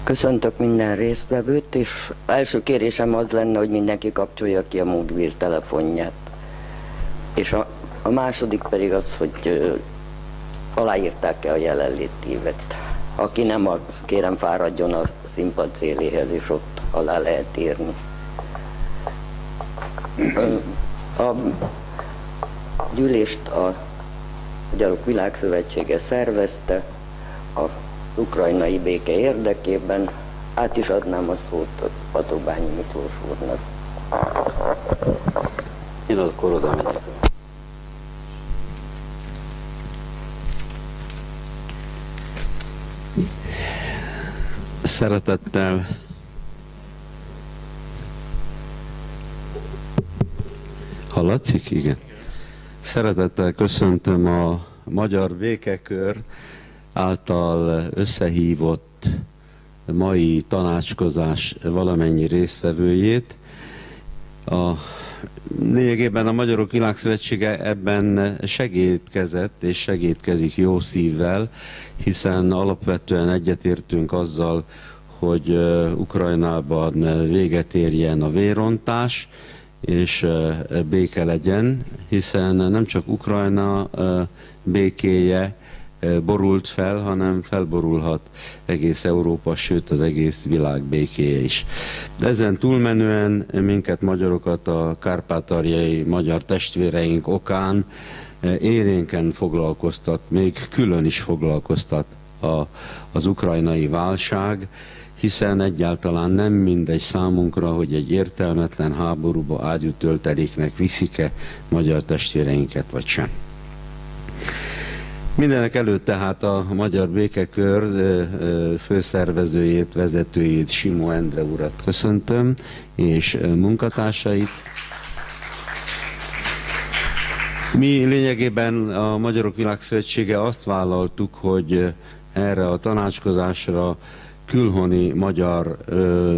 Köszöntök minden résztvevőt, és első kérésem az lenne, hogy mindenki kapcsolja ki a mobiltelefonját. És a második pedig az, hogy aláírták-e a jelenlétévet. Aki nem, kérem fáradjon a színpad széléhez, és ott alá lehet írni. A gyűlést a Magyarok Világszövetsége szervezte az ukrajnai béke érdekében. Át is adnám a szót a Patrobányi Miklós úrnak. Én akkor oda megyek. Szeretettel hallatszik? Igen. Szeretettel köszöntöm a Magyar Békekör által összehívott mai tanácskozás valamennyi résztvevőjét. Lényegében a Magyarok Világszövetsége ebben segítkezett és segítkezik jó szívvel, hiszen alapvetően egyetértünk azzal, hogy Ukrajnában véget érjen a vérrontás, és béke legyen, hiszen nem csak Ukrajna békéje borult fel, hanem felborulhat egész Európa, sőt az egész világ békéje is. De ezen túlmenően minket, magyarokat, a kárpátaljai magyar testvéreink okán élénken foglalkoztat, még külön is foglalkoztat az ukrajnai válság, hiszen egyáltalán nem mindegy számunkra, hogy egy értelmetlen háborúba ágyú tölteléknek viszik-e magyar testvéreinket, vagy sem. Mindenek előtt tehát a Magyar Békekör főszervezőjét, vezetőjét, Simó Endre urat köszöntöm, és munkatársait. Mi lényegében a Magyarok Világszövetsége azt vállaltuk, hogy erre a tanácskozásra külhoni magyar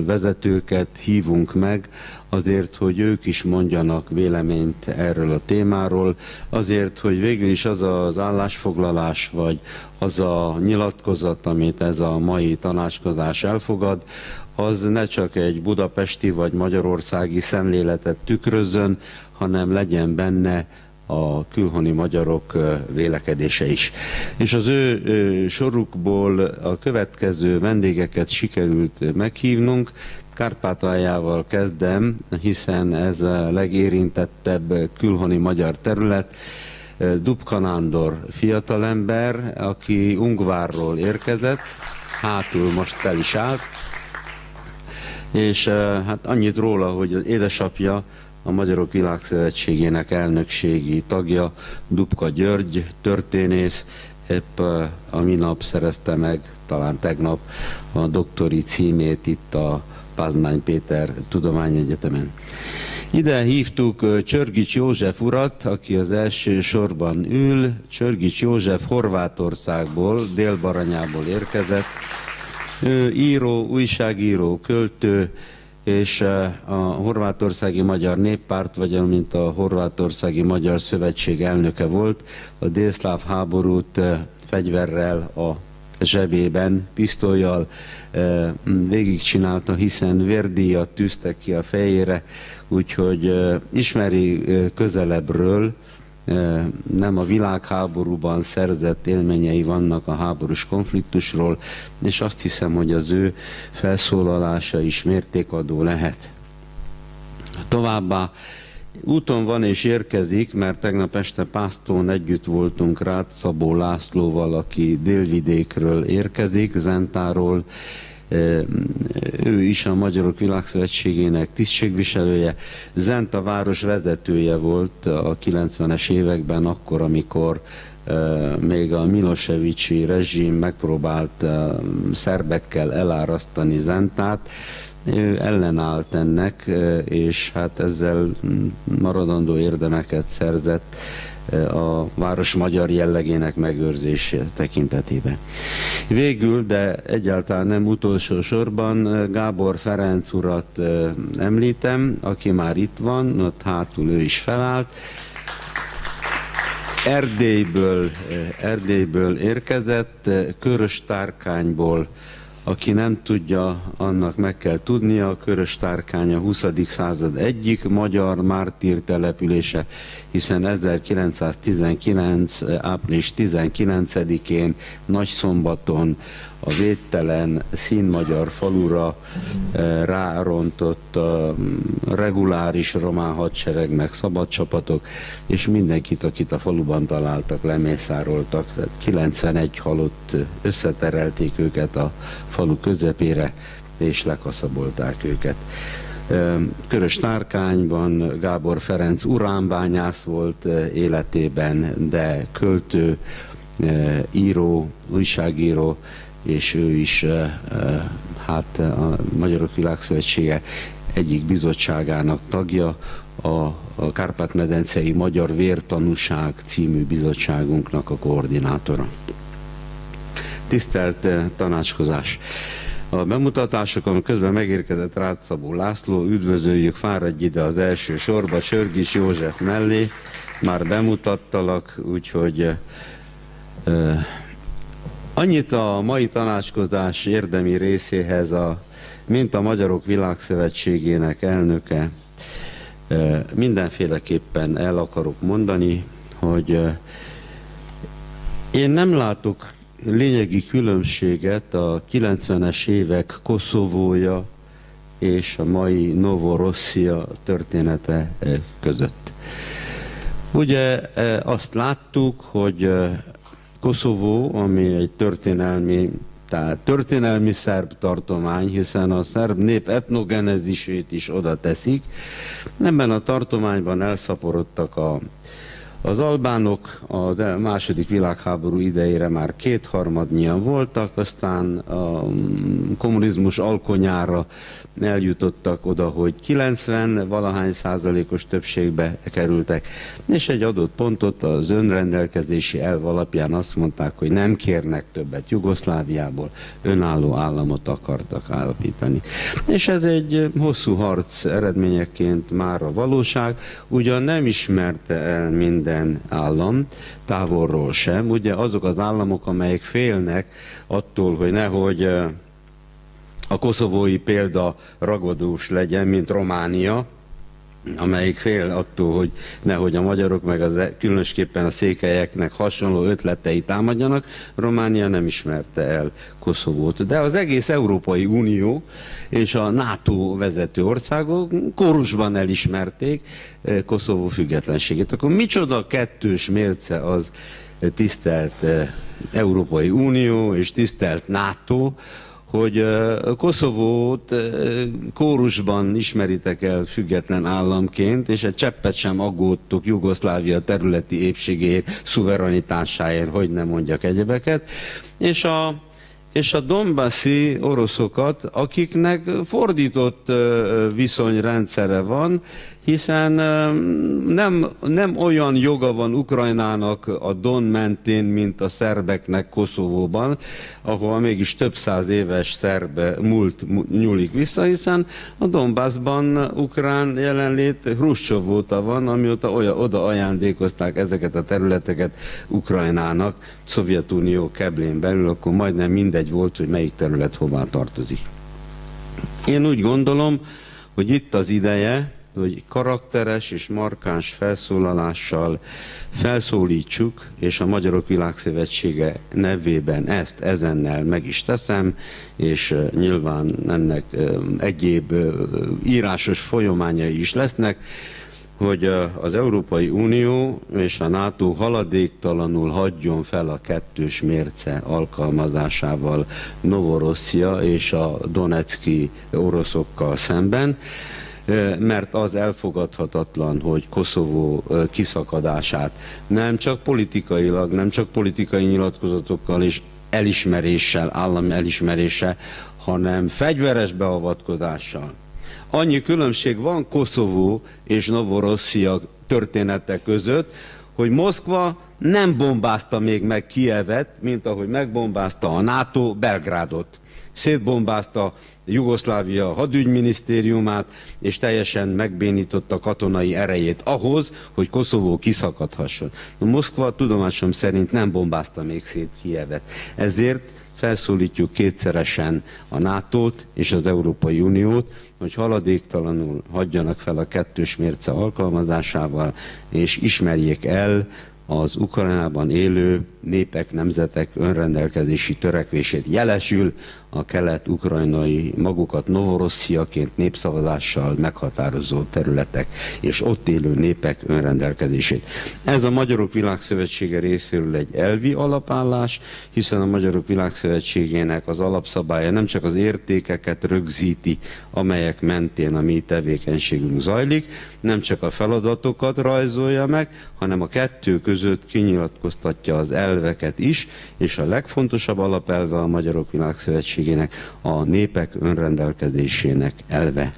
vezetőket hívunk meg, azért, hogy ők is mondjanak véleményt erről a témáról, azért, hogy végül is az az állásfoglalás, vagy az a nyilatkozat, amit ez a mai tanácskozás elfogad, az ne csak egy budapesti vagy magyarországi szemléletet tükrözzön, hanem legyen benne a külhoni magyarok vélekedése is. És az ő sorukból a következő vendégeket sikerült meghívnunk. Kárpátaljával kezdem, hiszen ez a legérintettebb külhoni magyar terület. Dubka Nándor fiatalember, aki Ungvárról érkezett, hátul most fel is állt, és hát annyit róla, hogy az édesapja a Magyarok Világszövetségének elnökségi tagja, Dubka György, történész, épp a minap szerezte meg, talán tegnap a doktori címét itt a Pázmány Péter Tudományegyetemen. Ide hívtuk Csörgics József urat, aki az első sorban ül. Csörgics József Horvátországból, Dél-Baranyából érkezett. Ő író, újságíró, költő, és a Horvátországi Magyar Néppárt, vagy amint a Horvátországi Magyar Szövetség elnöke volt, a délszláv háborút fegyverrel a zsebében, pisztollyal végigcsinálta, hiszen vérdíjat tűztek ki a fejére, úgyhogy ismeri közelebbről, nem a világháborúban szerzett élményei vannak a háborús konfliktusról, és azt hiszem, hogy az ő felszólalása is mértékadó lehet. Továbbá úton van és érkezik, mert tegnap este Pásztón együtt voltunk Rácz Szabó Lászlóval, aki délvidékről érkezik, Zentáról. Ő is a Magyarok Világszövetségének tisztségviselője. Zenta város vezetője volt a 90-es években, akkor, amikor még a Milosevicsi rezsim megpróbált szerbekkel elárasztani Zentát, ő ellenállt ennek, és hát ezzel maradandó érdemeket szerzett a város magyar jellegének megőrzése tekintetében. Végül, de egyáltalán nem utolsó sorban Gábor Ferenc urat említem, aki már itt van, ott hátul ő is felállt. Erdélyből érkezett, Körös-Tárkányból. Aki nem tudja, annak meg kell tudnia, Körös-Tárkány a 20. század egyik magyar mártír települése, hiszen 1919. április 19-én Nagyszombaton a védtelen színmagyar falura rárontott a reguláris román hadsereg meg szabadcsapatok, és mindenkit, akit a faluban találtak, lemészároltak. Tehát 91 halott, összeterelték őket a falu közepére, és lekaszabolták őket. Körös-Tárkányban Gábor Ferenc uránbányász volt életében, de költő, író, újságíró, és ő is hát a Magyarok Világszövetsége egyik bizottságának tagja, a Kárpát-medencei Magyar Vértanúság című bizottságunknak a koordinátora. Tisztelt tanácskozás! A bemutatásokon közben megérkezett Rácz Szabó László, üdvözöljük, fáradj ide az első sorba, Csörgis József mellé, már bemutattalak, úgyhogy annyit a mai tanácskozás érdemi részéhez, mint a Magyarok Világszövetségének elnöke, mindenféleképpen el akarok mondani, hogy én nem látok lényegi különbséget a 90-es évek Koszovója és a mai Novorosszia története között. Ugye azt láttuk, hogy Koszovó, ami egy történelmi szerb tartomány, hiszen a szerb nép etnogenezisét is oda teszik. Ebben a tartományban elszaporodtak az albánok, a második világháború idejére már 2/3 voltak, aztán a kommunizmus alkonyára eljutottak oda, hogy 90-valahány százalékos többségbe kerültek, és egy adott pontot az önrendelkezési elv alapján azt mondták, hogy nem kérnek többet Jugoszláviából, önálló államot akartak állapítani. És ez egy hosszú harc eredményeként már a valóság, ugyan nem ismerte el minden állam, távolról sem, ugye azok az államok, amelyek félnek attól, hogy nehogy a koszovói példa ragadós legyen, mint Románia, amelyik fél attól, hogy nehogy a magyarok, meg különösképpen a székelyeknek hasonló ötletei támadjanak, Románia nem ismerte el Koszovót. De az egész Európai Unió és a NATO vezető országok kórusban elismerték Koszovó függetlenségét. Akkor micsoda kettős mérce az, tisztelt Európai Unió és tisztelt NATO, hogy Koszovót kórusban ismeritek el független államként, és egy cseppet sem aggódtok Jugoszlávia területi épségéért, szuverenitásáért, hogy nem mondjak egyebeket, és a donbassi oroszokat, akiknek fordított viszonyrendszere van, hiszen nem olyan joga van Ukrajnának a Don mentén, mint a szerbeknek Koszovóban, ahol mégis több száz éves szerb múlt nyúlik vissza, hiszen a Donbassban ukrán jelenlét Hruscsov óta van, amióta oda ajándékozták ezeket a területeket Ukrajnának, Szovjetunió keblén belül, akkor majdnem mindegy volt, hogy melyik terület hová tartozik. Én úgy gondolom, hogy itt az ideje, hogy karakteres és markáns felszólalással felszólítsuk, és a Magyarok Világszövetsége nevében ezt ezennel meg is teszem, és nyilván ennek egyéb írásos folyamányai is lesznek, hogy az Európai Unió és a NATO haladéktalanul hagyjon fel a kettős mérce alkalmazásával Novorosszia és a donecki oroszokkal szemben. mert az elfogadhatatlan, hogy Koszovó kiszakadását nem csak politikailag, nem csak politikai nyilatkozatokkal és elismeréssel, állami elismeréssel, hanem fegyveres beavatkozással. Annyi különbség van Koszovó és Novorosszia története között, hogy Moszkva nem bombázta még meg Kijevet, mint ahogy megbombázta a NATO Belgrádot. Szétbombázta Jugoszlávia hadügyminisztériumát, és teljesen megbénította katonai erejét ahhoz, hogy Koszovó kiszakadhasson. Moszkva tudomásom szerint nem bombázta még szét Kijevet. Ezért felszólítjuk kétszeresen a NATO-t és az Európai Uniót, hogy haladéktalanul hagyjanak fel a kettős mérce alkalmazásával, és ismerjék el az Ukrajnában élő népek, nemzetek önrendelkezési törekvését. Jelesül a kelet-ukrajnai magukat Novorossziaként népszavazással meghatározó területek és ott élő népek önrendelkezését. Ez a Magyarok Világszövetsége részéről egy elvi alapállás, hiszen a Magyarok Világszövetségének az alapszabálya nem csak az értékeket rögzíti, amelyek mentén a mi tevékenységünk zajlik, nem csak a feladatokat rajzolja meg, hanem a kettő között kinyilatkoztatja az elveket is, és a legfontosabb alapelve a Magyarok Világszövetségének a népek önrendelkezésének elve.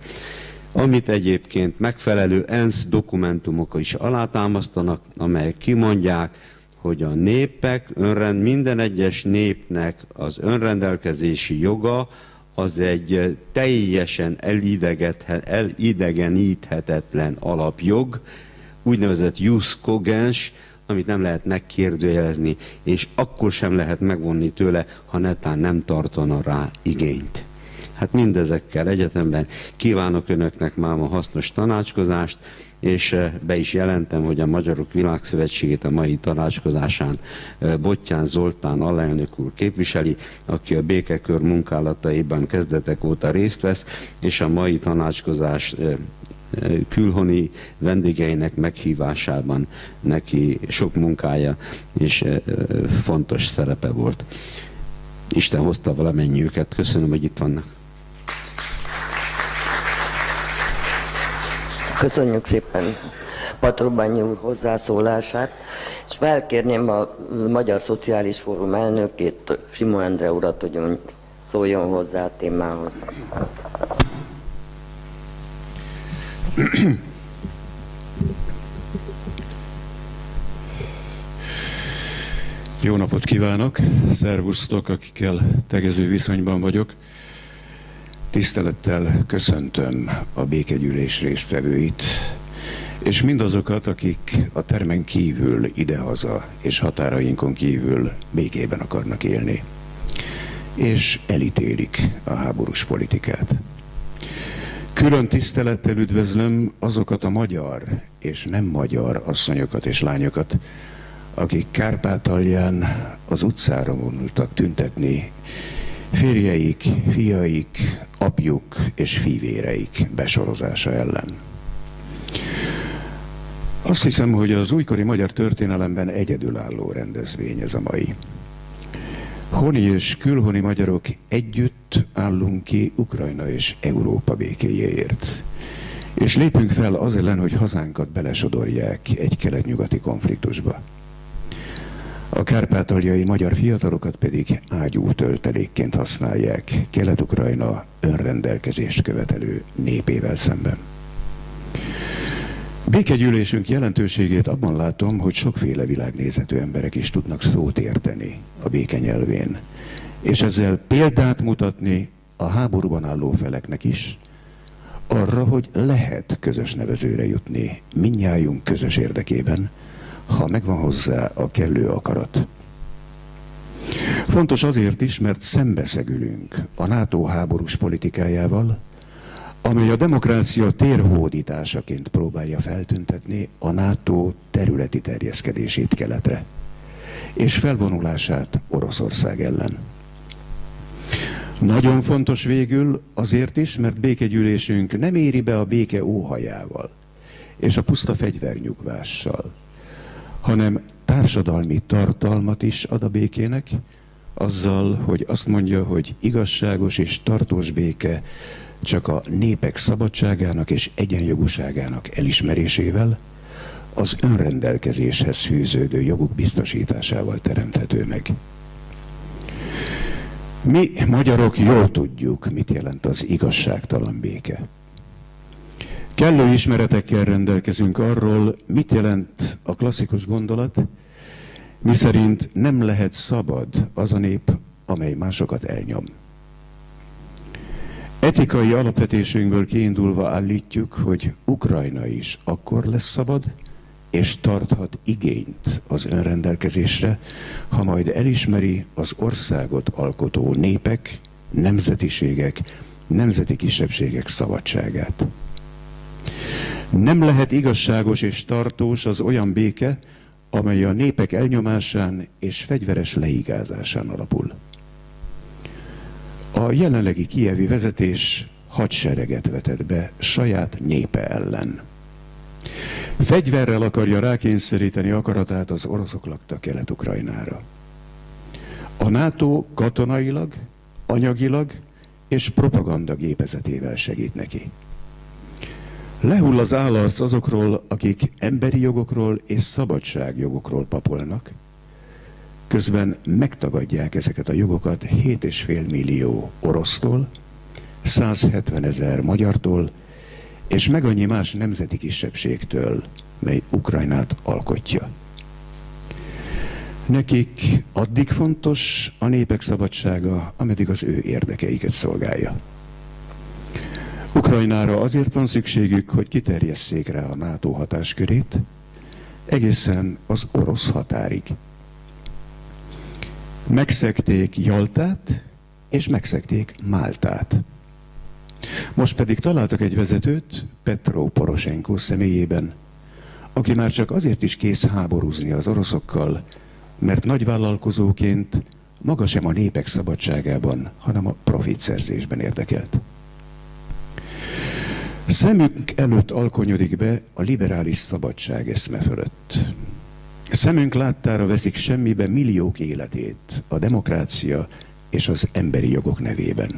Amit egyébként megfelelő ENSZ dokumentumok is alátámasztanak, amelyek kimondják, hogy a népek, minden egyes népnek az önrendelkezési joga az egy teljesen elidegeníthetetlen alapjog, úgynevezett jus cogens, amit nem lehet megkérdőjelezni, és akkor sem lehet megvonni tőle, ha netán nem tartana rá igényt. Hát mindezekkel egyetemben kívánok önöknek máma hasznos tanácskozást, és be is jelentem, hogy a Magyarok Világszövetségét a mai tanácskozásán Bottyán Zoltán alelnök úr képviseli, aki a békekör munkálataiban kezdetek óta részt vesz, és a mai tanácskozás külhoni vendégeinek meghívásában neki sok munkája és fontos szerepe volt. Isten hozta valamennyiüket. Köszönöm, hogy itt vannak. Köszönjük szépen Patrobányi úr hozzászólását, és felkérném a Magyar Szociális Fórum elnökét, Simó Endre urat, hogy szóljon hozzá a témához. Jó napot kívánok! Szervusztok, akikkel tegező viszonyban vagyok. Tisztelettel köszöntöm a békegyűlés résztvevőit, és mindazokat, akik a termen kívül idehaza és határainkon kívül békében akarnak élni, és elítélik a háborús politikát. Külön tisztelettel üdvözlöm azokat a magyar és nem magyar asszonyokat és lányokat, akik Kárpátalján az utcára vonultak tüntetni férjeik, fiaik, apjuk és fivéreik besorozása ellen. Azt hiszem, hogy az újkori magyar történelemben egyedülálló rendezvény ez a mai. Honi és külhoni magyarok együtt állunk ki Ukrajna és Európa békéjéért. És lépünk fel az ellen, hogy hazánkat belesodorják egy kelet-nyugati konfliktusba. A kárpátaljai magyar fiatalokat pedig ágyú töltelékként használják Kelet-Ukrajna önrendelkezést követelő népével szemben. Békegyűlésünk jelentőségét abban látom, hogy sokféle világnézetű emberek is tudnak szót érteni a béke nyelvén, és ezzel példát mutatni a háborúban álló feleknek is, arra, hogy lehet közös nevezőre jutni mindnyájunk közös érdekében, ha megvan hozzá a kellő akarat. Fontos azért is, mert szembeszegülünk a NATO háborús politikájával, amely a demokrácia térhódításaként próbálja feltüntetni a NATO területi terjeszkedését keletre, és felvonulását Oroszország ellen. Nagyon fontos végül azért is, mert békegyűlésünk nem éri be a béke óhajával és a puszta fegyvernyugvással, hanem társadalmi tartalmat is ad a békének, azzal, hogy azt mondja, hogy igazságos és tartós béke csak a népek szabadságának és egyenjogúságának elismerésével, az önrendelkezéshez fűződő joguk biztosításával teremthető meg. Mi magyarok jól tudjuk, mit jelent az igazságtalan béke. Kellő ismeretekkel rendelkezünk arról, mit jelent a klasszikus gondolat, miszerint nem lehet szabad az a nép, amely másokat elnyom. Etikai alapvetésünkből kiindulva állítjuk, hogy Ukrajna is akkor lesz szabad, és tarthat igényt az önrendelkezésre, ha majd elismeri az országot alkotó népek, nemzetiségek, nemzeti kisebbségek szabadságát. Nem lehet igazságos és tartós az olyan béke, amely a népek elnyomásán és fegyveres leigázásán alapul. A jelenlegi kijevi vezetés hadsereget vetett be saját népe ellen. Fegyverrel akarja rákényszeríteni akaratát az oroszok lakta Kelet-Ukrajnára. A NATO katonailag, anyagilag és propaganda gépezetével segít neki. Lehull az állarc azokról, akik emberi jogokról és szabadságjogokról papolnak, közben megtagadják ezeket a jogokat 7,5 millió orosztól, 170 000 magyartól, és meg annyi más nemzeti kisebbségtől, mely Ukrajnát alkotja. Nekik addig fontos a népek szabadsága, ameddig az ő érdekeiket szolgálja. Ukrajnára azért van szükségük, hogy kiterjesszék rá a NATO hatáskörét, egészen az orosz határig. Megszegték Jaltát, és megszegték Máltát. Most pedig találtak egy vezetőt, Petro Poroshenko személyében, aki már csak azért is kész háborúzni az oroszokkal, mert nagyvállalkozóként maga sem a népek szabadságában, hanem a profitszerzésben érdekelt. Szemünk előtt alkonyodik be a liberális szabadság eszme fölött. Szemünk láttára veszik semmibe milliók életét a demokrácia és az emberi jogok nevében.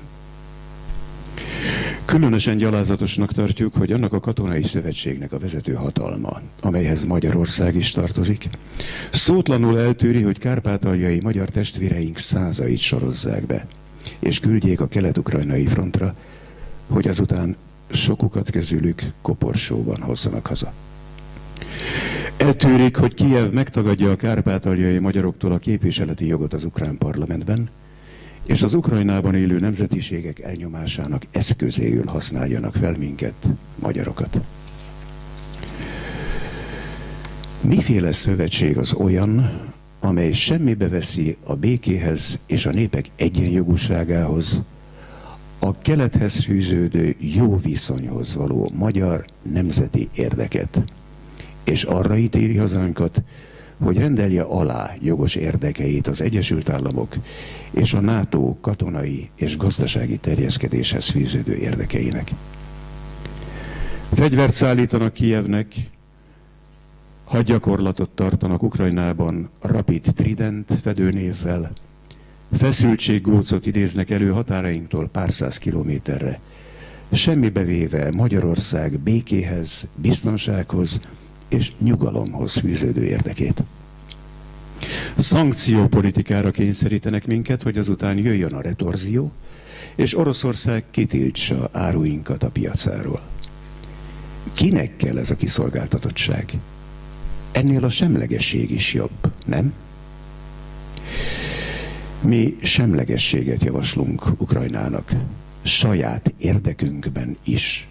Különösen gyalázatosnak tartjuk, hogy annak a katonai szövetségnek a vezető hatalma, amelyhez Magyarország is tartozik, szótlanul eltűri, hogy kárpátaljai magyar testvéreink százait sorozzák be, és küldjék a kelet-ukrajnai frontra, hogy azután sokukat közülük koporsóban hozzanak haza. Eltűrik, hogy Kijev megtagadja a kárpátaljai magyaroktól a képviseleti jogot az ukrán parlamentben, és az Ukrajnában élő nemzetiségek elnyomásának eszközéül használjanak fel minket, magyarokat. Miféle szövetség az olyan, amely semmibe veszi a békéhez és a népek egyenjogúságához, a kelethez fűződő jó viszonyhoz való magyar nemzeti érdeket, és arra ítéli hazánkat, hogy rendelje alá jogos érdekeit az Egyesült Államok és a NATO katonai és gazdasági terjeszkedéshez fűződő érdekeinek. Fegyvert szállítanak Kijevnek, hadgyakorlatot tartanak Ukrajnában Rapid Trident fedőnévvel, feszültséggócot idéznek elő határainktól pár száz kilométerre, semmibe véve Magyarország békéhez, biztonsághoz és nyugalomhoz fűződő érdekét. Szankciópolitikára kényszerítenek minket, hogy azután jöjjön a retorzió, és Oroszország kitiltsa áruinkat a piacáról. Kinek kell ez a kiszolgáltatottság? Ennél a semlegesség is jobb, nem? Mi semlegességet javaslunk Ukrajnának, saját érdekünkben is.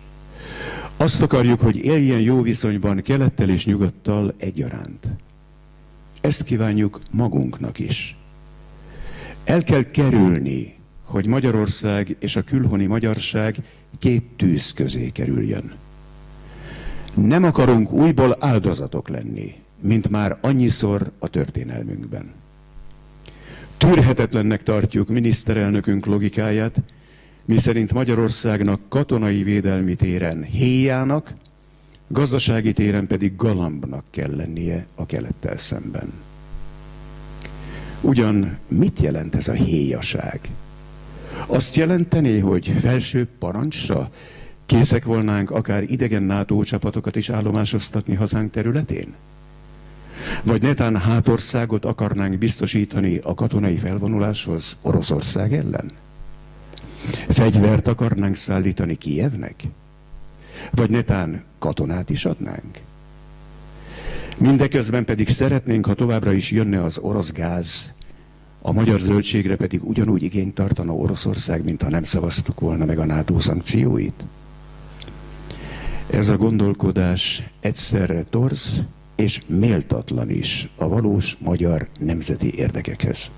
Azt akarjuk, hogy éljen jó viszonyban kelettel és nyugattal egyaránt. Ezt kívánjuk magunknak is. El kell kerülni, hogy Magyarország és a külhoni magyarság két tűz közé kerüljön. Nem akarunk újból áldozatok lenni, mint már annyiszor a történelmünkben. Tűrhetetlennek tartjuk miniszterelnökünk logikáját, miszerint Magyarországnak katonai védelmi téren héjának, gazdasági téren pedig galambnak kell lennie a kelettel szemben. Ugyan mit jelent ez a héjaság? Azt jelenteni, hogy felső parancsra készek volnánk akár idegen NATO csapatokat is állomásoztatni hazánk területén? Vagy netán hátországot akarnánk biztosítani a katonai felvonuláshoz Oroszország ellen? Fegyvert akarnánk szállítani Kijevnek? Vagy netán katonát is adnánk? Mindeközben pedig szeretnénk, ha továbbra is jönne az orosz gáz, a magyar zöldségre pedig ugyanúgy igényt tartana Oroszország, mintha nem szavaztuk volna meg a NATO szankcióit? Ez a gondolkodás egyszerre torz és méltatlan is a valós magyar nemzeti érdekekhez.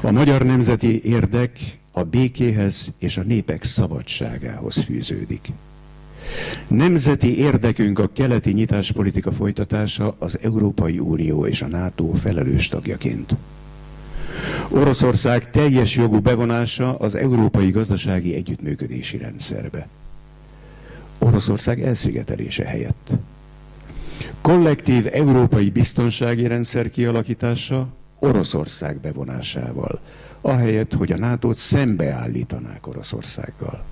A magyar nemzeti érdek a békéhez és a népek szabadságához fűződik. Nemzeti érdekünk a keleti nyitáspolitika folytatása az Európai Unió és a NATO felelős tagjaként. Oroszország teljes jogú bevonása az európai gazdasági együttműködési rendszerbe. Oroszország elszigetelése helyett. Kollektív európai biztonsági rendszer kialakítása Oroszország bevonásával, ahelyett, hogy a NATO-t szembeállítanák Oroszországgal.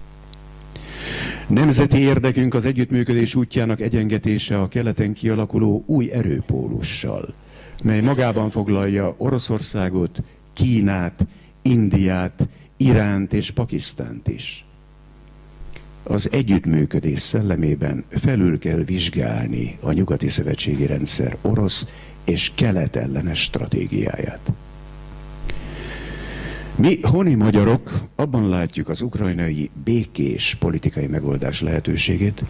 Nemzeti érdekünk az együttműködés útjának egyengetése a keleten kialakuló új erőpólussal, mely magában foglalja Oroszországot, Kínát, Indiát, Iránt és Pakisztánt is. Az együttműködés szellemében felül kell vizsgálni a nyugati szövetségi rendszer orosz és kelet ellenes stratégiáját. Mi honi magyarok abban látjuk az ukrajnai békés politikai megoldás lehetőségét,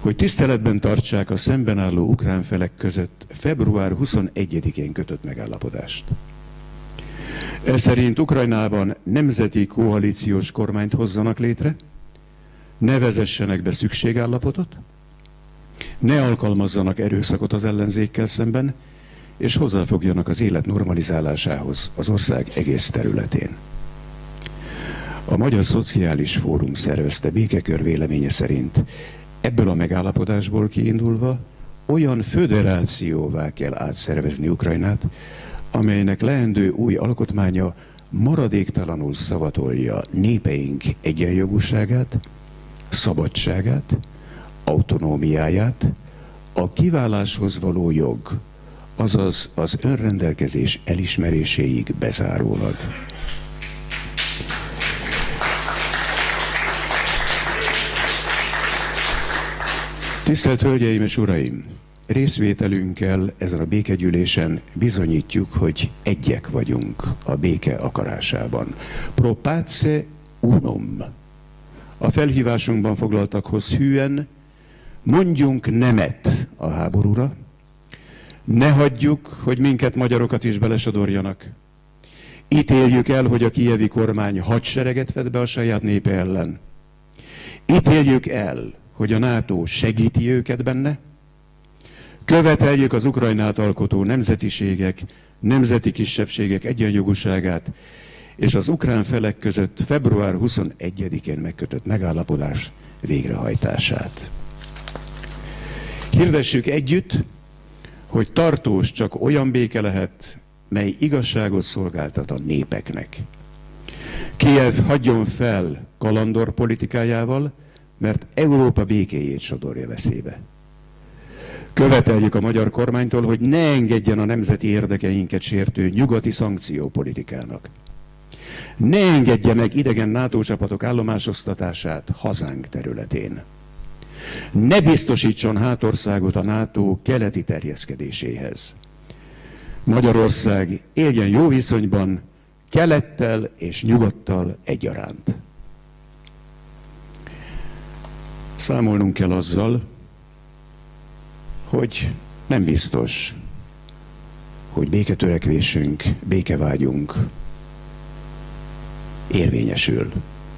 hogy tiszteletben tartsák a szemben álló ukrán felek között február 21-én kötött megállapodást. Ez szerint Ukrajnában nemzeti koalíciós kormányt hozzanak létre, ne vezessenek be szükségállapotot, ne alkalmazzanak erőszakot az ellenzékkel szemben, és hozzáfogjanak az élet normalizálásához az ország egész területén. A Magyar Szociális Fórum szervezte békekör véleménye szerint ebből a megállapodásból kiindulva olyan föderációvá kell átszervezni Ukrajnát, amelynek leendő új alkotmánya maradéktalanul szavatolja népeink egyenjogúságát, szabadságát, autonómiáját, a kiváláshoz való jog, azaz az önrendelkezés elismeréséig bezárólag. Tisztelt Hölgyeim és Uraim! Részvételünkkel ezen a békegyűlésen bizonyítjuk, hogy egyek vagyunk a béke akarásában. Pro pace unum. A felhívásunkban foglaltakhoz hűen mondjunk nemet a háborúra, ne hagyjuk, hogy minket magyarokat is belesodorjanak. Ítéljük el, hogy a kijevi kormány hadsereget vet be a saját népe ellen. Ítéljük el, hogy a NATO segíti őket benne. Követeljük az Ukrajnát alkotó nemzetiségek, nemzeti kisebbségek egyenjogúságát, és az ukrán felek között február 21-én megkötött megállapodás végrehajtását. Hirdessük együtt, hogy tartós csak olyan béke lehet, mely igazságot szolgáltat a népeknek. Kijev hagyjon fel kalandor politikájával, mert Európa békéjét sodorja veszélybe. Követeljük a magyar kormánytól, hogy ne engedjen a nemzeti érdekeinket sértő nyugati szankciópolitikának. Ne engedje meg idegen NATO csapatok állomásoztatását hazánk területén. Ne biztosítson hátországot a NATO keleti terjeszkedéséhez. Magyarország éljen jó viszonyban kelettel és nyugattal egyaránt. Számolnunk kell azzal, hogy nem biztos, hogy béketörekvésünk, békevágyunk érvényesül.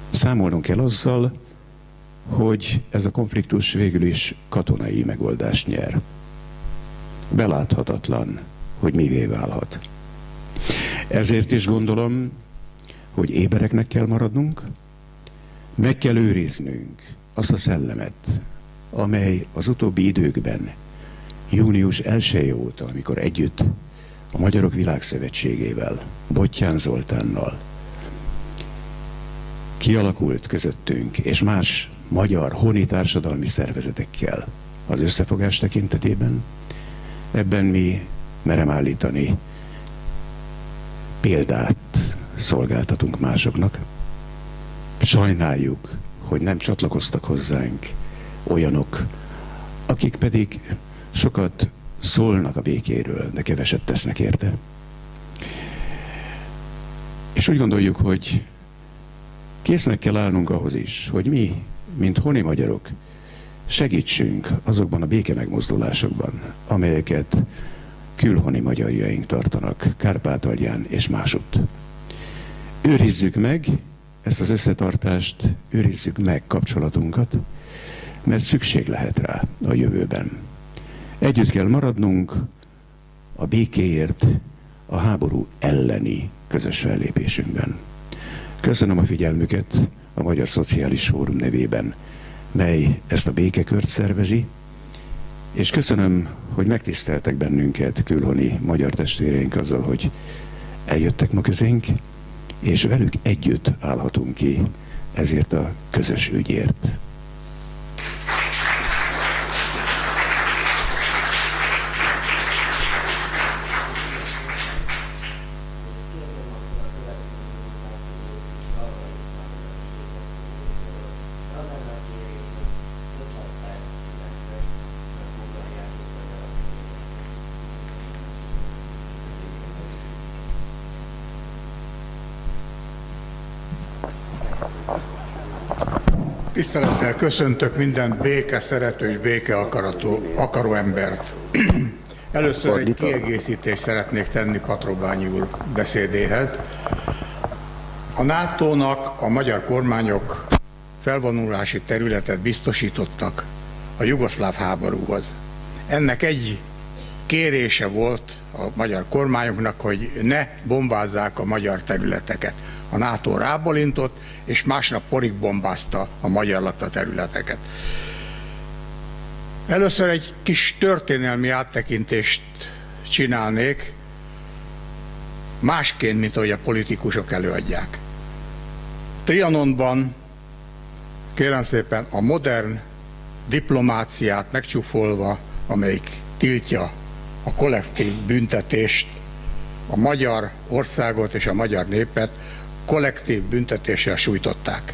Számolnunk kell azzal, hogy ez a konfliktus végül is katonai megoldást nyer. Beláthatatlan, hogy mivé válhat. Ezért is gondolom, hogy ébereknek kell maradnunk, meg kell őriznünk azt a szellemet, amely az utóbbi időkben, június 1 óta, amikor együtt a Magyarok Világszövetségével, Bottyán Zoltánnal, kialakult közöttünk és más magyar honi társadalmi szervezetekkel az összefogás tekintetében, ebben mi, merem állítani, példát szolgáltatunk másoknak. Sajnáljuk, hogy nem csatlakoztak hozzánk olyanok, akik pedig sokat szólnak a békéről, de keveset tesznek érte. És úgy gondoljuk, hogy késznek kell állnunk ahhoz is, hogy mi, mint honi magyarok, segítsünk azokban a béke megmozdulásokban, amelyeket külhoni magyarjaink tartanak Kárpátalján és másutt. Őrizzük meg ezt az összetartást, őrizzük meg kapcsolatunkat, mert szükség lehet rá a jövőben. Együtt kell maradnunk a békéért, a háború elleni közös fellépésünkben. Köszönöm a figyelmüket a Magyar Szociális Fórum nevében, mely ezt a békekört szervezi, és köszönöm, hogy megtiszteltek bennünket külhoni magyar testvéreink azzal, hogy eljöttek ma közénk, és velük együtt állhatunk ki ezért a közös ügyért. Tisztelettel köszöntök minden békeszerető és béke akaró embert. Először egy kiegészítést szeretnék tenni Patrobányi úr beszédéhez. A NATO-nak a magyar kormányok felvonulási területet biztosítottak a jugoszláv háborúhoz. Ennek egy kérése volt a magyar kormányoknak, hogy ne bombázzák a magyar területeket. A NATO rábólintott, és másnap porig bombázta a magyar lakta területeket. Először egy kis történelmi áttekintést csinálnék, másként, mint ahogy a politikusok előadják. Trianonban, kérem szépen, a modern diplomáciát megcsúfolva, amelyik tiltja a kollektív büntetést, a magyar országot és a magyar népet kollektív büntetéssel sújtották.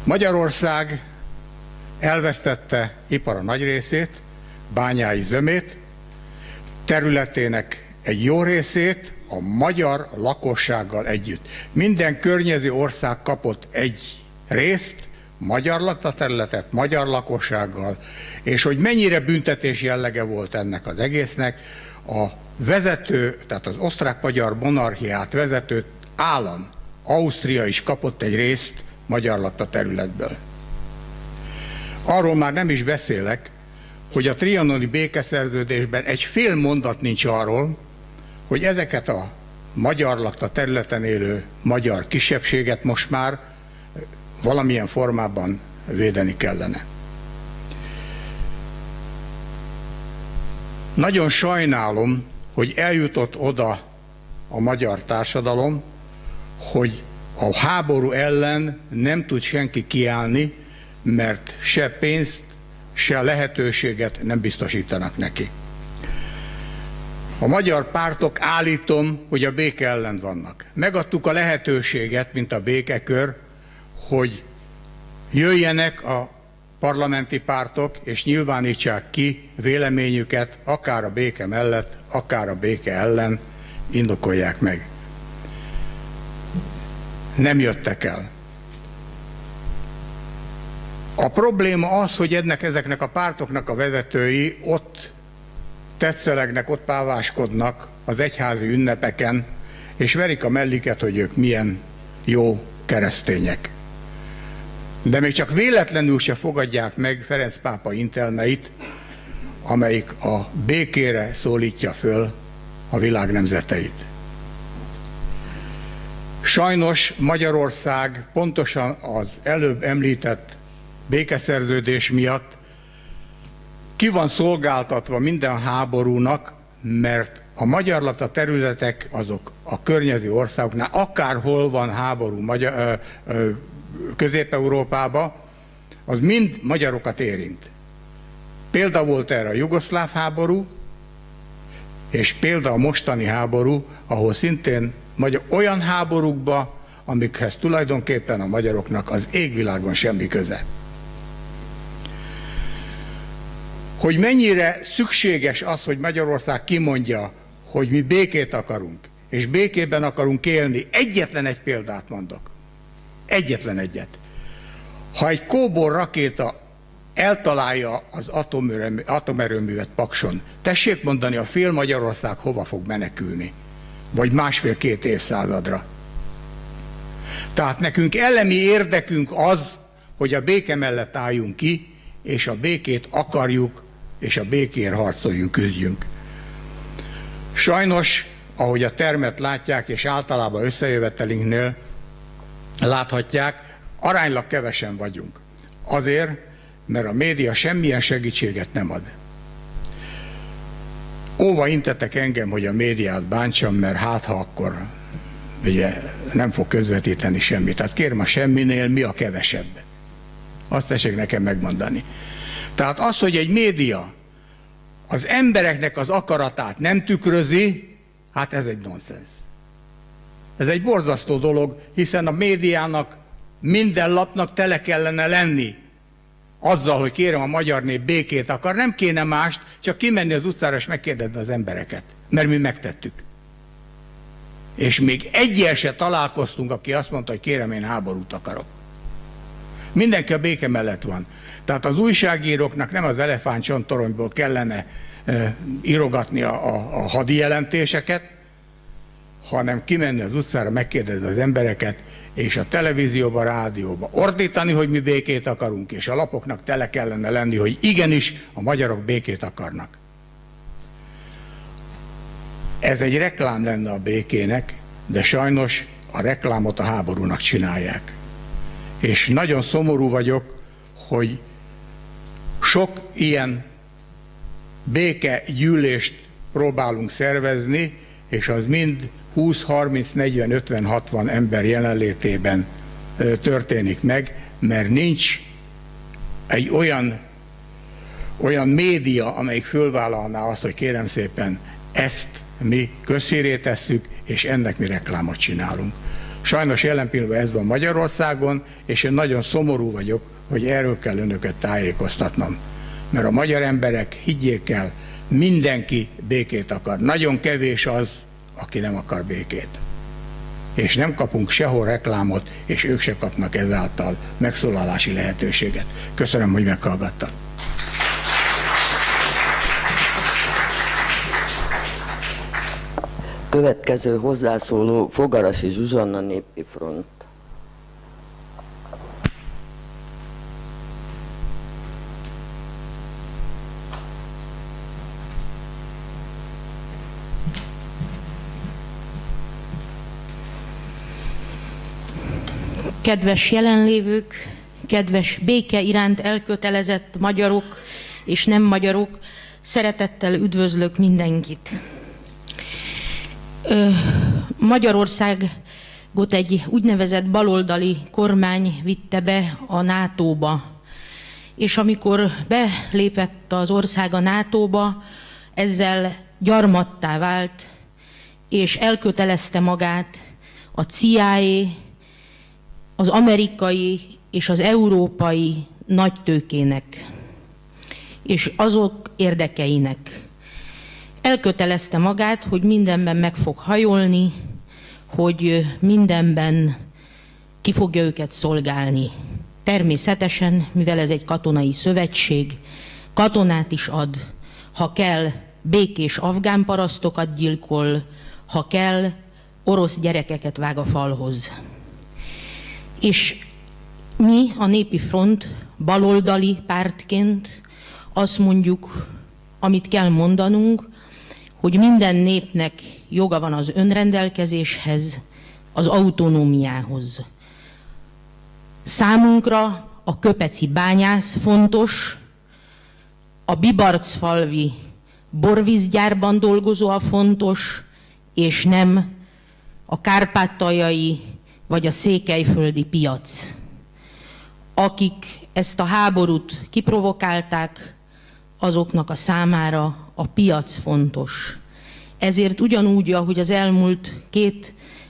Magyarország elvesztette ipara nagy részét, bányái zömét, területének egy jó részét a magyar lakossággal együtt. Minden környező ország kapott egy részt, magyar lakta területet, magyar lakossággal, és hogy mennyire büntetés jellege volt ennek az egésznek, a vezető, tehát az osztrák-magyar monarchiát vezető állam, Ausztria is kapott egy részt magyar lakta területből. Arról már nem is beszélek, hogy a trianoni békeszerződésben egy fél mondat nincs arról, hogy ezeket a magyar lakta területen élő magyar kisebbséget most már valamilyen formában védeni kellene. Nagyon sajnálom, hogy eljutott oda a magyar társadalom, hogy a háború ellen nem tud senki kiállni, mert se pénzt, se lehetőséget nem biztosítanak neki. A magyar pártok, állítom, hogy a béke ellen vannak. Megadtuk a lehetőséget, mint a békekör, hogy jöjjenek a parlamenti pártok, és nyilvánítsák ki véleményüket, akár a béke mellett, akár a béke ellen, indokolják meg. Nem jöttek el. A probléma az, hogy ezeknek a pártoknak a vezetői ott tetszelegnek, ott páváskodnak az egyházi ünnepeken, és verik a melliket, hogy ők milyen jó keresztények. De még csak véletlenül se fogadják meg Ferenc pápa intelmeit, amelyik a békére szólítja föl a világ nemzeteit. Sajnos Magyarország pontosan az előbb említett békeszerződés miatt ki van szolgáltatva minden háborúnak, mert a magyarlakta területek azok a környező országoknál, akárhol van háború Közép-Európában, az mind magyarokat érint. Példa volt erre a jugoszláv háború, és példa a mostani háború, ahol szintén olyan háborúkba, amikhez tulajdonképpen a magyaroknak az égvilágon semmi köze. Hogy mennyire szükséges az, hogy Magyarország kimondja, hogy mi békét akarunk, és békében akarunk élni. Egyetlen egy példát mondok. Egyetlen egyet. Ha egy Kóbor rakéta eltalálja az atomerőművet Pakson, tessék mondani, a fél Magyarország hova fog menekülni? Vagy másfél-két évszázadra. Tehát nekünk elemi érdekünk az, hogy a béke mellett álljunk ki, és a békét akarjuk, és a békért harcoljunk, küzdjünk. Sajnos, ahogy a termet látják, és általában összejövetelünknél láthatják, aránylag kevesen vagyunk. Azért, mert a média semmilyen segítséget nem ad. Óva intetek engem, hogy a médiát bántsam, mert hát ha akkor ugye nem fog közvetíteni semmit. Tehát kérem, a semminél mi a kevesebb? Azt tessék nekem megmondani. Tehát az, hogy egy média az embereknek az akaratát nem tükrözi, hát ez egy nonsens. Ez egy borzasztó dolog, hiszen a médiának, minden lapnak tele kellene lenni azzal, hogy kérem, a magyar nép békét akar, nem kéne mást, csak kimenni az utcára és megkérdezni az embereket, mert mi megtettük. És még egyel se találkoztunk, aki azt mondta, hogy kérem, én háborút akarok. Mindenki a béke mellett van. Tehát az újságíróknak nem az elefántcsontoronyból kellene írogatni a hadi jelentéseket, hanem kimenni az utcára, megkérdezni az embereket, és a televízióba, rádióba ordítani, hogy mi békét akarunk, és a lapoknak tele kellene lenni, hogy igenis a magyarok békét akarnak. Ez egy reklám lenne a békének, de sajnos a reklámot a háborúnak csinálják. És nagyon szomorú vagyok, hogy sok ilyen békegyűlést próbálunk szervezni, és az mind 20, 30, 40, 50, 60 ember jelenlétében történik meg, mert nincs egy olyan média, amelyik fölvállalná azt, hogy kérem szépen, ezt mi közhírré tesszük, és ennek mi reklámot csinálunk. Sajnos jelen pillanatban ez van Magyarországon, és én nagyon szomorú vagyok, hogy erről kell önöket tájékoztatnom. Mert a magyar emberek, higgyék el, mindenki békét akar. Nagyon kevés az, aki nem akar békét. És nem kapunk sehol reklámot, és ők se kapnak ezáltal megszólalási lehetőséget. Köszönöm, hogy meghallgattak. Következő hozzászóló Fogarasi Zsuzsanna, Népi Front. Kedves jelenlévők, kedves béke iránt elkötelezett magyarok és nem magyarok, szeretettel üdvözlök mindenkit. Magyarországot egy úgynevezett baloldali kormány vitte be a NATO-ba, és amikor belépett az ország a NATO-ba, ezzel gyarmattá vált, és elkötelezte magát a CIA, az amerikai és az európai nagytőkének, és azok érdekeinek. Elkötelezte magát, hogy mindenben meg fog hajolni, hogy mindenben ki fogja őket szolgálni. Természetesen, mivel ez egy katonai szövetség, katonát is ad, ha kell, békés afgán parasztokat gyilkol, ha kell, orosz gyerekeket vág a falhoz. És mi, a Népi Front baloldali pártként azt mondjuk, amit kell mondanunk, hogy minden népnek joga van az önrendelkezéshez, az autonómiához. Számunkra a köpeci bányász fontos, a bibarcfalvi borvízgyárban dolgozó a fontos, és nem a kárpátaljai vagy a székelyföldi piac. Akik ezt a háborút kiprovokálták, azoknak a számára a piac fontos. Ezért ugyanúgy, ahogy az elmúlt 2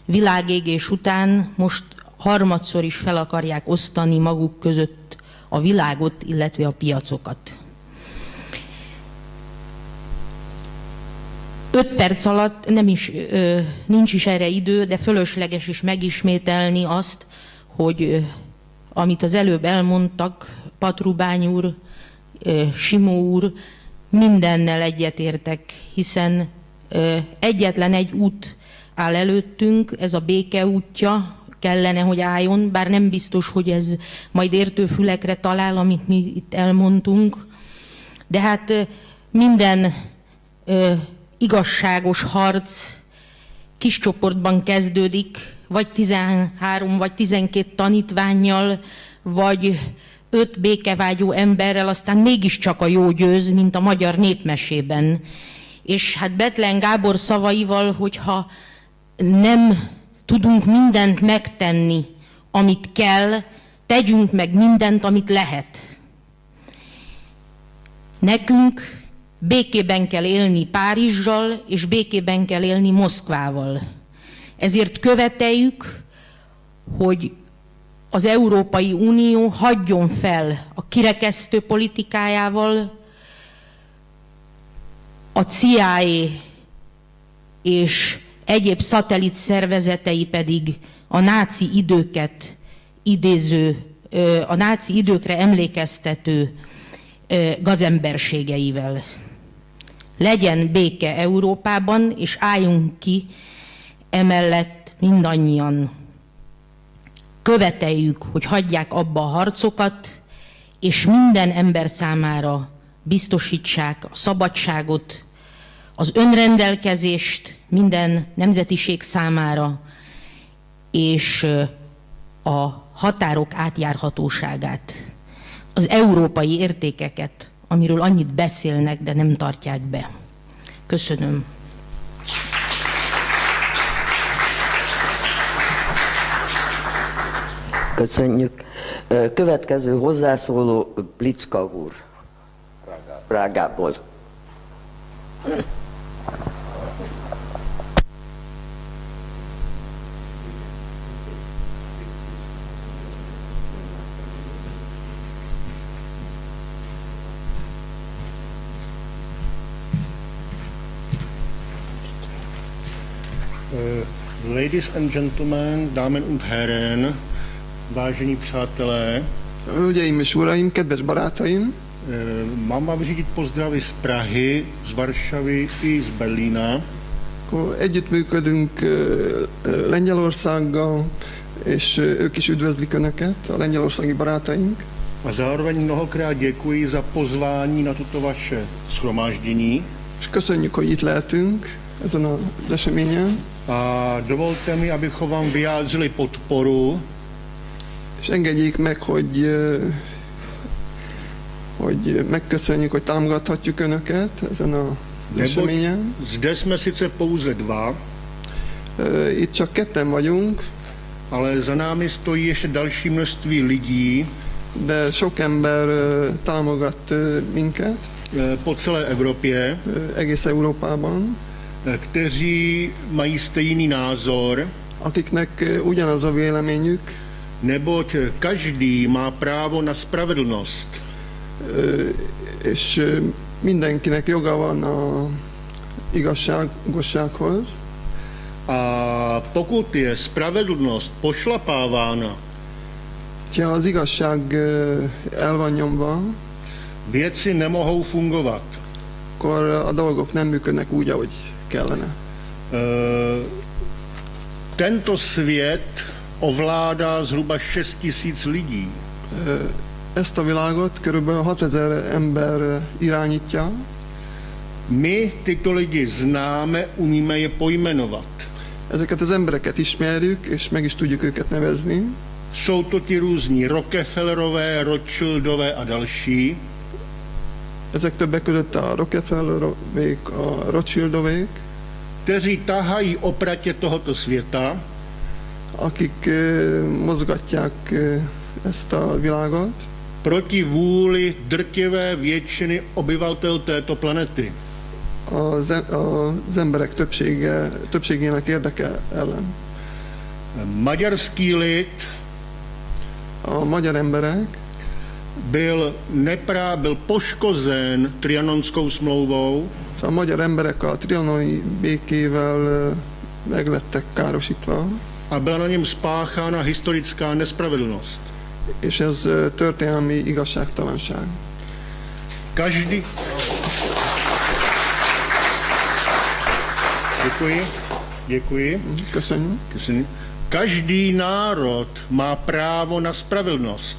világégés után most harmadszor is fel akarják osztani maguk között a világot, illetve a piacokat. 5 perc alatt nincs is erre idő, de fölösleges is megismételni azt, hogy amit az előbb elmondtak, Patrubány úr, Simó úr, mindennel egyetértek, hiszen egyetlen egy út áll előttünk, ez a béke útja kellene, hogy álljon, bár nem biztos, hogy ez majd értő fülekre talál, amit mi itt elmondtunk, de hát minden igazságos harc kis csoportban kezdődik, vagy 13 vagy 12 tanítvánnyal, vagy 5 békevágyó emberrel, aztán mégiscsak a jó győz, mint a magyar népmesében. És hát Bethlen Gábor szavaival, hogyha nem tudunk mindent megtenni, amit kell, tegyünk meg mindent, amit lehet. Nekünk békében kell élni Párizsal, és békében kell élni Moszkvával. Ezért követeljük, hogy az Európai Unió hagyjon fel a kirekesztő politikájával, a CIA és egyéb szatellit szervezetei pedig a náci időket idéző, a náci időkre emlékeztető gazemberségeivel. Legyen béke Európában, és álljunk ki emellett mindannyian. Követeljük, hogy hagyják abba a harcokat, és minden ember számára biztosítsák a szabadságot, az önrendelkezést minden nemzetiség számára, és a határok átjárhatóságát, az európai értékeket, amiről annyit beszélnek, de nem tartják be. Köszönöm. Köszönjük. Következő hozzászóló Blicka úr. Prágából. Ladies and gentlemen, Damen und Herren, vážení přátelé, hölgyeim és uraim, kedves barátaim, mám vám řídit pozdravy z Prahy, z Varšavy i z Berlína. Együttműködünk Lengyelországgal, és ők is üdvözlik Önöket, a lengyelországi barátaink. A zároveň mnohokrát děkuji za pozvání na toto vaše shromáždění. És köszönjük, hogy itt lehetünk ezen az eseményen. A dovolte mi, abychom vám vyjádřili podporu. És engedjék meg, hogy megköszönjük, hogy támogathatjuk Önöket ezen az eseményen. Zde jsme sice pouze dva. Itt csak ketten vagyunk. Ale za námi stojí ještě další množství lidí. De sok ember támogat minket. Po celé Evropě. Egész Európában. Kteří mají stejný názor. Akiknek ugyanaz a véleményük. Neboť každý má právo na spravedlnost. És mindenkinek joga van a igazságossághoz. A pokud je spravedlnost pošlapávána, ha az igazság el van nyomva, věci nemohou fungovat. Akkor a dolgok nem működnek úgy, ahogy kellene. Tento svět ovládá zhruba 6 000 lidí. Ezt a világot körülbelül 6000 ember irányítja. My tyto lidi známe, umíme je pojmenovat. Ezeket az embereket ismerjük, és meg is tudjuk őket nevezni. Jsou to ti různí Rockefellerové, Rothschildové a další. Ezek többek között a Rockefellerovék, a Rothschildovék, kteří tahají opratě tohoto světa, akik mozgatják ezt a világot proti vůli drtivé většiny obyvatel této planety. az emberek többségének érdeke ellen. Maďarský lid A magyar emberek byl poškozen Trianonskou smlouvou, Szóval a magyar emberek a trianoni békével meg lettek károsítva, a byla na něm spáchána historická nespravedlnost. és ez történelmi igazságtalanság. Každý... Děkuji. Köszönjük. Každý národ má právo na spravedlnost.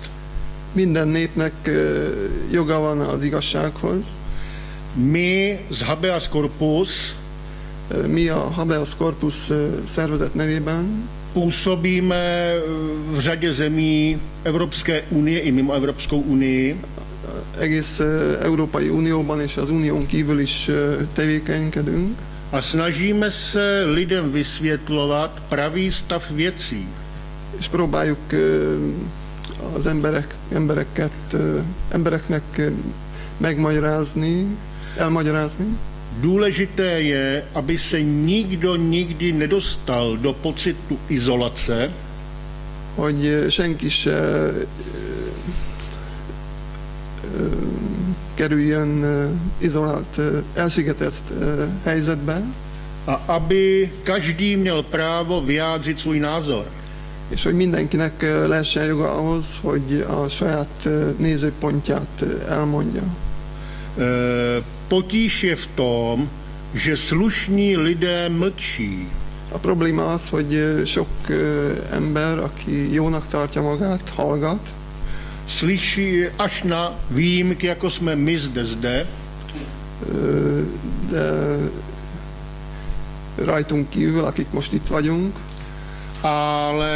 Minden népnek joga van az igazsághoz. My z Habeas Corpus Mi a Habeas Corpus szervezet nevében působíme v řadě zemí Evropské unie i mimo Evropskou unii. Egész Európai Unióban és az unión kívül is tevékenykedünk. A snažíme se lidem vysvětlovat pravý stav věcí. És próbáljuk az embereknek elmagyarázni. Důležité je, aby se nikdo nikdy nedostal do pocitu izolace, hogy senki se kerüljön izolált, elszigetelt helyzetbe, a aby každý měl právo vyjádřit svůj názor. és hogy mindenkinek lehessen joga ahhoz, hogy a saját nézőpontját elmondja. Potíž je v tom, že slušní lidé mlčí. A probléma az, hogy sok ember, aki jónak tartja magát, hallgat. Slyší až na výjimky, jako jsme my zde. De rajtunk kívül, akik most itt vagyunk. Ale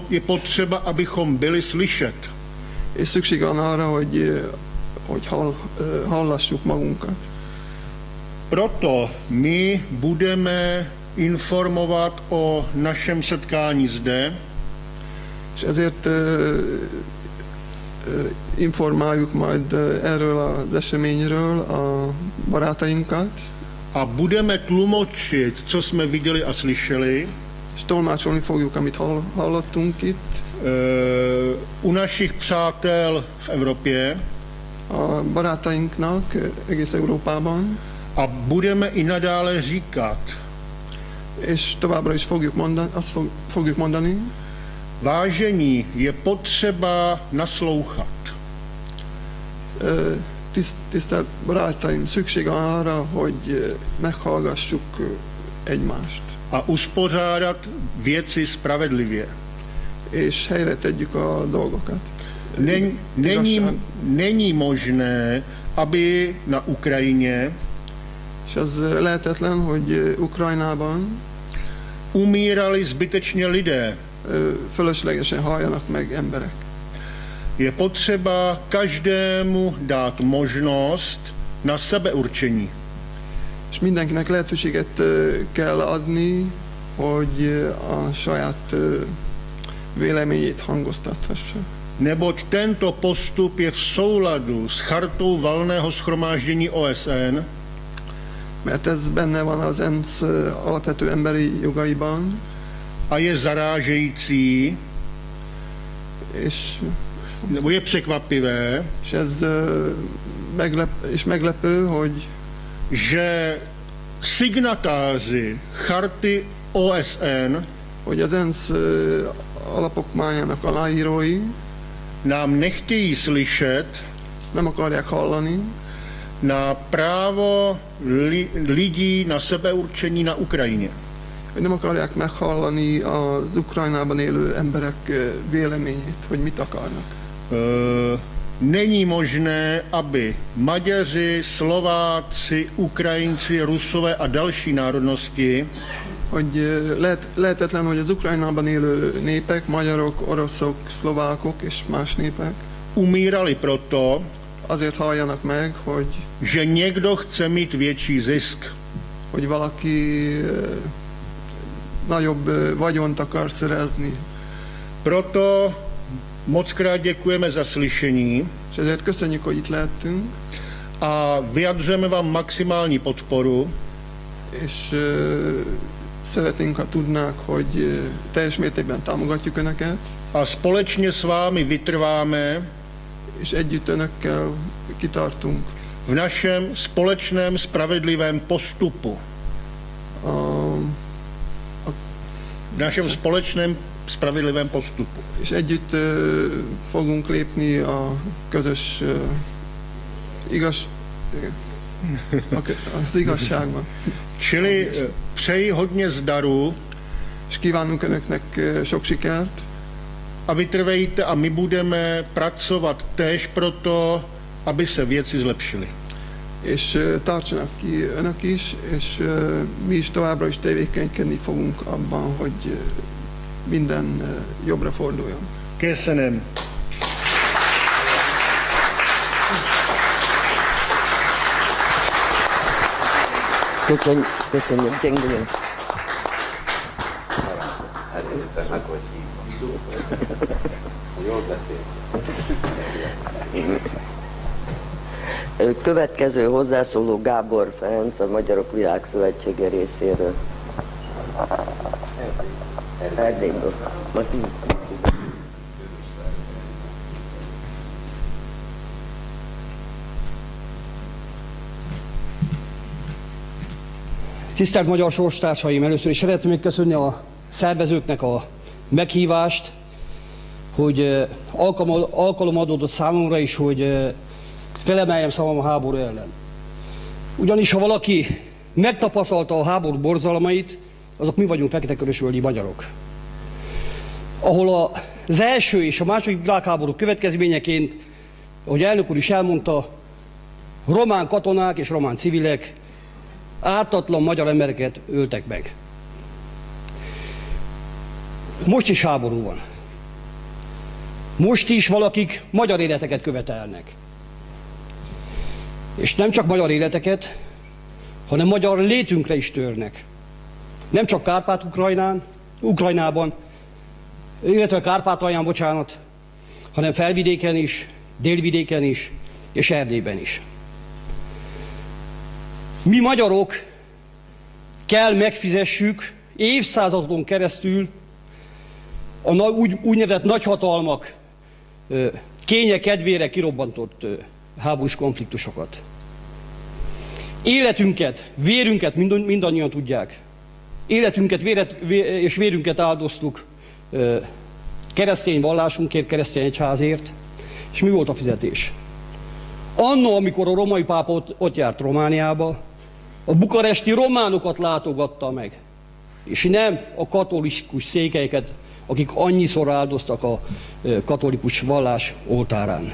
je potřeba, abychom byli slyšet. És szükség van arra, hogy hallassuk magunkat. Proto my budeme informovat o našem setkání zde. És ezért informáljuk majd erről az eseményről a barátainkat. A budeme tlumočit, co jsme viděli a slyšeli. És tolmácsolni fogjuk, amit hallottunk itt. U našich přátel v Evropě. A barátainknak egész Európában. A budeme i nadále říkat. És továbbra is fogjuk mondani. Vážení, je potřeba naslouchat. Tisztelt barátaim, szükség van arra, hogy meghallgassuk egymást. A uspořádat věci spravedlivě. És helyre tegyük a dolgokat. Není možné, aby na Ukrajině és az lehetetlen, hogy Ukrajnában umírali zbytečně lidé. Fölöslegesen haljanak meg emberek. Je potřeba každému dát možnost na sebeurčení. És mindenkinek lehetőséget kell adni, hogy a saját véleményét hangoztathassa. Neboť tento postup je v souladu s chartou valného shromáždění OSN, mert ez benne van az ENSZ alapvető emberi jogaiban, a je zarážející, nebo je překvapivé, és ez meglepő, že signatáři charty OSN, hogy az ENSZ alapokmányának aláírói nám nechtějí slyšet, nem akarják hallani na právo lidí na sebeurčení na Ukrajině. Nem akarják meghallani az Ukrajnában élő emberek véleményét, hogy mit akarnak. Není možné, aby Maďaři, Slováci, Ukrajinci, Rusové a další národnosti, hogy lehetetlen, hogy az Ukrajnában élő népek, magyarok, oroszok, szlovákok és más népek umírali proto, azért halljanak meg, že někdo chce mít větší zisk. hogy valaki nagyobb vagyont akar szerezni. Proto moc krát děkujeme za slyšení És ezért köszönjük, hogy itt lehettünk, a vyjadřujeme vám maximální podporu. és szeretnénk, ha tudnák, hogy teljes mértékben támogatjuk Önöket, A společně s vámi vytrváme és együtt Önökkel kitartunk v našem společném spravedlivém postupu. V našem společném spravedlivém postupu. És együtt fogunk lépni a közös az igazságban. Čili přeji hodně zdaru És kívánunk Önöknek sok sikert, a vytrvejte a my budeme pracovat též proto, aby se věci zlepšily. és tartsanak ki Önök is, és mi is továbbra is tevékenykedni fogunk abban, hogy minden jobbra forduljon. Köszönöm. Köszönjük, gyengülünk. Következő hozzászóló Gábor Ferenc, a Magyarok Világszövetsége részéről. Erdélyből. Tisztelt magyar sorstársaim, először is szeretném megköszönni a szervezőknek a meghívást, hogy alkalom adódott számomra is, hogy felemeljem szavam a háború ellen. Ugyanis ha valaki megtapasztalta a háború borzalmait, azok mi vagyunk feketekörösvölgyi magyarok. Ahol az első és a második világháború következményeként, ahogy elnök úr is elmondta, román katonák és román civilek ártatlan magyar embereket öltek meg. Most is háború van. Most is valakik magyar életeket követelnek. És nem csak magyar életeket, hanem magyar létünkre is törnek. Nem csak Ukrajnában, illetve Kárpátalján, bocsánat, hanem Felvidéken is, Délvidéken is, és Erdélyben is. Mi magyarok kell megfizessük évszázadon keresztül a úgynevezett nagyhatalmak kénye kedvére kirobbantott háborús konfliktusokat. Életünket, vérünket mindannyian tudják. Életünket és vérünket áldoztuk keresztény vallásunkért, keresztény egyházért, és mi volt a fizetés? Anno, amikor a római pápa ott járt Romániába, a bukaresti románokat látogatta meg, és nem a katolikus székelyeket, akik annyiszor áldoztak a katolikus vallás oltárán.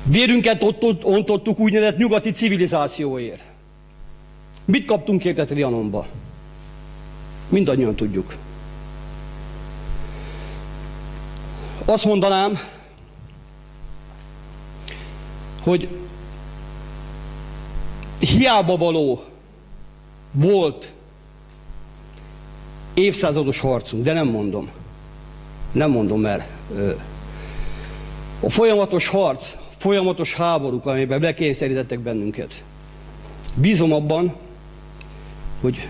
Vérünket ott ontottuk úgynevezett nyugati civilizációért. Mit kaptunk érte Trianonba? Mindannyian tudjuk. Azt mondanám, hogy hiába való volt évszázados harcunk, de nem mondom. Nem mondom, mert a folyamatos harc, folyamatos háborúk, amelyben bekényszerítettek bennünket. Bízom abban, hogy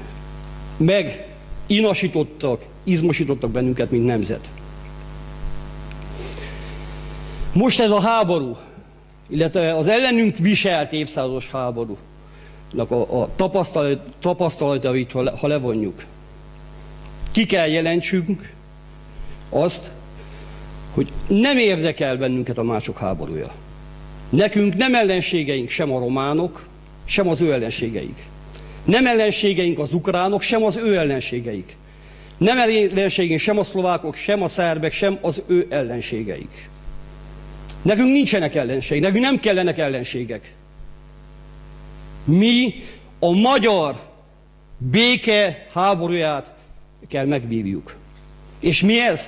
meginasítottak, izmosítottak bennünket, mint nemzet. Most ez a háború, illetve az ellenünk viselt évszázados háborúnak a tapasztalatait, ha levonjuk, ki kell jelentsünk azt, hogy nem érdekel bennünket a mások háborúja. Nekünk nem ellenségeink sem a románok, sem az ő ellenségeik. Nem ellenségeink az ukránok, sem az ő ellenségeik. Nem ellenségeink sem a szlovákok, sem a szerbek, sem az ő ellenségeik. Nekünk nincsenek ellenségek, nekünk nem kellenek ellenségek. Mi a magyar béke háborúját kell megvívjuk. És mi ez?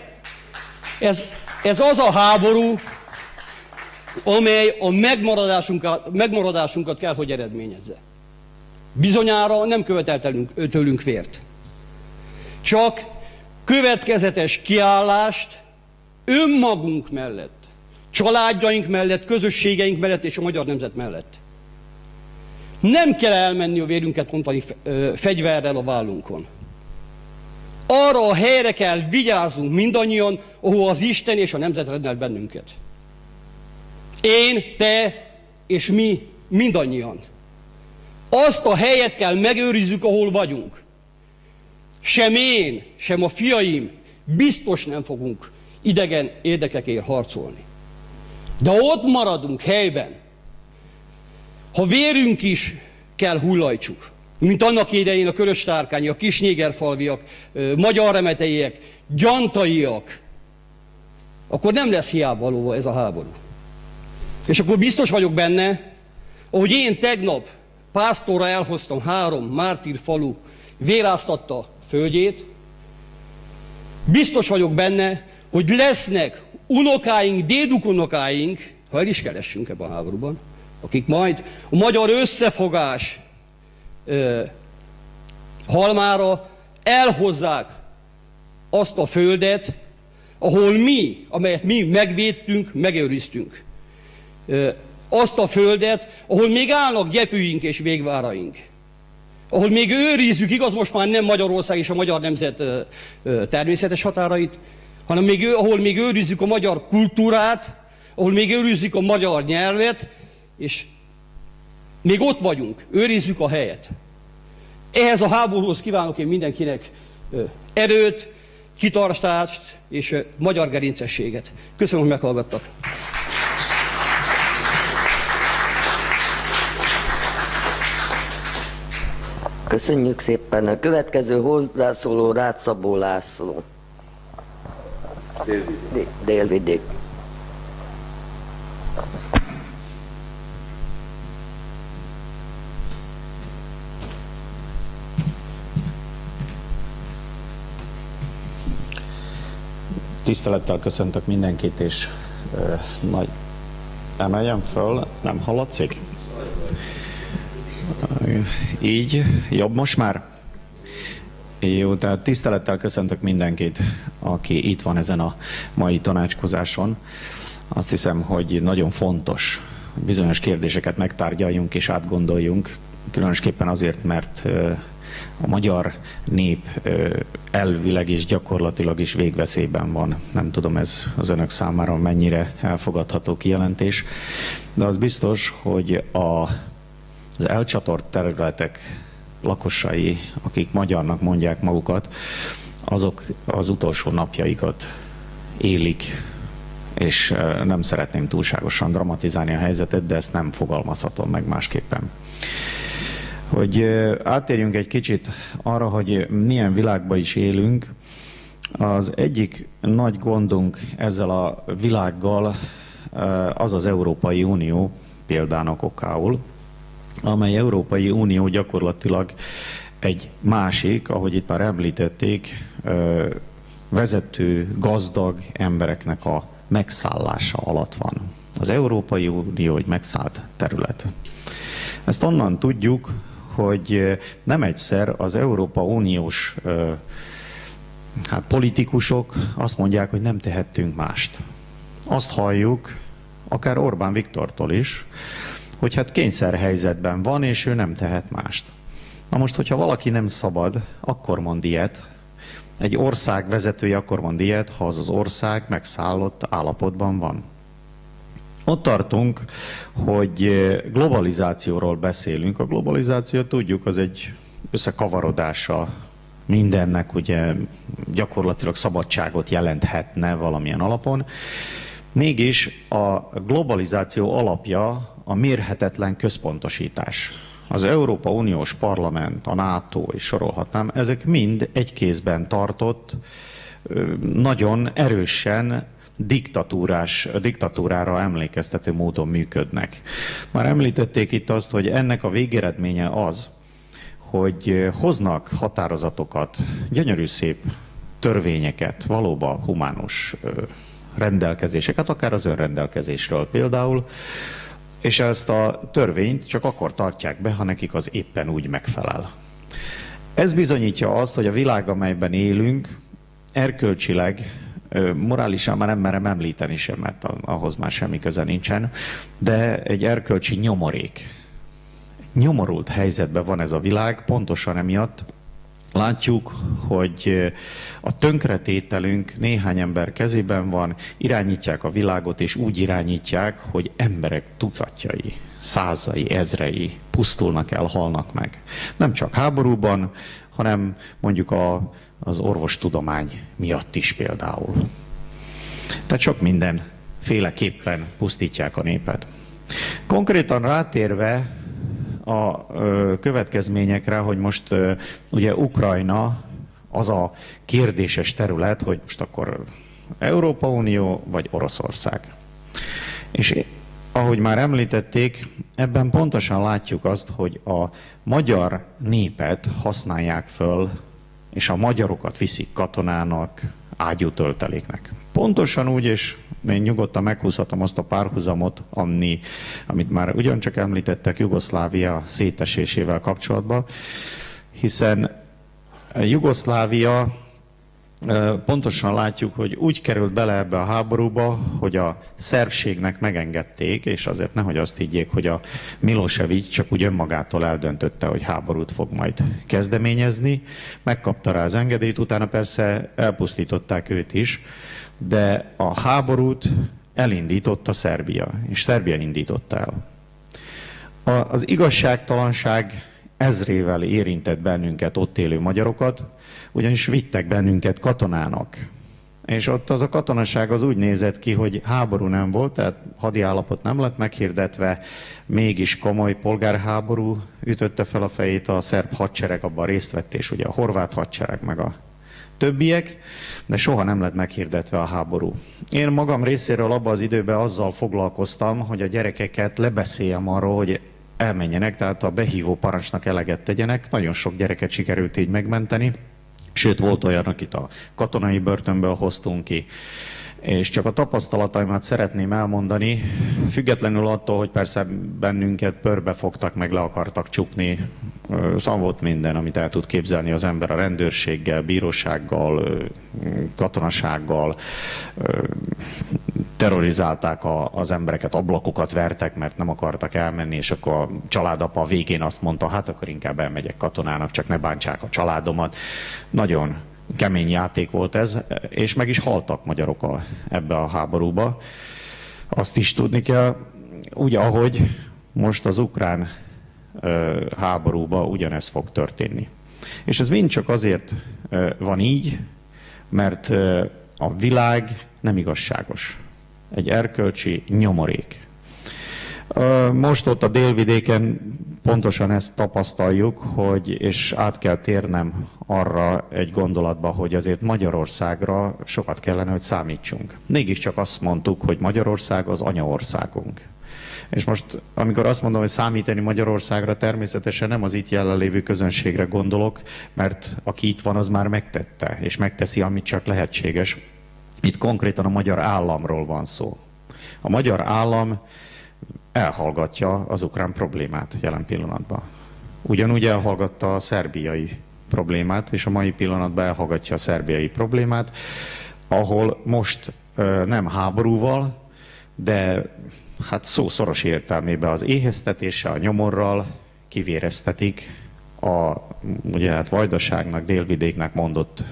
Ez az a háború, amely a megmaradásunkat kell, hogy eredményezze. Bizonyára nem követeltünk tőlünk vért. Csak következetes kiállást önmagunk mellett, családjaink mellett, közösségeink mellett és a magyar nemzet mellett. Nem kell elmenni a vérünket ontani fegyverrel a vállunkon. Arra a helyre kell vigyázzunk mindannyian, ahol az Isten és a nemzet rendelt bennünket. Én, te és mi mindannyian. Azt a helyet kell megőrizzük, ahol vagyunk. Sem én, sem a fiaim biztos nem fogunk idegen érdekekért harcolni. De ott maradunk helyben, ha vérünk is kell hullajtsuk, mint annak idején a köröstárkány, a kisnégerfalviak, magyar remeteiek, gyantaiak, akkor nem lesz hiába való ez a háború. És akkor biztos vagyok benne, ahogy én tegnap pásztorra elhoztam 3 mártír falu véráztatta földjét, biztos vagyok benne, hogy lesznek unokáink, dédunokáink, ha el is keressünk ebben a háborúban, akik majd a magyar összefogás halmára elhozzák azt a földet, ahol mi, amelyet mi megvédtünk, megőriztünk. Azt a földet, ahol még állnak gyepűink és végváraink. Ahol még őrizzük, igaz, most már nem Magyarország és a magyar nemzet természetes határait, hanem ahol még őrizzük a magyar kultúrát, ahol még őrizzük a magyar nyelvet, és még ott vagyunk, őrizzük a helyet. Ehhez a háborúhoz kívánok én mindenkinek erőt, kitartást és magyar gerincességet. Köszönöm, hogy meghallgattak. Köszönjük szépen. A következő hozzászóló Rátszabó László. Délvidék. Tisztelettel köszöntök mindenkit, és nagy... Emeljem föl, nem hallatszik? Így, jobb most már? Jó, tehát tisztelettel köszöntök mindenkit, aki itt van ezen a mai tanácskozáson. Azt hiszem, hogy nagyon fontos, hogy bizonyos kérdéseket megtárgyaljunk és átgondoljunk, különösképpen azért, mert a magyar nép elvileg és gyakorlatilag is végveszélyben van. Nem tudom, ez az önök számára mennyire elfogadható kijelentés, de az biztos, hogy az elcsatort területek lakosai, akik magyarnak mondják magukat, azok az utolsó napjaikat élik, és nem szeretném túlságosan dramatizálni a helyzetet, de ezt nem fogalmazhatom meg másképpen. Hogy átérjünk egy kicsit arra, hogy milyen világban is élünk, az egyik nagy gondunk ezzel a világgal az az Európai Unió példának okául, amely Európai Unió gyakorlatilag egy másik, ahogy itt már említették, vezető, gazdag embereknek a megszállása alatt van. Az Európai Unió egy megszállt terület. Ezt onnan tudjuk, hogy nem egyszer az Európa Uniós politikusok azt mondják, hogy nem tehettünk mást. Azt halljuk, akár Orbán Viktortól is, hogy hát kényszerhelyzetben van, és ő nem tehet mást. Na most, hogyha valaki nem szabad, akkor mond ilyet. Egy ország vezetője akkor mond ilyet, ha az ország megszállott állapotban van. Ott tartunk, hogy globalizációról beszélünk. A globalizáció, tudjuk, az egy összekavarodása mindennek, ugye gyakorlatilag szabadságot jelenthetne valamilyen alapon. Mégis a globalizáció alapja a mérhetetlen központosítás. Az Európa Uniós Parlament, a NATO, és sorolhatnám, ezek mind egy kézben tartott, nagyon erősen diktatúrára emlékeztető módon működnek. Már említették itt azt, hogy ennek a végeredménye az, hogy hoznak határozatokat, gyönyörű szép törvényeket, valóban humánus rendelkezéseket, akár az önrendelkezésről például, és ezt a törvényt csak akkor tartják be, ha nekik az éppen úgy megfelel. Ez bizonyítja azt, hogy a világ, amelyben élünk, erkölcsileg, morálisan már nem merem említeni sem, mert ahhoz már semmi köze nincsen, de egy erkölcsi nyomorék. Nyomorult helyzetben van ez a világ, pontosan emiatt. Látjuk, hogy a tönkretételünk néhány ember kezében van, irányítják a világot, és úgy irányítják, hogy emberek tucatjai, százai, ezrei pusztulnak el, halnak meg. Nem csak háborúban, hanem mondjuk az orvostudomány miatt is például. Tehát sok mindenféleképpen pusztítják a népet. Konkrétan rátérve a következményekre, hogy most ugye Ukrajna az a kérdéses terület, hogy most akkor Európa Unió vagy Oroszország. És ahogy már említették, ebben pontosan látjuk azt, hogy a magyar népet használják föl, és a magyarokat viszik katonának, ágyútölteléknek. Pontosan úgy, és én nyugodtan meghúzhatom azt a párhuzamot, amit már ugyancsak említettek Jugoszlávia szétesésével kapcsolatban, hiszen Jugoszlávia, pontosan látjuk, hogy úgy került bele ebbe a háborúba, hogy a szerbségnek megengedték, és azért nehogy azt higgyék, hogy a Milosevic csak úgy önmagától eldöntötte, hogy háborút fog majd kezdeményezni. Megkapta rá az engedélyt, utána persze elpusztították őt is, de a háborút elindította Szerbia, és Szerbia indította el. Az igazságtalanság ezrével érintett bennünket, ott élő magyarokat, ugyanis vittek bennünket katonának. És ott az a katonaság az úgy nézett ki, hogy háború nem volt, tehát hadiállapot nem lett meghirdetve, mégis komoly polgárháború ütötte fel a fejét, a szerb hadsereg abban részt vett, és ugye a horvát hadsereg meg a többiek, de soha nem lett meghirdetve a háború. Én magam részéről abban az időben azzal foglalkoztam, hogy a gyerekeket lebeszéljem arról, hogy elmenjenek, tehát a behívó parancsnak eleget tegyenek. Nagyon sok gyereket sikerült így megmenteni. Sőt, volt olyan, akit a katonai börtönből hoztunk ki. És csak a tapasztalataimat szeretném elmondani, függetlenül attól, hogy persze bennünket pörbe fogtak, meg le akartak csukni. Szóval volt minden, amit el tud képzelni az ember a rendőrséggel, bírósággal, katonasággal. Terrorizálták az embereket, ablakokat vertek, mert nem akartak elmenni, és akkor a családapa a végén azt mondta, hát akkor inkább elmegyek katonának, csak ne bántsák a családomat. Nagyon kemény játék volt ez, és meg is haltak magyarok ebbe a háborúba. Azt is tudni kell, úgy ahogy most az ukrán háborúba ugyanez fog történni. És ez mind csak azért van így, mert a világ nem igazságos. Egy erkölcsi nyomorék. Most ott a délvidéken pontosan ezt tapasztaljuk, és át kell térnem arra egy gondolatba, hogy azért Magyarországra sokat kellene, hogy számítsunk. Mégiscsak azt mondtuk, hogy Magyarország az anyaországunk. És most, amikor azt mondom, hogy számítani Magyarországra, természetesen nem az itt jelenlévő közönségre gondolok, mert aki itt van, az már megtette, és megteszi, amit csak lehetséges. Itt konkrétan a magyar államról van szó. A magyar állam elhallgatja az ukrán problémát jelen pillanatban. Ugyanúgy elhallgatta a szerbiai problémát, és a mai pillanatban elhallgatja a szerbiai problémát, ahol most nem háborúval, de hát szó szoros értelmében az éheztetéssel, a nyomorral kivéreztetik ugye hát Vajdaságnak, Délvidéknek mondott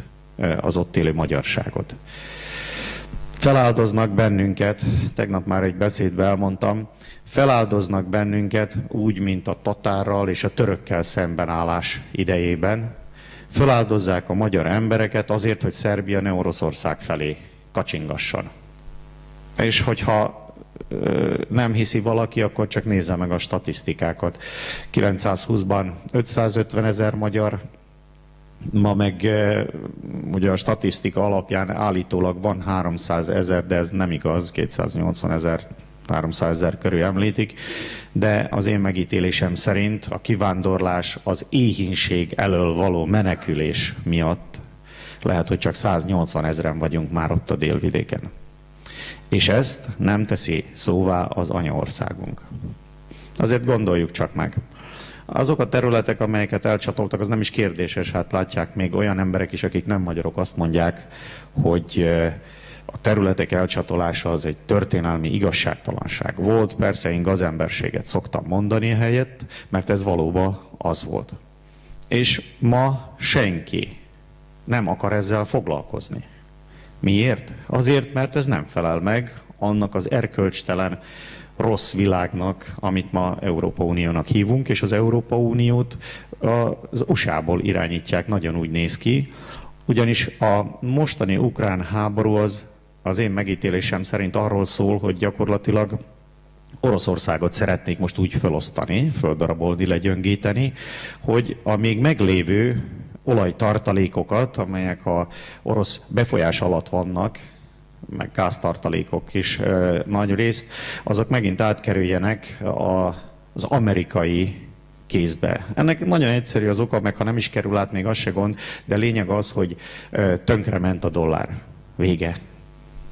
az ott élő magyarságot. Feláldoznak bennünket, tegnap már egy beszédben elmondtam, feláldoznak bennünket úgy, mint a tatárral és a törökkel szembenállás idejében. Feláldozzák a magyar embereket azért, hogy Szerbia ne Oroszország felé kacsingasson. És hogyha nem hiszi valaki, akkor csak nézze meg a statisztikákat. 920-ban 550 000 magyar, ma meg ugye a statisztika alapján állítólag van 300 000, de ez nem igaz, 280 000, 300 000 körül említik, de az én megítélésem szerint a kivándorlás az éhínség elől való menekülés miatt lehet, hogy csak 180 000 vagyunk már ott a délvidéken. És ezt nem teszi szóvá az anyaországunk. Azért gondoljuk csak meg. Azok a területek, amelyeket elcsatoltak, az nem is kérdéses, hát látják még olyan emberek is, akik nem magyarok, azt mondják, hogy a területek elcsatolása az egy történelmi igazságtalanság volt. Persze én gazemberséget szoktam mondani helyett, mert ez valóban az volt. És ma senki nem akar ezzel foglalkozni. Miért? Azért, mert ez nem felel meg annak az erkölcstelen rossz világnak, amit ma Európa Uniónak hívunk, és az Európa Uniót az USA-ból irányítják, nagyon úgy néz ki, ugyanis a mostani ukrán háború az én megítélésem szerint arról szól, hogy gyakorlatilag Oroszországot szeretnék most úgy felosztani, földarabolni, legyöngíteni, hogy a még meglévő olajtartalékokat, amelyek a orosz befolyás alatt vannak, meg gáztartalékok is nagy részt, azok megint átkerüljenek az amerikai kézbe. Ennek nagyon egyszerű az oka, meg ha nem is kerül át, még az se gond, de lényeg az, hogy tönkrement a dollár. Vége.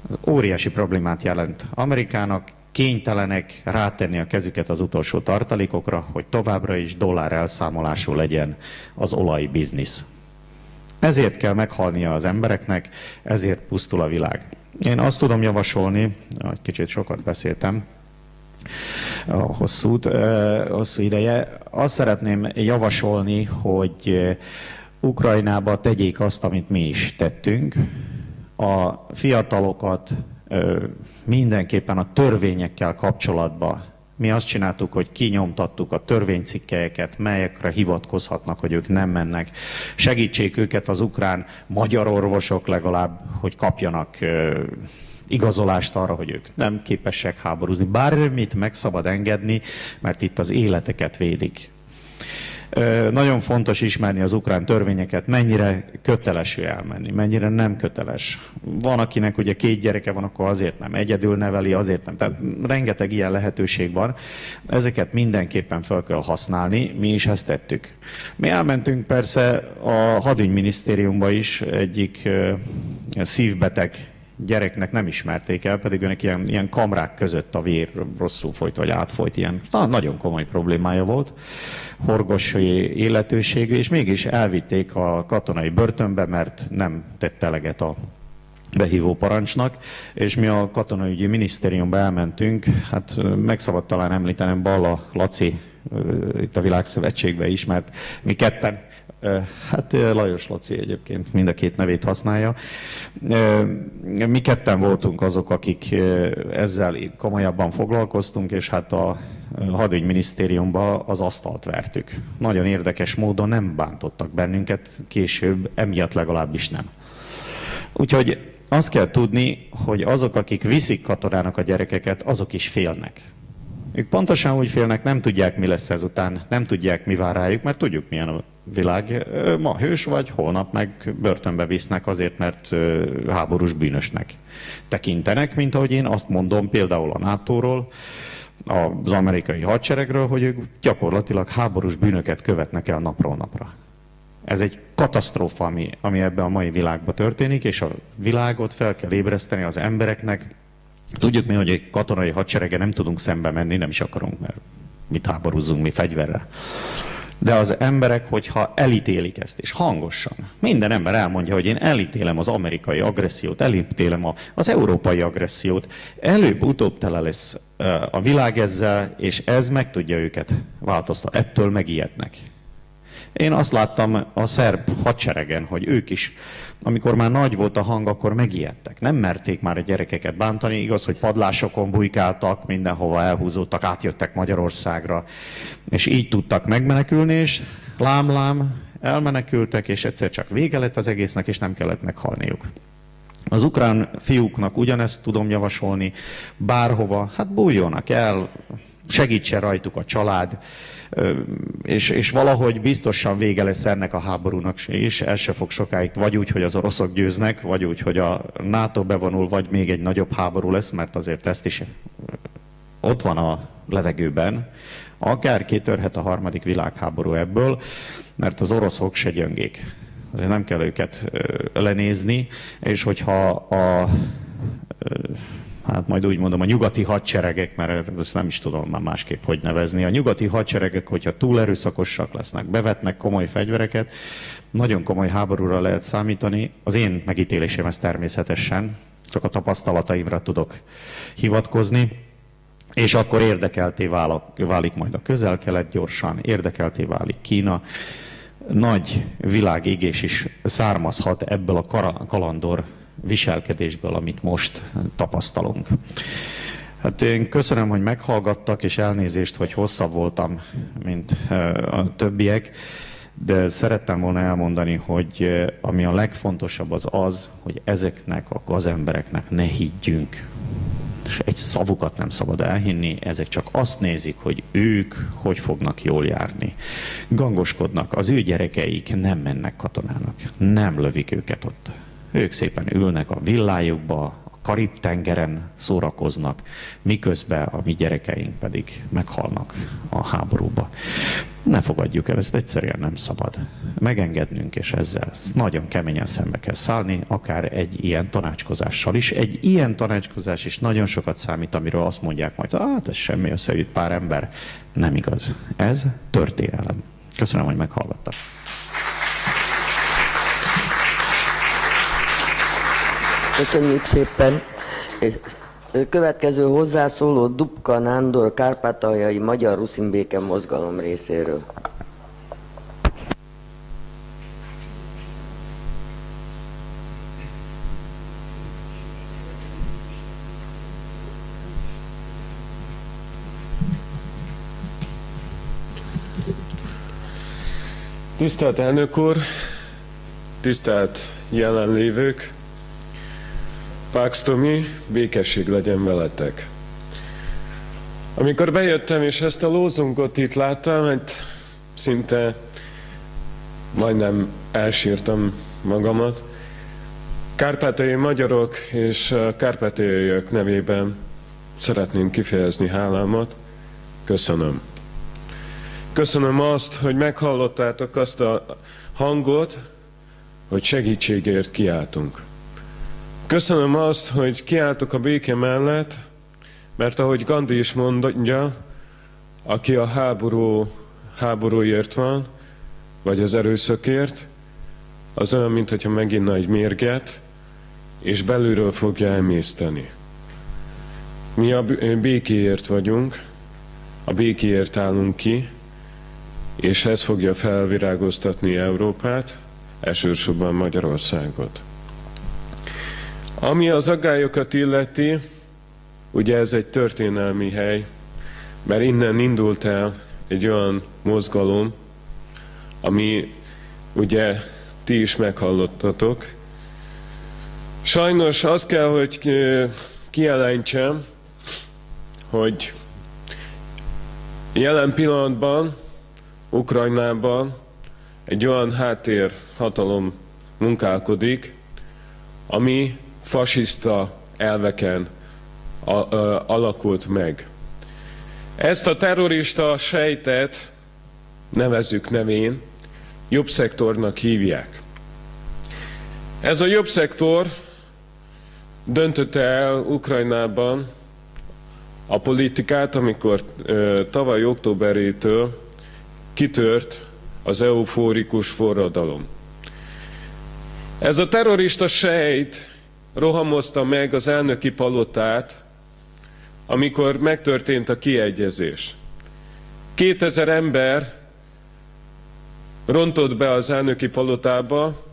Az óriási problémát jelent Amerikának, kénytelenek rátenni a kezüket az utolsó tartalékokra, hogy továbbra is dollár elszámolású legyen az olajbiznisz. Ezért kell meghalnia az embereknek, ezért pusztul a világ. Én azt tudom javasolni, egy kicsit sokat beszéltem, hosszú ideje, azt szeretném javasolni, hogy Ukrajnába tegyék azt, amit mi is tettünk. A fiatalokat mindenképpen a törvényekkel kapcsolatban mi azt csináltuk, hogy kinyomtattuk a törvénycikkelyeket, melyekre hivatkozhatnak, hogy ők nem mennek. Segítsék őket az ukrán magyar orvosok legalább, hogy kapjanak igazolást arra, hogy ők nem képesek háborúzni. Bármit meg szabad engedni, mert itt az életeket védik. Nagyon fontos ismerni az ukrán törvényeket, mennyire köteles ő elmenni, mennyire nem köteles. Van, akinek ugye 2 gyereke van, akkor azért nem, egyedül neveli, azért nem. Tehát rengeteg ilyen lehetőség van. Ezeket mindenképpen fel kell használni, mi is ezt tettük. Mi elmentünk persze a hadügyminisztériumba is, egyik szívbeteg gyereknek nem ismerték el, pedig önnek ilyen kamrák között a vér rosszul folyt, vagy átfolyt, ilyen nagyon komoly problémája volt, horgos illetőségű, és mégis elvitték a katonai börtönbe, mert nem tett eleget a behívó parancsnak, és mi a katonaügyi minisztériumba elmentünk, hát meg szabad talán említenem Balla Laci, itt a Világszövetségben is, mert mi ketten, hát Lajos Laci egyébként mind a 2 nevét használja. Mi ketten voltunk azok, akik ezzel komolyabban foglalkoztunk, és hát a hadügyminisztériumban az asztalt vertük. Nagyon érdekes módon nem bántottak bennünket, később emiatt legalábbis nem. Úgyhogy azt kell tudni, hogy azok, akik viszik katonának a gyerekeket, azok is félnek. Ők pontosan úgy félnek, nem tudják, mi lesz ezután, nem tudják, mi vár rájuk, mert tudjuk, milyen a világ. Ma hős vagy, holnap meg börtönbe visznek azért, mert háborús bűnösnek tekintenek, mint ahogy én azt mondom például a NATO-ról, az amerikai hadseregről, hogy ők gyakorlatilag háborús bűnöket követnek el napról napra. Ez egy katasztrófa, ami ebben a mai világban történik, és a világot fel kell ébreszteni az embereknek. Tudjuk mi, hogy egy katonai hadserege nem tudunk szembe menni, nem is akarunk, mert mit háborúzzunk mi fegyverrel. De az emberek, hogyha elítélik ezt, és hangosan, minden ember elmondja, hogy én elítélem az amerikai agressziót, elítélem az európai agressziót, előbb-utóbb tele lesz a világ ezzel, és ez meg tudja őket változtatni. Ettől megijednek. Én azt láttam a szerb hadseregen, hogy ők is, amikor már nagy volt a hang, akkor megijedtek. Nem merték már a gyerekeket bántani, igaz, hogy padlásokon bujkáltak, mindenhova elhúzódtak, átjöttek Magyarországra, és így tudtak megmenekülni, és lám-lám elmenekültek, és egyszer csak vége lett az egésznek, és nem kellett meghalniuk. Az ukrán fiúknak ugyanezt tudom javasolni, bárhova, hát bújjonak el, segítsen rajtuk a család, és valahogy biztosan vége lesz ennek a háborúnak, és el se fog sokáig, vagy úgy, hogy az oroszok győznek, vagy úgy, hogy a NATO bevonul, vagy még egy nagyobb háború lesz, mert azért ezt is ott van a levegőben, akár kitörhet a 3. világháború ebből, mert az oroszok se gyöngék. Azért nem kell őket lenézni, és hogyha a hát majd úgy mondom, a nyugati hadseregek, mert ezt nem is tudom már másképp hogy nevezni, a nyugati hadseregek, hogyha túl erőszakosak lesznek, bevetnek komoly fegyvereket, nagyon komoly háborúra lehet számítani. Az én megítélésem ez természetesen, csak a tapasztalataimra tudok hivatkozni, és akkor érdekelté válik majd a Közel-Kelet gyorsan, érdekelté válik Kína. Nagy világégés is származhat ebből a kalandor viselkedésből, amit most tapasztalunk. Hát én köszönöm, hogy meghallgattak, és elnézést, hogy hosszabb voltam, mint a többiek, de szerettem volna elmondani, hogy ami a legfontosabb az, hogy ezeknek a gazembereknek ne higgyünk. És egy szavukat nem szabad elhinni, ezek csak azt nézik, hogy ők hogy fognak jól járni. Gangoskodnak, az ő gyerekeik nem mennek katonának, nem lövik őket ott. Ők szépen ülnek a villájukba, a Karib-tengeren szórakoznak, miközben a mi gyerekeink pedig meghalnak a háborúba. Ne fogadjuk el, ezt egyszerűen nem szabad megengednünk, és ezzel nagyon keményen szembe kell szállni, akár egy ilyen tanácskozással is. Egy ilyen tanácskozás is nagyon sokat számít, amiről azt mondják majd, hát ez semmi, összeüt pár ember. Nem igaz. Ez történelem. Köszönöm, hogy meghallgattak. Köszönjük szépen. Következő hozzászóló Dubka Nándor, Kárpátaljai Magyar Ruszin Béke Mozgalom részéről. Tisztelt elnök úr, tisztelt jelenlévők, Páks Tomi, békesség legyen veletek. Amikor bejöttem és ezt a lózungot itt láttam, hát szinte majdnem elsírtam magamat. Kárpátaljai magyarok és kárpátaljaiak nevében szeretném kifejezni hálámat. Köszönöm. Köszönöm azt, hogy meghallottátok azt a hangot, hogy segítségért kiáltunk. Köszönöm azt, hogy kiálltok a béke mellett, mert ahogy Gandhi is mondja, aki a háborúért van, vagy az erőszakért, az olyan, mintha meginna egy mérget, és belülről fogja emészteni. Mi a békéért vagyunk, a békéért állunk ki, és ez fogja felvirágoztatni Európát, elsősorban Magyarországot. Ami az aggályokat illeti, ugye ez egy történelmi hely, mert innen indult el egy olyan mozgalom, ami ugye ti is meghallottatok. Sajnos azt kell, hogy kijelentsem, hogy jelen pillanatban Ukrajnában egy olyan háttérhatalom munkálkodik, ami fasiszta elveken alakult meg. Ezt a terrorista sejtet, nevezzük nevén, jobbszektornak hívják. Ez a jobbszektor döntötte el Ukrajnában a politikát, amikor tavaly októberétől kitört az eufórikus forradalom. Ez a terrorista sejt rohamozta meg az elnöki palotát, amikor megtörtént a kiegyezés. 2000 ember rontott be az elnöki palotába,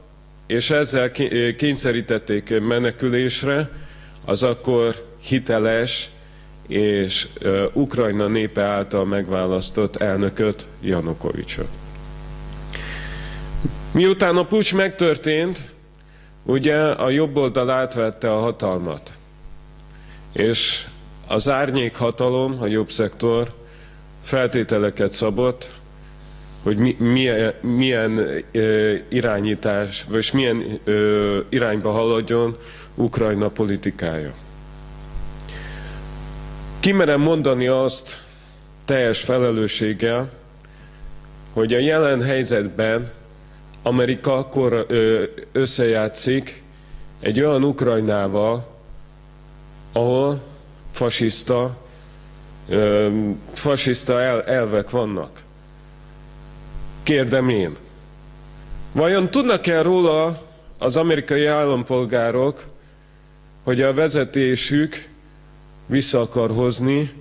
és ezzel kényszerítették menekülésre az akkor hiteles és Ukrajna népe által megválasztott elnököt, Janukovicsot. Miután a puccs megtörtént, ugye a jobb oldal átvette a hatalmat, és az árnyék hatalom, a jobb szektor feltételeket szabott, hogy milyen irányítás, vagy milyen irányba haladjon Ukrajna politikája. Kimerem mondani azt teljes felelősséggel, hogy a jelen helyzetben Amerika akkor összejátszik egy olyan Ukrajnával, ahol fasiszta elvek vannak. Kérdem én, vajon tudnak-e róla az amerikai állampolgárok, hogy a vezetésük vissza akar hozni,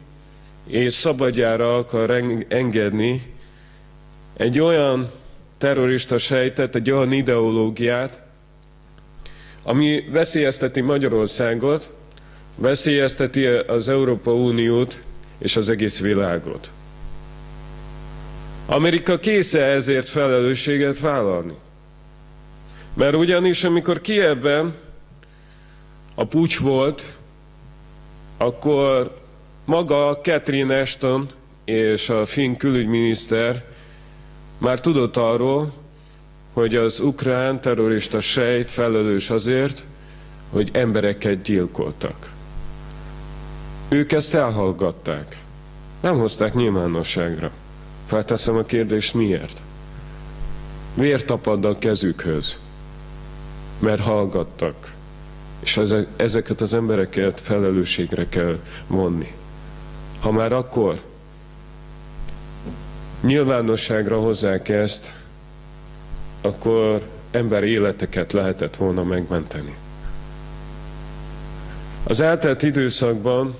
és szabadjára akar engedni egy olyan terrorista sejtet, egy olyan ideológiát, ami veszélyezteti Magyarországot, veszélyezteti az Európai Uniót és az egész világot. Amerika kész ezért felelősséget vállalni. Mert ugyanis, amikor Kijevben a puccs volt, akkor maga Catherine Ashton és a finn külügyminiszter már tudott arról, hogy az ukrán terrorista sejt felelős azért, hogy embereket gyilkoltak. Ők ezt elhallgatták. Nem hozták nyilvánosságra. Felteszem a kérdést, miért? Miért tapad a kezükhöz? Mert hallgattak. És ezeket az embereket felelősségre kell vonni. Ha már akkor nyilvánosságra hozzák ezt, akkor emberi életeket lehetett volna megmenteni. Az eltelt időszakban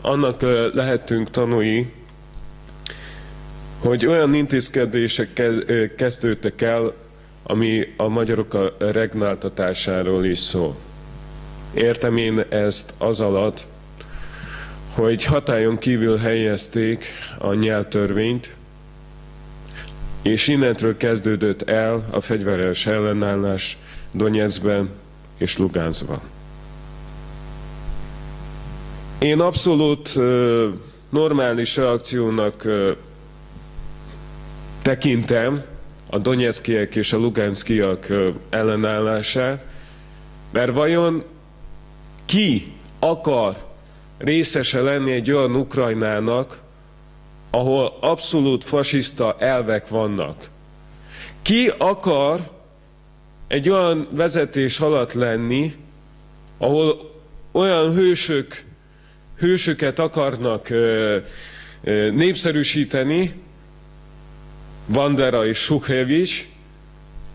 annak lehetünk tanúi, hogy olyan intézkedések kezdődtek el, ami a magyarok regnáltatásáról is szól. Értem én ezt az alatt, hogy hatályon kívül helyezték a nyelvtörvényt, és innentől kezdődött el a fegyveres ellenállás Donyeckben és Luganszban. Én abszolút normális reakciónak tekintem a donyeckijek és a luganszkiak ellenállását, mert vajon ki akar részese lenni egy olyan Ukrajnának, ahol abszolút fasiszta elvek vannak? Ki akar egy olyan vezetés alatt lenni, ahol olyan hősöket akarnak népszerűsíteni, Bandera és Szukhevich,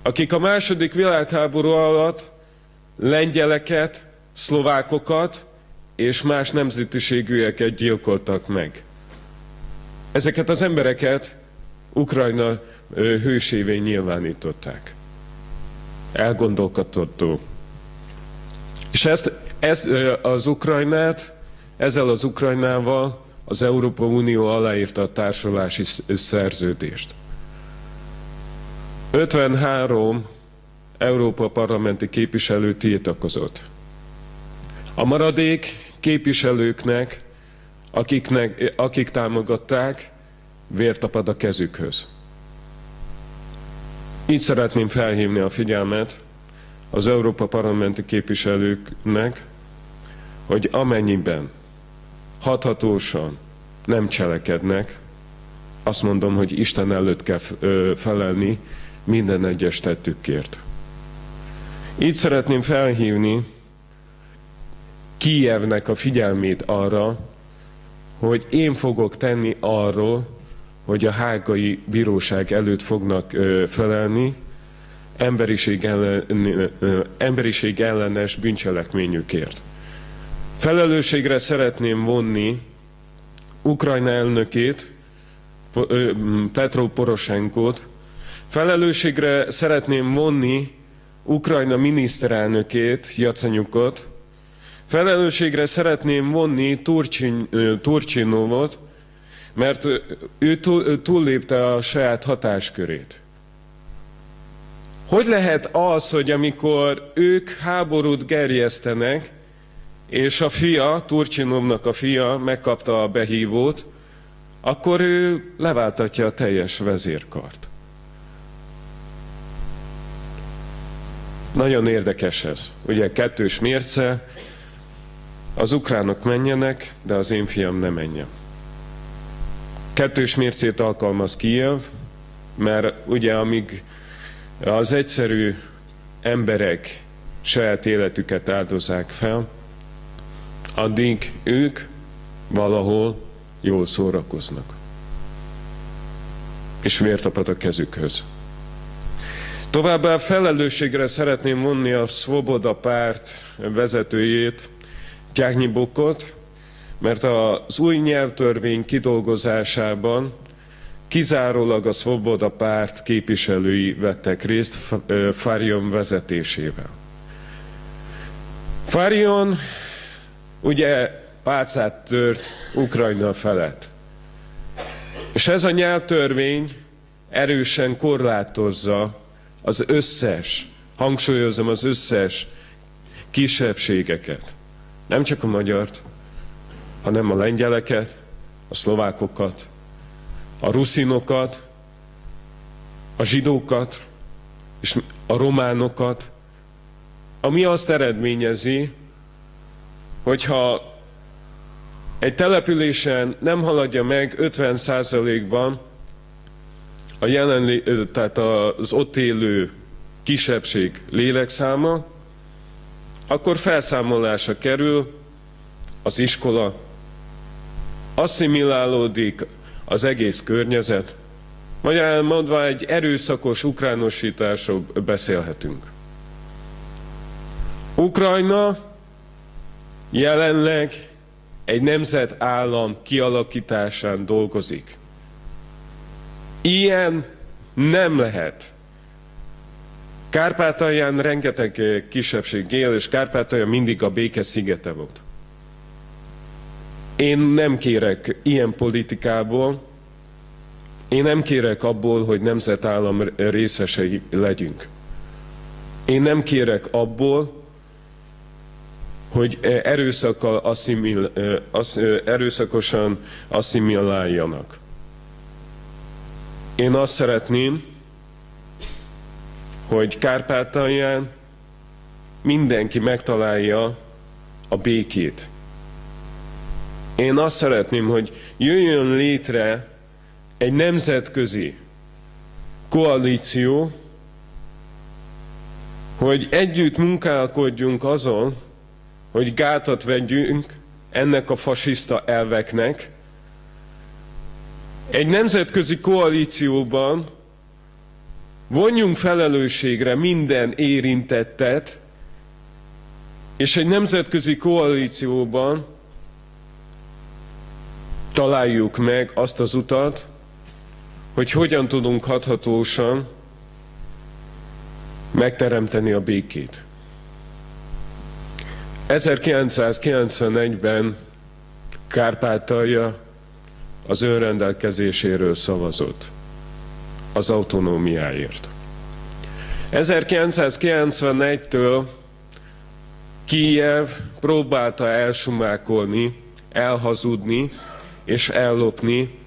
akik a második világháború alatt lengyeleket, szlovákokat és más nemzetiségűeket gyilkoltak meg. Ezeket az embereket Ukrajna hősévé nyilvánították. Elgondolkodtató. És az Ukrajnát, ezzel az Ukrajnával az Európai Unió aláírta a társulási szerződést. 53 Európa parlamenti képviselő tiltakozott. A maradék képviselőknek, akik támogatták, vér tapad a kezükhöz. Így szeretném felhívni a figyelmet az Európa parlamenti képviselőknek, hogy amennyiben hathatósan nem cselekednek, azt mondom, hogy Isten előtt kell felelni minden egyes tettükért. Így szeretném felhívni Kijevnek a figyelmét arra, hogy én fogok tenni arról, hogy a hágai bíróság előtt fognak felelni emberiség ellenes bűncselekményükért. Felelősségre szeretném vonni Ukrajna elnökét, Petro Poroshenkót, felelősségre szeretném vonni Ukrajna miniszterelnökét, Jacenyukot, felelősségre szeretném vonni Turcsinovot, mert ő túllépte a saját hatáskörét. Hogy lehet az, hogy amikor ők háborút gerjesztenek, és a fia, Turcsinovnak a fia megkapta a behívót, akkor ő leváltatja a teljes vezérkart. Nagyon érdekes ez. Ugye kettős mérce, az ukránok menjenek, de az én fiam ne menjen. Kettős mércét alkalmaz Kijev, mert ugye amíg az egyszerű emberek saját életüket áldozzák fel, addig ők valahol jól szórakoznak. És vér tapad a kezükhöz. Továbbá felelősségre szeretném vonni a Svoboda párt vezetőjét, Tjagni Bokot, mert az új nyelvtörvény kidolgozásában kizárólag a Svoboda párt képviselői vettek részt Farion vezetésével. Farion ugye pálcát tört Ukrajna felett. És ez a nyelvtörvény erősen korlátozza az összes, hangsúlyozom, az összes kisebbségeket. Nem csak a magyart, hanem a lengyeleket, a szlovákokat, a ruszinokat, a zsidókat és a románokat, ami azt eredményezi, hogyha egy településen nem haladja meg 50%-ban tehát az ott élő kisebbség lélekszáma, akkor felszámolásra kerül az iskola, asszimilálódik az egész környezet, magyarán mondva egy erőszakos ukránosításról beszélhetünk. Ukrajna jelenleg egy nemzetállam kialakításán dolgozik. Ilyen nem lehet. Kárpátalján rengeteg kisebbség él, és Kárpátalja mindig a béke szigete volt. Én nem kérek ilyen politikából, én nem kérek abból, hogy nemzetállam részesei legyünk. Én nem kérek abból, hogy erőszakosan asszimiláljanak. Én azt szeretném, hogy Kárpátalján mindenki megtalálja a békét. Én azt szeretném, hogy jöjjön létre egy nemzetközi koalíció, hogy együtt munkálkodjunk azon, hogy gátat vegyünk ennek a fasiszta elveknek. Egy nemzetközi koalícióban vonjunk felelősségre minden érintettet, és egy nemzetközi koalícióban találjuk meg azt az utat, hogy hogyan tudunk hathatósan megteremteni a békét. 1991-ben Kárpátalja az önrendelkezéséről szavazott, az autonómiáért. 1991-től Kijev próbálta elsumákolni, elhazudni és ellopni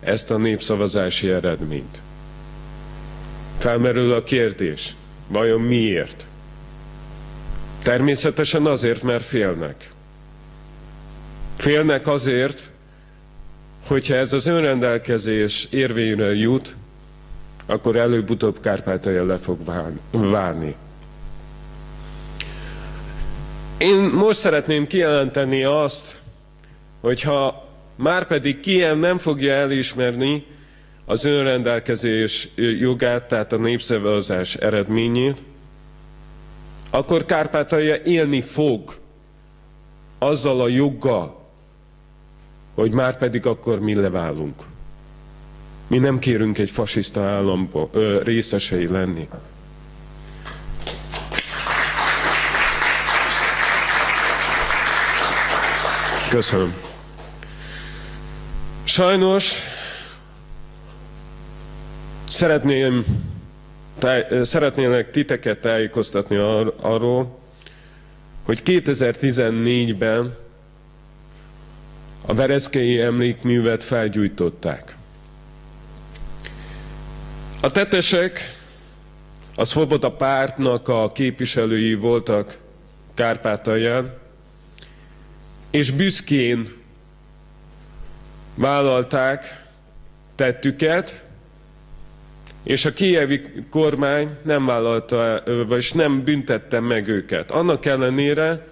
ezt a népszavazási eredményt. Felmerül a kérdés, vajon miért? Természetesen azért, mert félnek. Félnek azért, hogyha ez az önrendelkezés érvényre jut, akkor előbb-utóbb Kárpátalja le fog válni. Én most szeretném kijelenteni azt, hogyha márpedig Kijev nem fogja elismerni az önrendelkezés jogát, tehát a népszavazás eredményét, akkor Kárpátalja élni fog azzal a joggal, hogy márpedig akkor mi leválunk. Mi nem kérünk egy fasiszta államból részesei lenni. Köszönöm. Sajnos szeretnélek titeket tájékoztatni arról, hogy 2014-ben a Vereszkei emlékművet felgyújtották. A tettesek a Svoboda pártnak a képviselői voltak Kárpátalján, és büszkén vállalták tettüket, és a kijevi kormány nem vállalta, vagy nem büntette meg őket. Annak ellenére,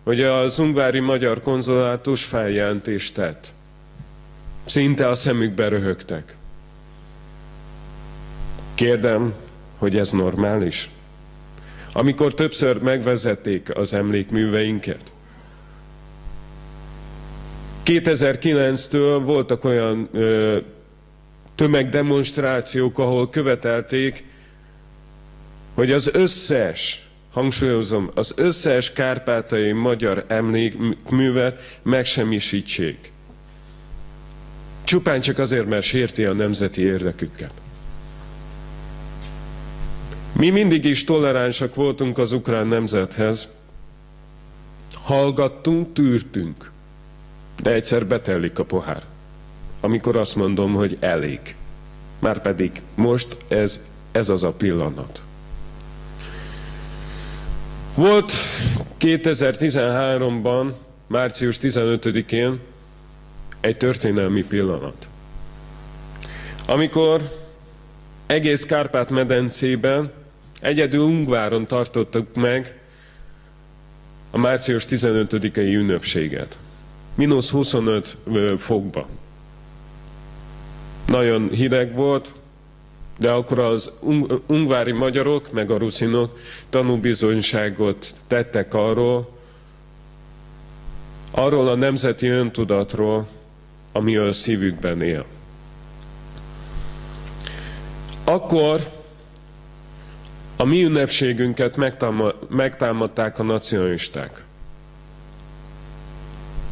hogy az ungvári magyar konzulátus feljelentést tett. Szinte a szemükbe röhögtek. Kérdem, hogy ez normális? Amikor többször megvezették az emlékműveinket. 2009-től voltak olyan tömegdemonstrációk, ahol követelték, hogy az összes, hangsúlyozom, az összes kárpátaljai magyar emlékművet megsemmisítsék. Csupán csak azért, mert sérti a nemzeti érdeküket. Mi mindig is toleránsak voltunk az ukrán nemzethez. Hallgattunk, tűrtünk. De egyszer betelik a pohár. Amikor azt mondom, hogy elég. Márpedig most ez az a pillanat. Volt 2013-ban, március 15-én egy történelmi pillanat. Amikor egész Kárpát-medencében egyedül Ungváron tartottuk meg a március 15-i ünnepséget. -25 fokban. Nagyon hideg volt, de akkor az ungvári magyarok, meg a ruszinok tanúbizonyságot tettek arról a nemzeti öntudatról, ami a szívükben él. Akkor a mi ünnepségünket megtámadták a nacionalisták.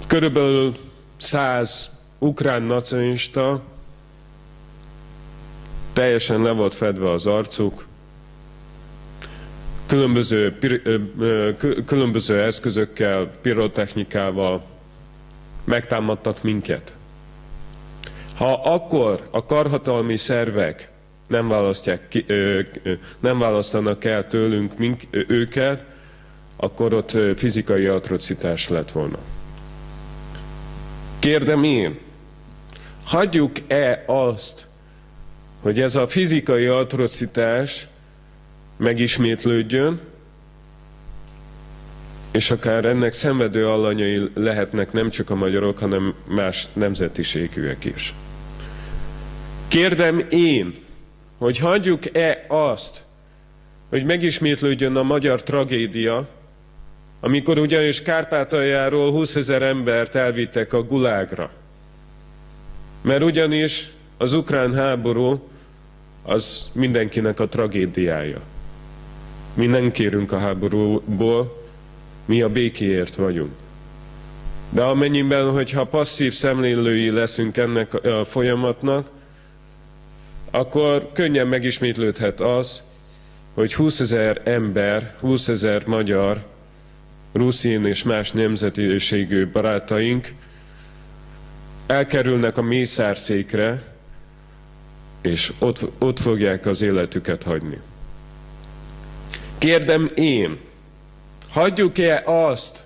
Körülbelül 100 ukrán nacionalista, teljesen le volt fedve az arcuk, különböző eszközökkel, pirotechnikával megtámadtak minket. Ha akkor a karhatalmi szervek nem választanak el tőlünk őket, akkor ott fizikai atrocitás lett volna. Kérdem én, hagyjuk-e azt, hogy ez a fizikai atrocitás megismétlődjön, és akár ennek szenvedő alanyai lehetnek nem csak a magyarok, hanem más nemzetiségűek is. Kérdem én, hogy hagyjuk-e azt, hogy megismétlődjön a magyar tragédia, amikor ugyanis Kárpátaljáról 20 000 embert elvittek a gulágra. Mert ugyanis az ukrán háború az mindenkinek a tragédiája. Mi nem kérünk a háborúból, mi a békéért vagyunk. De amennyiben, hogyha passzív szemlélői leszünk ennek a folyamatnak, akkor könnyen megismétlődhet az, hogy 20 000 ember, 20 000 magyar, ruszin és más nemzetiségű barátaink elkerülnek a mészárszékre, és ott fogják az életüket hagyni. Kérdem én, hagyjuk-e azt,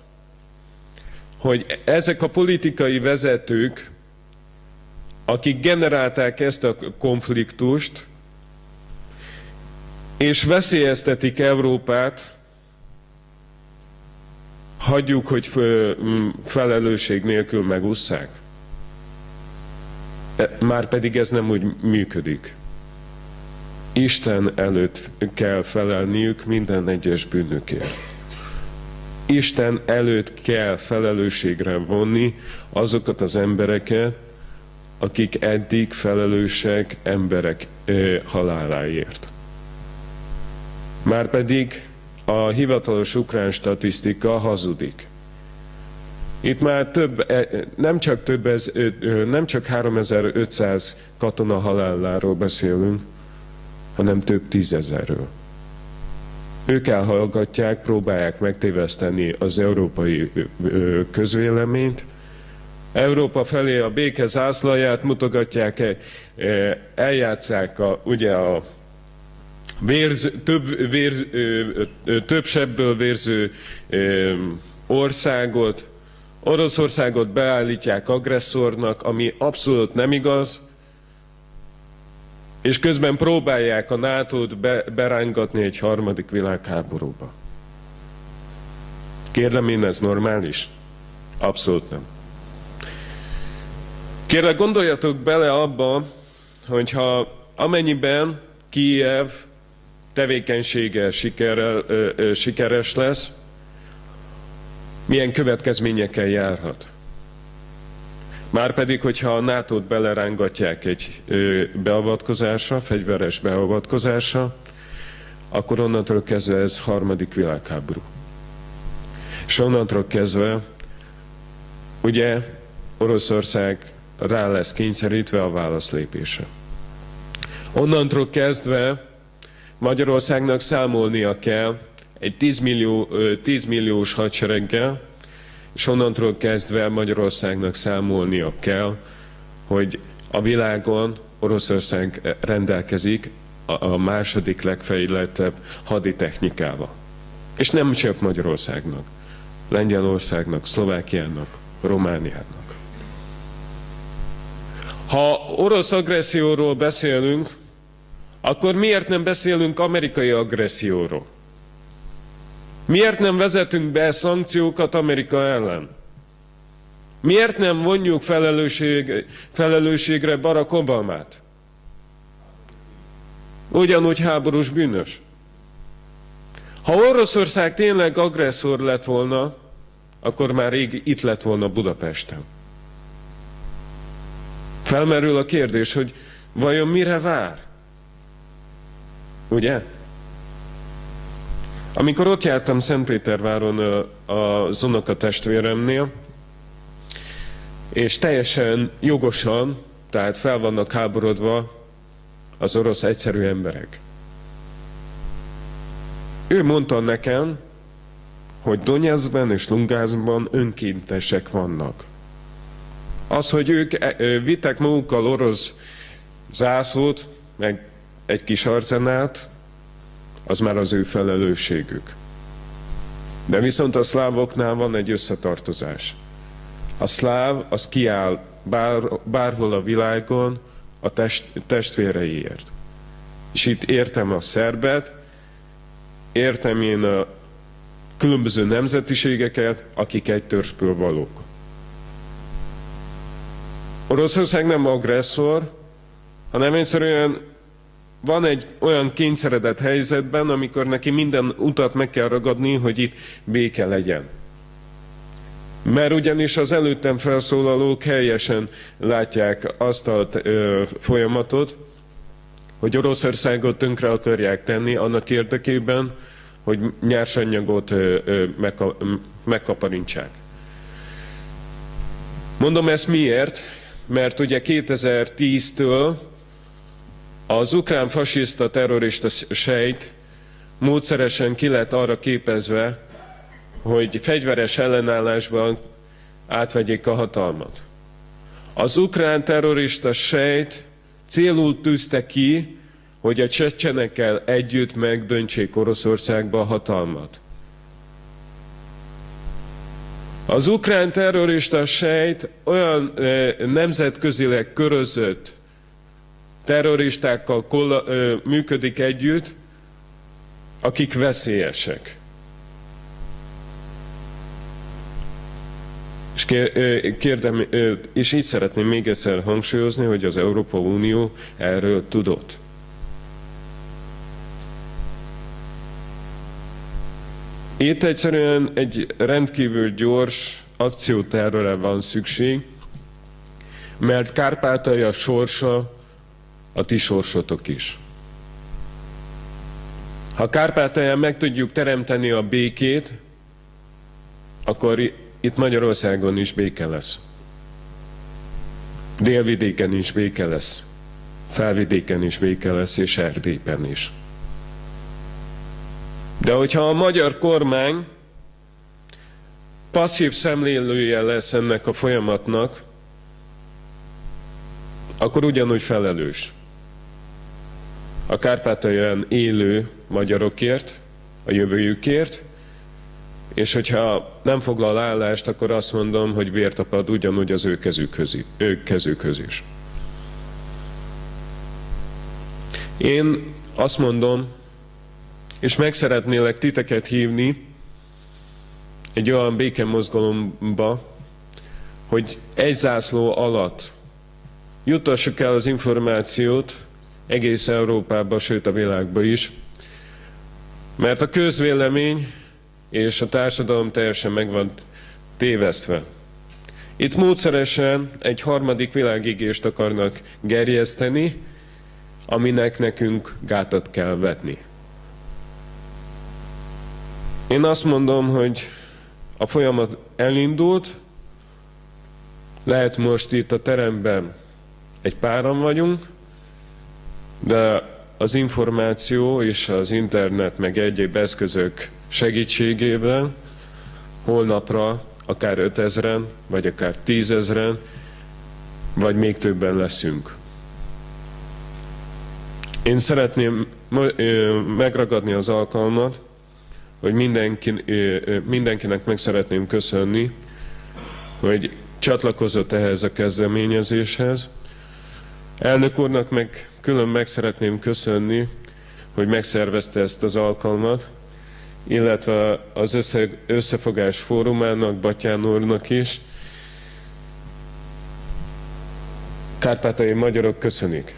hogy ezek a politikai vezetők, akik generálták ezt a konfliktust, és veszélyeztetik Európát, hagyjuk, hogy felelősség nélkül megusszák? Márpedig ez nem úgy működik. Isten előtt kell felelniük minden egyes bűnükért. Isten előtt kell felelősségre vonni azokat az embereket, akik eddig felelősek emberek haláláért. Márpedig a hivatalos ukrán statisztika hazudik. Itt már nem csak 3500 katona haláláról beszélünk, hanem több 10 000-ről. Ők elhallgatják, próbálják megtéveszteni az európai közvéleményt, Európa felé a béke zászlaját mutogatják, eljátszák több sebből vérző országot, Oroszországot beállítják agresszornak, ami abszolút nem igaz, és közben próbálják a NATO-t berángatni egy harmadik világháborúba. Kérdem én, ez normális? Abszolút nem. Kérlek, gondoljatok bele abba, hogyha amennyiben Kijev tevékenysége sikeres lesz, milyen következményekkel járhat. Márpedig, hogyha a NATO-t belerángatják egy beavatkozásra, fegyveres beavatkozásra, akkor onnantól kezdve ez harmadik világháború. És onnantól kezdve, ugye, Oroszország rá lesz kényszerítve a válaszlépésre. Onnantól kezdve Magyarországnak számolnia kell egy 10 milliós hadsereggel, és onnantól kezdve Magyarországnak számolnia kell, hogy a világon Oroszország rendelkezik a második legfejlettebb haditechnikával. És nem csak Magyarországnak, Lengyelországnak, Szlovákiának, Romániának. Ha orosz agresszióról beszélünk, akkor miért nem beszélünk amerikai agresszióról? Miért nem vezetünk be szankciókat Amerika ellen? Miért nem vonjuk felelősségre Barack Obamát? Ugyanúgy háborús bűnös. Ha Oroszország tényleg agresszor lett volna, akkor már rég itt lett volna Budapesten. Felmerül a kérdés, hogy vajon mire vár? Ugye? Amikor ott jártam Szentpéterváron az unokatestvéremnél, és teljesen jogosan, tehát fel vannak háborodva az orosz egyszerű emberek. Ő mondta nekem, hogy Donetszben és Luganszban önkéntesek vannak. Az, hogy ők vittek magukkal orosz zászlót, meg egy kis arzenát, az már az ő felelősségük. De viszont a szlávoknál van egy összetartozás. A szláv az kiáll bárhol a világon a testvéreiért. És itt értem a szerbet, értem én a különböző nemzetiségeket, akik egy törzsből valók. Oroszország nem agresszor, hanem egyszerűen van egy olyan kényszeredett helyzetben, amikor neki minden utat meg kell ragadni, hogy itt béke legyen. Mert ugyanis az előttem felszólalók helyesen látják azt a folyamatot, hogy Oroszországot tönkre akarják tenni annak érdekében, hogy nyersanyagot megkaparintsák. Mondom ezt miért? Mert ugye 2010-től az ukrán fasiszta terrorista sejt módszeresen ki lett arra képezve, hogy fegyveres ellenállásban átvegyék a hatalmat. Az ukrán terrorista sejt célul tűzte ki, hogy a csecsenekkel együtt megdöntsék Oroszországba a hatalmat. Az ukrán terrorista sejt olyan nemzetközileg körözött terroristákkal működik együtt, akik veszélyesek. És így szeretném még egyszer hangsúlyozni, hogy az Európai Unió erről tudott. Itt egyszerűen egy rendkívül gyors akciótervre van szükség, mert Kárpátalja sorsa a ti sorsotok is. Ha Kárpátalján meg tudjuk teremteni a békét, akkor itt Magyarországon is béke lesz. Délvidéken is béke lesz. Felvidéken is béke lesz, és Erdélyben is. De hogyha a magyar kormány passzív szemlélője lesz ennek a folyamatnak, akkor ugyanúgy felelős. A Kárpátalján élő magyarokért, a jövőjükért, és hogyha nem foglal állást, akkor azt mondom, hogy vért tapad ugyanúgy az ő kezükhöz is. Én azt mondom, és meg szeretnélek titeket hívni egy olyan békemozgalomba, hogy egy zászló alatt juttassuk el az információt egész Európába, sőt a világba is, mert a közvélemény és a társadalom teljesen meg van tévesztve. Itt módszeresen egy harmadik világigést akarnak gerjeszteni, aminek nekünk gátat kell vetni. Én azt mondom, hogy a folyamat elindult, lehet most itt a teremben egy páran vagyunk, de az információ és az internet meg egyéb eszközök segítségével holnapra akár 5000-en, vagy akár 10 000-en, vagy még többen leszünk. Én szeretném megragadni az alkalmat, hogy mindenkinek meg szeretném köszönni, hogy csatlakozott ehhez a kezdeményezéshez. Elnök úrnak meg külön meg szeretném köszönni, hogy megszervezte ezt az alkalmat, illetve az Összefogás Fórumának, Batyán úrnak is. Kárpátaljai magyarok köszönik!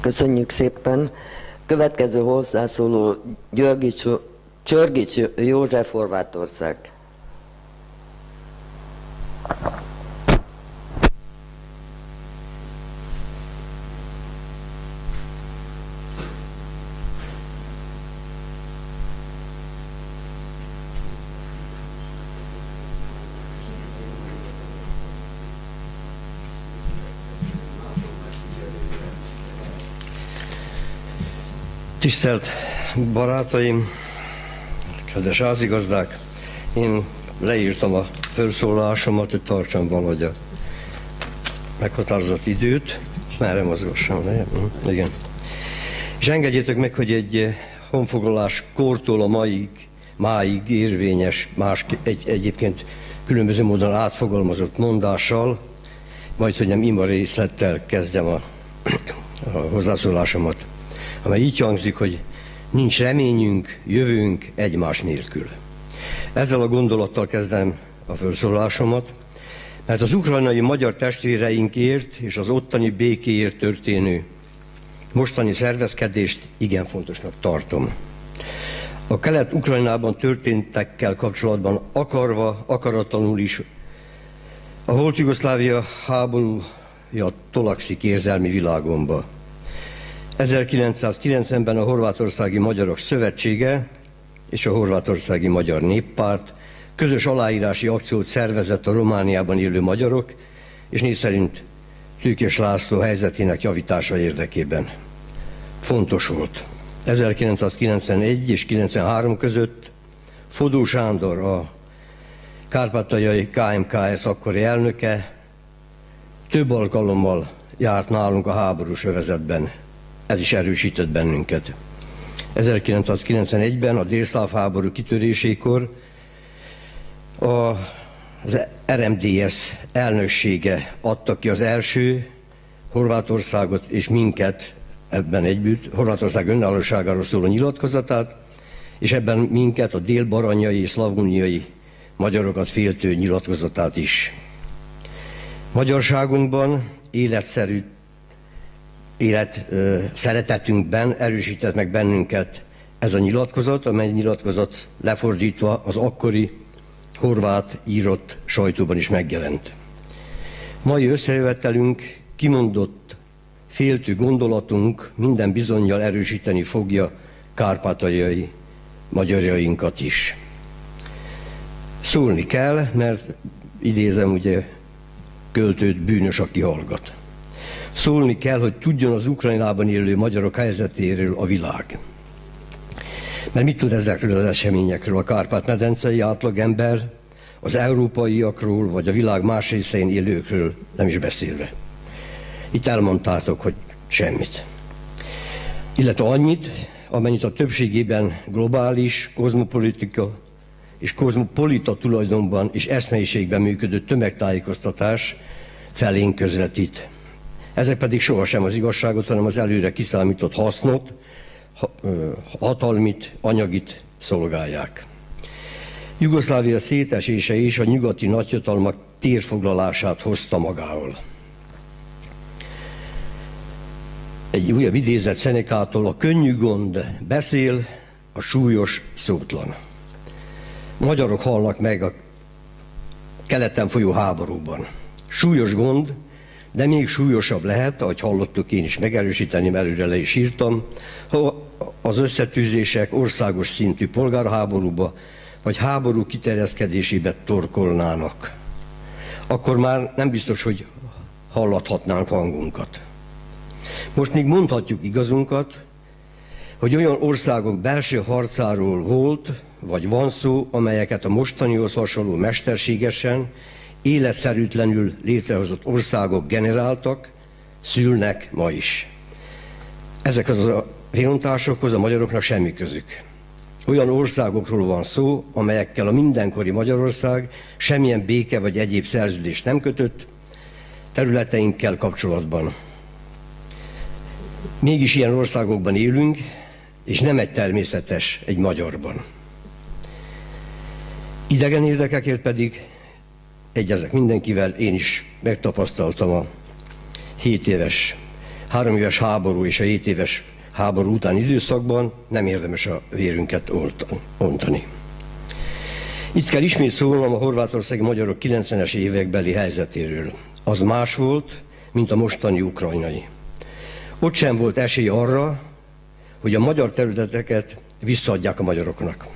Köszönjük szépen! Következő hozzászóló Csörgics József, Horvátország. Tisztelt barátaim, kedves házigazdák, én leírtam a felszólalásomat, hogy tartsam valahogy a meghatározott időt. Merre mozgassam le? Igen. És engedjétek meg, hogy egy honfoglalás kortól a máig érvényes, egyébként különböző módon átfogalmazott mondással, majd hogy nem ima részlettel kezdjem a hozzászólásomat, amely így hangzik, hogy nincs reményünk, jövőnk egymás nélkül. Ezzel a gondolattal kezdem a felszólalásomat, mert az ukrajnai magyar testvéreinkért és az ottani békéért történő mostani szervezkedést igen fontosnak tartom. A Kelet-Ukrajnában történtekkel kapcsolatban akarva, akaratlanul is a volt Jugoszlávia háborúja tolakszik érzelmi világomba. 1990-ben a Horvátországi Magyarok Szövetsége és a Horvátországi Magyar Néppárt közös aláírási akciót szervezett a Romániában élő magyarok, és név szerint Tőkés László helyzetének javítása érdekében. Fontos volt. 1991 és 93 között Fodó Sándor, a kárpátaljai KMKS akkori elnöke, több alkalommal járt nálunk a háborús övezetben. Ez is erősített bennünket. 1991-ben a délszláv háború kitörésékor az RMDS elnöksége adta ki az első Horvátországot és minket ebben együtt, Horvátország önállóságáról szóló nyilatkozatát, és ebben minket, a dél-baranyai és szlavóniai magyarokat féltő nyilatkozatát is. Magyarságunkban, szeretetünkben erősített meg bennünket ez a nyilatkozat, amely nyilatkozat lefordítva az akkori horvát írott sajtóban is megjelent. Mai összejövetelünk, kimondott féltő gondolatunk minden bizonnyal erősíteni fogja kárpátaljai magyarjainkat is. Szólni kell, mert idézem ugye költőt, bűnös, aki hallgat. Szólni kell, hogy tudjon az Ukrajnában élő magyarok helyzetéről a világ. Mert mit tud ezekről az eseményekről a Kárpát-medencei átlagember, az európaiakról, vagy a világ más részein élőkről nem is beszélve. Itt elmondtátok, hogy semmit. Illetve annyit, amennyit a többségében globális, kozmopolitika és kozmopolita tulajdonban és eszmeiségben működő tömegtájékoztatás felénk közvetít. Ezek pedig sohasem az igazságot, hanem az előre kiszámított hasznot, hatalmit, anyagit szolgálják. Jugoszlávia szétesése is a nyugati nagyhatalmak térfoglalását hozta magával. Egy újabb idézet Szenekától: a könnyű gond beszél, a súlyos szótlan. Magyarok halnak meg a keleten folyó háborúban. Súlyos gond, de még súlyosabb lehet, ahogy hallottuk, én is megerősíteném, előre le is írtam, ha az összetűzések országos szintű polgárháborúba vagy háború kiterjeszkedésébe torkolnának. Akkor már nem biztos, hogy hallathatnánk hangunkat. Most még mondhatjuk igazunkat, hogy olyan országok belső harcáról volt, vagy van szó, amelyeket a mostanihoz hasonló mesterségesen, életszerűtlenül létrehozott országok generáltak, szülnek ma is. Ezekhez a vérontásokhoz a magyaroknak semmi közük. Olyan országokról van szó, amelyekkel a mindenkori Magyarország semmilyen béke vagy egyéb szerződést nem kötött területeinkkel kapcsolatban. Mégis ilyen országokban élünk, és nem egy természetes egy magyarban. Idegen érdekekért pedig egyezek mindenkivel, én is megtapasztaltam a 3 éves háború és a 7 éves háború utáni időszakban, nem érdemes a vérünket ontani. Itt kell ismét szólnom a horvátországi magyarok 90-es évekbeli helyzetéről. Az más volt, mint a mostani ukrajnai. Ott sem volt esély arra, hogy a magyar területeket visszaadják a magyaroknak.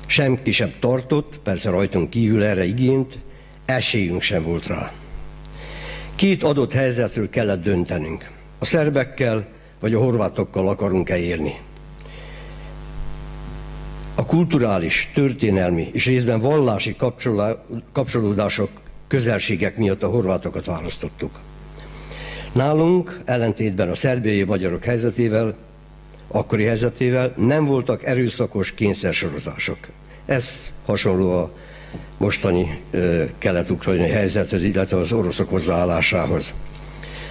Senki sem tartott, persze rajtunk kívül erre igényt, esélyünk sem volt rá. Két adott helyzetről kellett döntenünk. A szerbekkel vagy a horvátokkal akarunk-e élni. A kulturális, történelmi és részben vallási kapcsolódások, közelségek miatt a horvátokat választottuk. Nálunk, ellentétben a szerbiai magyarok helyzetével, akkori helyzetével nem voltak erőszakos kényszersorozások. Ez hasonló a mostani kelet-ukrajnai helyzethez, illetve az oroszok hozzáállásához.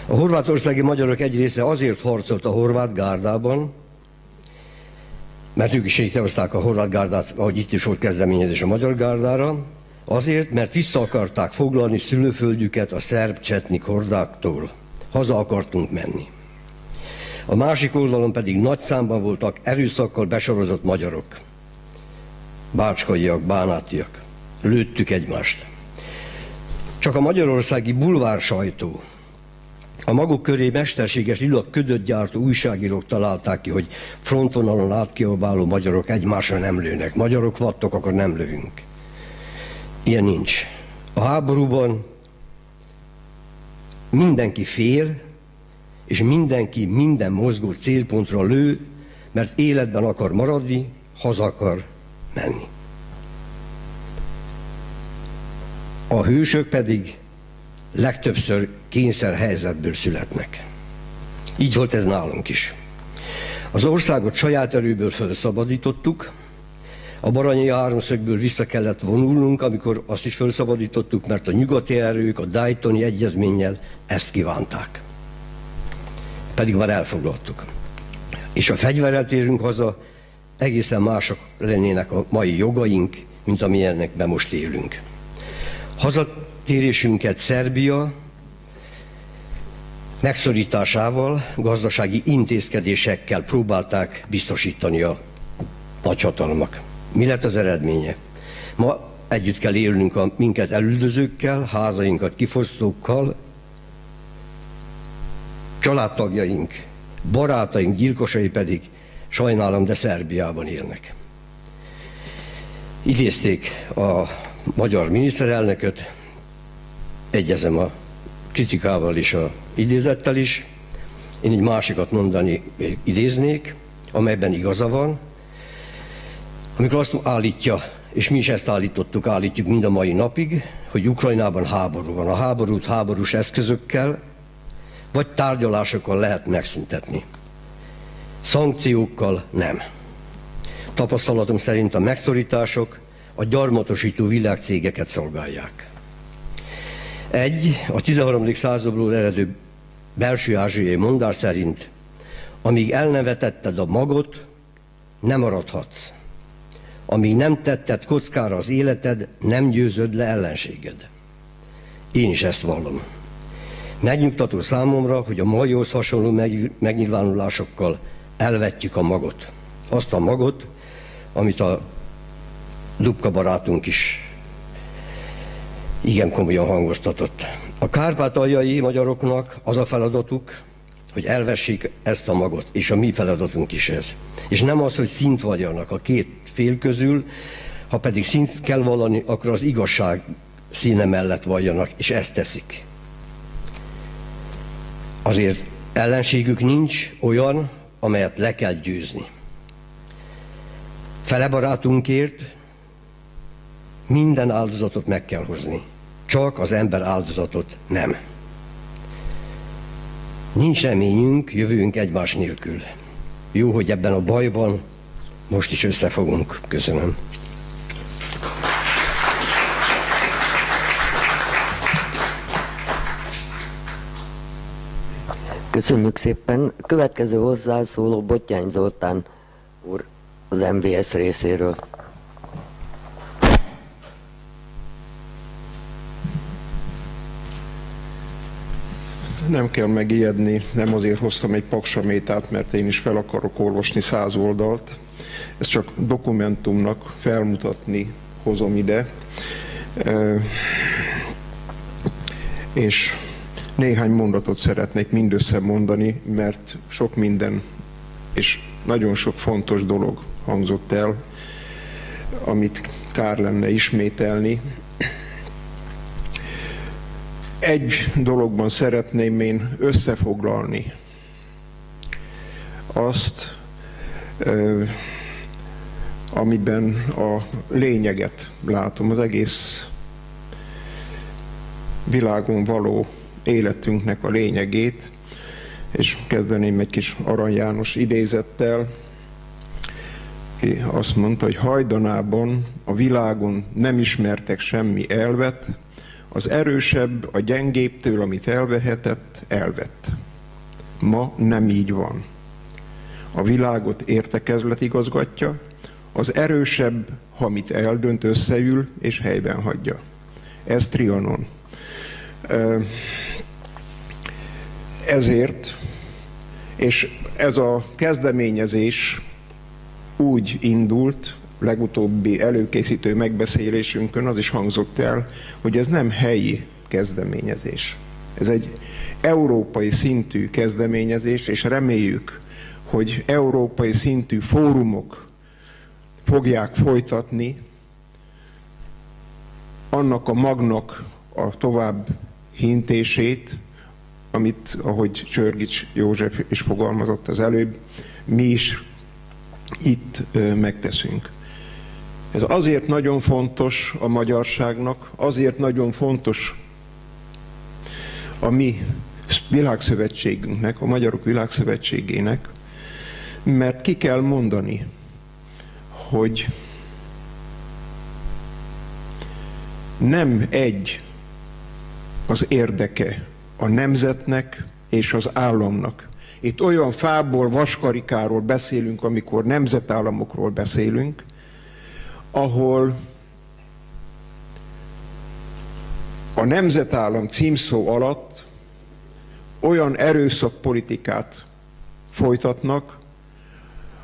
A horvátországi magyarok egy része azért harcolt a horvát gárdában, mert ők is létrehozták a horvát gárdát, ahogy itt is volt kezdeményezés a magyar gárdára, azért, mert vissza akarták foglalni szülőföldjüket a szerb csetnik hordáktól. Haza akartunk menni. A másik oldalon pedig nagy számban voltak erőszakkal besorozott magyarok. Bácskaiak, bánátiak. Lőttük egymást. Csak a magyarországi bulvár sajtó, a maguk köré mesterséges lila ködöt gyártó újságírók találták ki, hogy frontvonalon átkiabáló magyarok egymásra nem lőnek. Magyarok vattok, akkor nem lövünk. Ilyen nincs. A háborúban mindenki fél, és mindenki minden mozgó célpontra lő, mert életben akar maradni, haza akar menni. A hősök pedig legtöbbször kényszerhelyzetből születnek. Így volt ez nálunk is. Az országot saját erőből felszabadítottuk, a Baranyi háromszögből vissza kellett vonulnunk, amikor azt is felszabadítottuk, mert a nyugati erők a Daytoni egyezménnyel ezt kívánták. Pedig már elfoglaltuk. És a fegyverrel térünk haza, egészen mások lennének a mai jogaink, mint amilyenekben most élünk. Hazatérésünket Szerbia megszorításával, gazdasági intézkedésekkel próbálták biztosítani a nagyhatalmak. Mi lett az eredménye? Ma együtt kell élnünk a minket elüldözőkkel, házainkat kifosztókkal, családtagjaink, barátaink gyilkosai pedig, sajnálom, de Szerbiában élnek. Idézték a magyar miniszterelnököt, egyezem a kritikával és a idézettel is. Én egy másikat idéznék, amelyben igaza van, amikor azt állítja, és mi is ezt állítjuk mind a mai napig, hogy Ukrajnában háború van. A háborút háborús eszközökkel, vagy tárgyalásokkal lehet megszüntetni. Szankciókkal nem. Tapasztalatom szerint a megszorítások, a gyarmatosító világcégeket szolgálják. A 13. századból eredő belső-ázsiai mondás szerint, amíg el nem vetetted a magot, nem maradhatsz. Amíg nem tetted kockára az életed, nem győzöd le ellenséged. Én is ezt vallom. Megnyugtató számomra, hogy a maihoz hasonló megnyilvánulásokkal elvetjük a magot. Azt a magot, amit a Dubka barátunk is igen komolyan hangoztatott. A kárpátaljai magyaroknak az a feladatuk, hogy elvessék ezt a magot, és a mi feladatunk is ez. És nem az, hogy szint valljanak a két fél közül, ha pedig szint kell vallani, akkor az igazság színe mellett valljanak, és ezt teszik. Azért ellenségük nincs olyan, amelyet le kell győzni. Fele barátunkért minden áldozatot meg kell hozni, csak az ember áldozatot nem. Nincs reményünk, jövőnk egymás nélkül. Jó, hogy ebben a bajban most is összefogunk. Köszönöm. Köszönjük szépen. Következő hozzászóló Bottyány Zoltán úr az MVS részéről. Nem kell megijedni, nem azért hoztam egy paksamétát, mert én is fel akarok olvasni 100 oldalt. Ezt csak dokumentumnak felmutatni hozom ide. És néhány mondatot szeretnék mindössze mondani, mert sok minden és nagyon sok fontos dolog hangzott el, amit kár lenne ismételni. Egy dologban szeretném én összefoglalni azt, amiben a lényeget látom, az egész világon való életünknek a lényegét, és kezdeném egy kis Arany János idézettel, ki azt mondta, hogy hajdanában a világon nem ismertek semmi elvet, az erősebb a gyengébbtől, amit elvehetett, elvett. Ma nem így van. A világot értekezlet igazgatja, az erősebb, ha amit eldönt, összeül és helyben hagyja. Ez Trianon. Ezért, és ez a kezdeményezés úgy indult, legutóbbi előkészítő megbeszélésünkön az is hangzott el, hogy ez nem helyi kezdeményezés. Ez egy európai szintű kezdeményezés, és reméljük, hogy európai szintű fórumok fogják folytatni annak a magnak a tovább hintését, amit, ahogy Csörgics József is fogalmazott az előbb, mi is itt megteszünk. Ez azért nagyon fontos a magyarságnak, azért nagyon fontos a mi világszövetségünknek, a Magyarok Világszövetségének, mert ki kell mondani, hogy nem egy az érdeke a nemzetnek és az államnak. Itt olyan fából, vaskarikáról beszélünk, amikor nemzetállamokról beszélünk, ahol a nemzetállam címszó alatt olyan erőszakpolitikát folytatnak,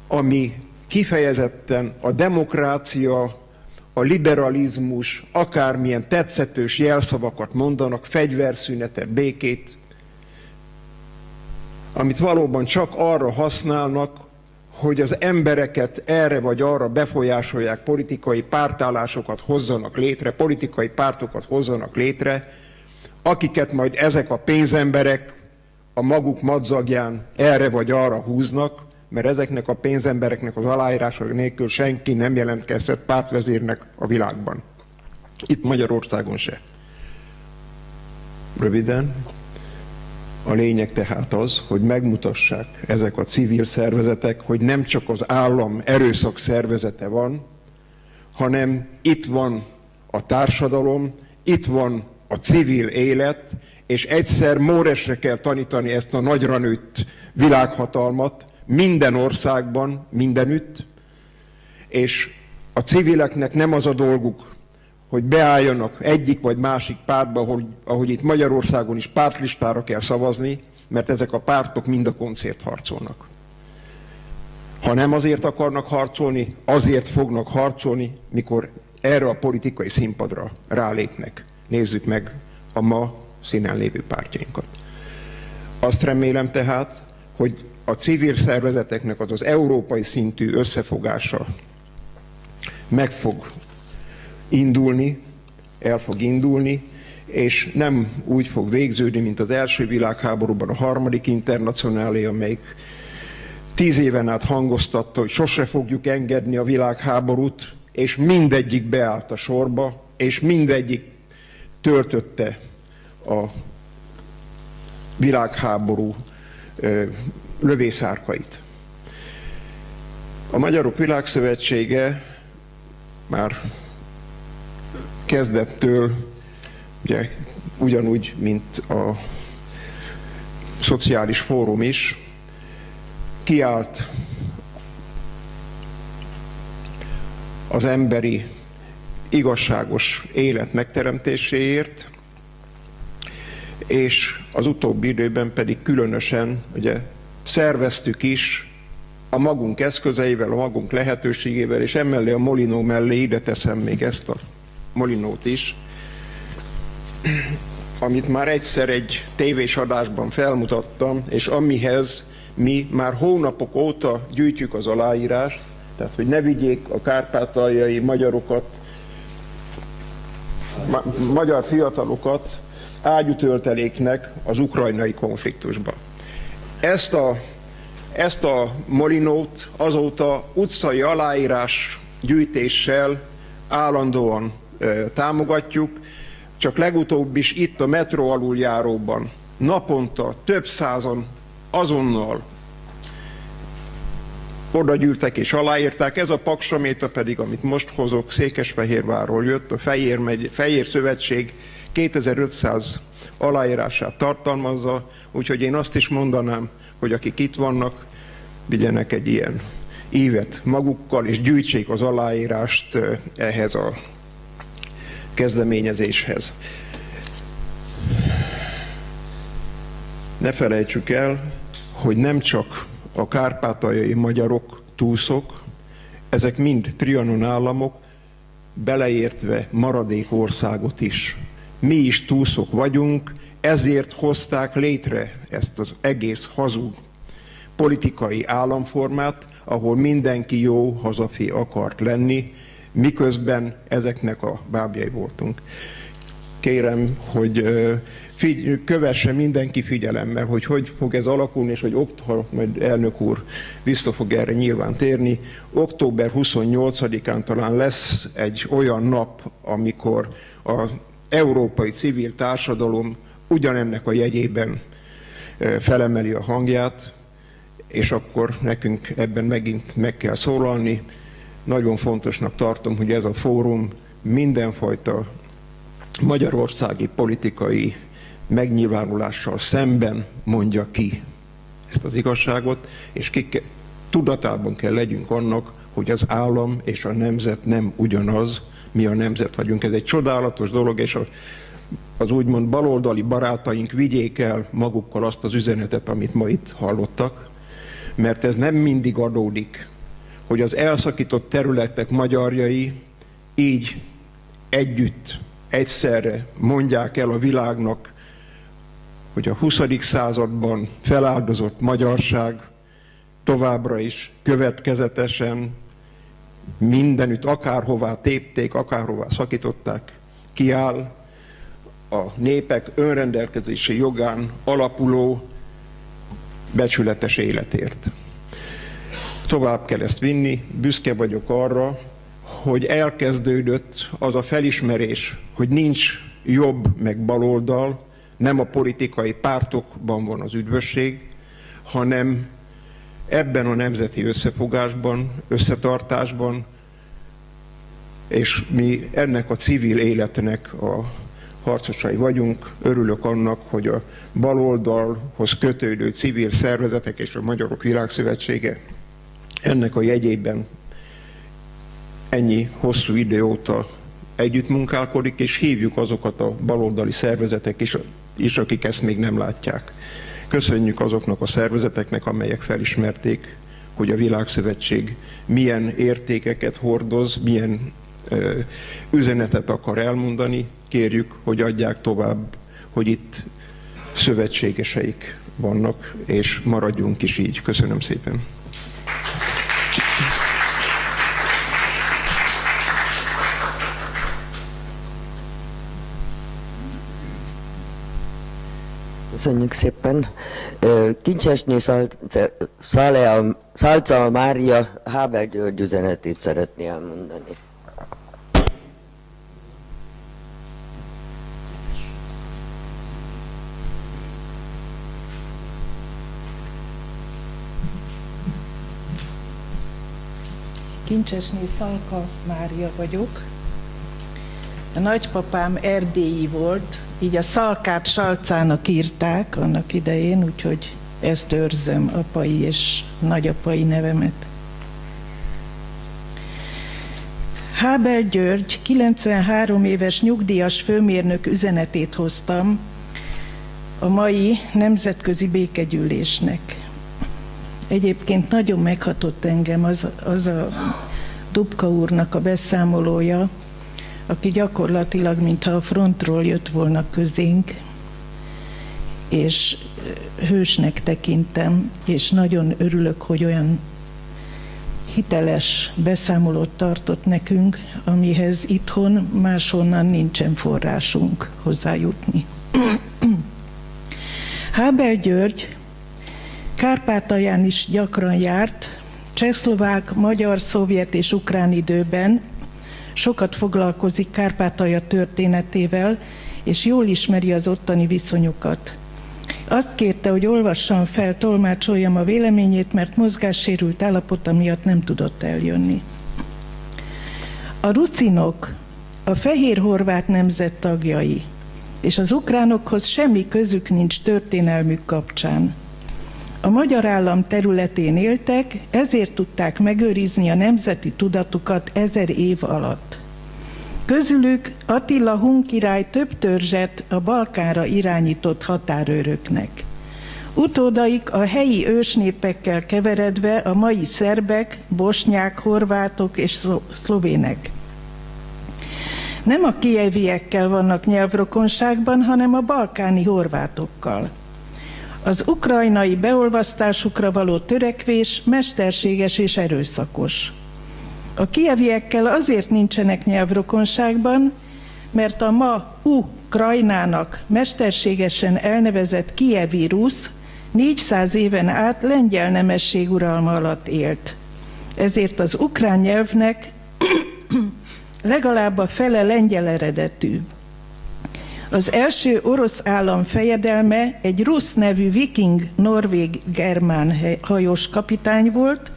ami kifejezetten a demokrácia, a liberalizmus, akármilyen tetszetős jelszavakat mondanak, fegyverszünetet, békét, amit valóban csak arra használnak, hogy az embereket erre vagy arra befolyásolják, politikai pártállásokat hozzanak létre, politikai pártokat hozzanak létre, akiket majd ezek a pénzemberek a maguk madzagján erre vagy arra húznak, mert ezeknek a pénzembereknek az aláírása nélkül senki nem jelentkezhet pártvezérnek a világban. Itt Magyarországon se. Röviden, a lényeg tehát az, hogy megmutassák ezek a civil szervezetek, hogy nem csak az állam erőszak szervezete van, hanem itt van a társadalom, itt van a civil élet, és egyszer Móresre kell tanítani ezt a nagyra nőtt világhatalmat minden országban, mindenütt, és a civileknek nem az a dolguk, hogy beálljanak egyik vagy másik pártba, ahogy itt Magyarországon is pártlistára kell szavazni, mert ezek a pártok mind a koncért harcolnak. Ha nem azért akarnak harcolni, azért fognak harcolni, mikor erre a politikai színpadra rálépnek. Nézzük meg a ma színen lévő pártjainkat. Azt remélem tehát, hogy a civil szervezeteknek az európai szintű összefogása meg fog indulni, el fog indulni, és nem úgy fog végződni, mint az első világháborúban a harmadik internacionálé, amelyik 10 éven át hangoztatta, hogy sose fogjuk engedni a világháborút, és mindegyik beállt a sorba, és mindegyik töltötte a világháború lövészárkait. A Magyarok Világszövetsége már kezdettől, ugye, ugyanúgy, mint a Szociális Fórum is, kiállt az emberi igazságos élet megteremtéséért, és az utóbbi időben pedig különösen ugye, szerveztük is a magunk eszközeivel, a magunk lehetőségével, és emellé a Molinó mellé ide teszem még ezt a Molinót is, amit már egyszer egy tévés adásban felmutattam, és amihez mi már hónapok óta gyűjtjük az aláírást, tehát hogy ne vigyék a kárpátaljai magyarokat, magyar fiatalokat ágyútölteléknek az ukrajnai konfliktusba. Ezt a Molinót azóta utcai aláírás gyűjtéssel állandóan támogatjuk, csak legutóbb is itt a metró aluljáróban naponta több százan azonnal oda gyűltek és aláírták. Ez a paksaméta pedig, amit most hozok, Székesfehérvárról jött, a Fejér Szövetség 2500 aláírását tartalmazza, úgyhogy én azt is mondanám, hogy akik itt vannak, vigyenek egy ilyen ívet magukkal, és gyűjtsék az aláírást ehhez a kezdeményezéshez. Ne felejtsük el, hogy nem csak a kárpátaljai magyarok túszok, ezek mind Trianon államok, beleértve maradék országot is. Mi is túszok vagyunk, ezért hozták létre ezt az egész hazug politikai államformát, ahol mindenki jó hazafi akart lenni, miközben ezeknek a bábjai voltunk. Kérem, hogy kövesse mindenki figyelemmel, hogy fog ez alakulni, és hogy majd elnök úr vissza fog erre nyilván térni. Október 28-án talán lesz egy olyan nap, amikor az európai civil társadalom ugyanennek a jegyében felemeli a hangját, és akkor nekünk ebben megint meg kell szólalni. Nagyon fontosnak tartom, hogy ez a fórum mindenfajta magyarországi politikai megnyilvánulással szemben mondja ki ezt az igazságot, és tudatában kell legyünk annak, hogy az állam és a nemzet nem ugyanaz, mi a nemzet vagyunk. Ez egy csodálatos dolog, és az úgymond baloldali barátaink vigyék el magukkal azt az üzenetet, amit ma itt hallottak, mert ez nem mindig adódik, hogy az elszakított területek magyarjai így együtt, egyszerre mondják el a világnak, hogy a 20. században feláldozott magyarság továbbra is következetesen mindenütt, akárhová tépték, akárhová szakították, kiáll a népek önrendelkezési jogán alapuló becsületes életért. Tovább kell ezt vinni, büszke vagyok arra, hogy elkezdődött az a felismerés, hogy nincs jobb meg baloldal, nem a politikai pártokban van az üdvösség, hanem ebben a nemzeti összefogásban, összetartásban, és mi ennek a civil életnek a harcosai vagyunk. Örülök annak, hogy a baloldalhoz kötődő civil szervezetek és a Magyarok Világszövetsége ennek a jegyében ennyi hosszú idő óta együttmunkálkodik, és hívjuk azokat a baloldali szervezetek is, akik ezt még nem látják. Köszönjük azoknak a szervezeteknek, amelyek felismerték, hogy a Világszövetség milyen értékeket hordoz, milyen üzenetet akar elmondani. Kérjük, hogy adják tovább, hogy itt szövetségeseik vannak, és maradjunk is így. Köszönöm szépen. Köszönjük szépen. Kincsesné Szálca Mária Hábel György üzenetét szeretné elmondani. Kincsesné Szalka Mária vagyok. A nagypapám erdélyi volt, így a Szalkát Salcának írták annak idején, úgyhogy ezt őrzöm, apai és nagyapai nevemet. Hábel György, 93 éves nyugdíjas főmérnök üzenetét hoztam a mai nemzetközi békegyűlésnek. Egyébként nagyon meghatott engem az a Dubka úrnak a beszámolója, aki gyakorlatilag, mintha a frontról jött volna közénk, és hősnek tekintem, és nagyon örülök, hogy olyan hiteles beszámolót tartott nekünk, amihez itthon máshonnan nincsen forrásunk hozzájutni. Hábel György Kárpátalján is gyakran járt, csehszlovák, magyar, szovjet és ukrán időben, sokat foglalkozik Kárpátalja történetével, és jól ismeri az ottani viszonyokat. Azt kérte, hogy olvassam fel, tolmácsoljam a véleményét, mert mozgássérült állapota miatt nem tudott eljönni. A rucinok a fehér horvát nemzet tagjai, és az ukránokhoz semmi közük nincs történelmük kapcsán. A magyar állam területén éltek, ezért tudták megőrizni a nemzeti tudatukat 1000 év alatt. Közülük Attila hun király több törzset a Balkánra irányított határőröknek. Utódaik a helyi ősnépekkel keveredve a mai szerbek, bosnyák, horvátok és szlovének. Nem a kijeviekkel vannak nyelvrokonságban, hanem a balkáni horvátokkal. Az ukrajnai beolvasztásukra való törekvés mesterséges és erőszakos. A kijeviekkel azért nincsenek nyelvrokonságban, mert a ma Ukrajnának mesterségesen elnevezett kijevi rusz 400 éven át lengyel nemesség uralma alatt élt. Ezért az ukrán nyelvnek legalább a fele lengyel eredetű. Az első orosz állam fejedelme egy Rusz nevű viking-norvég-germán hajós kapitány volt,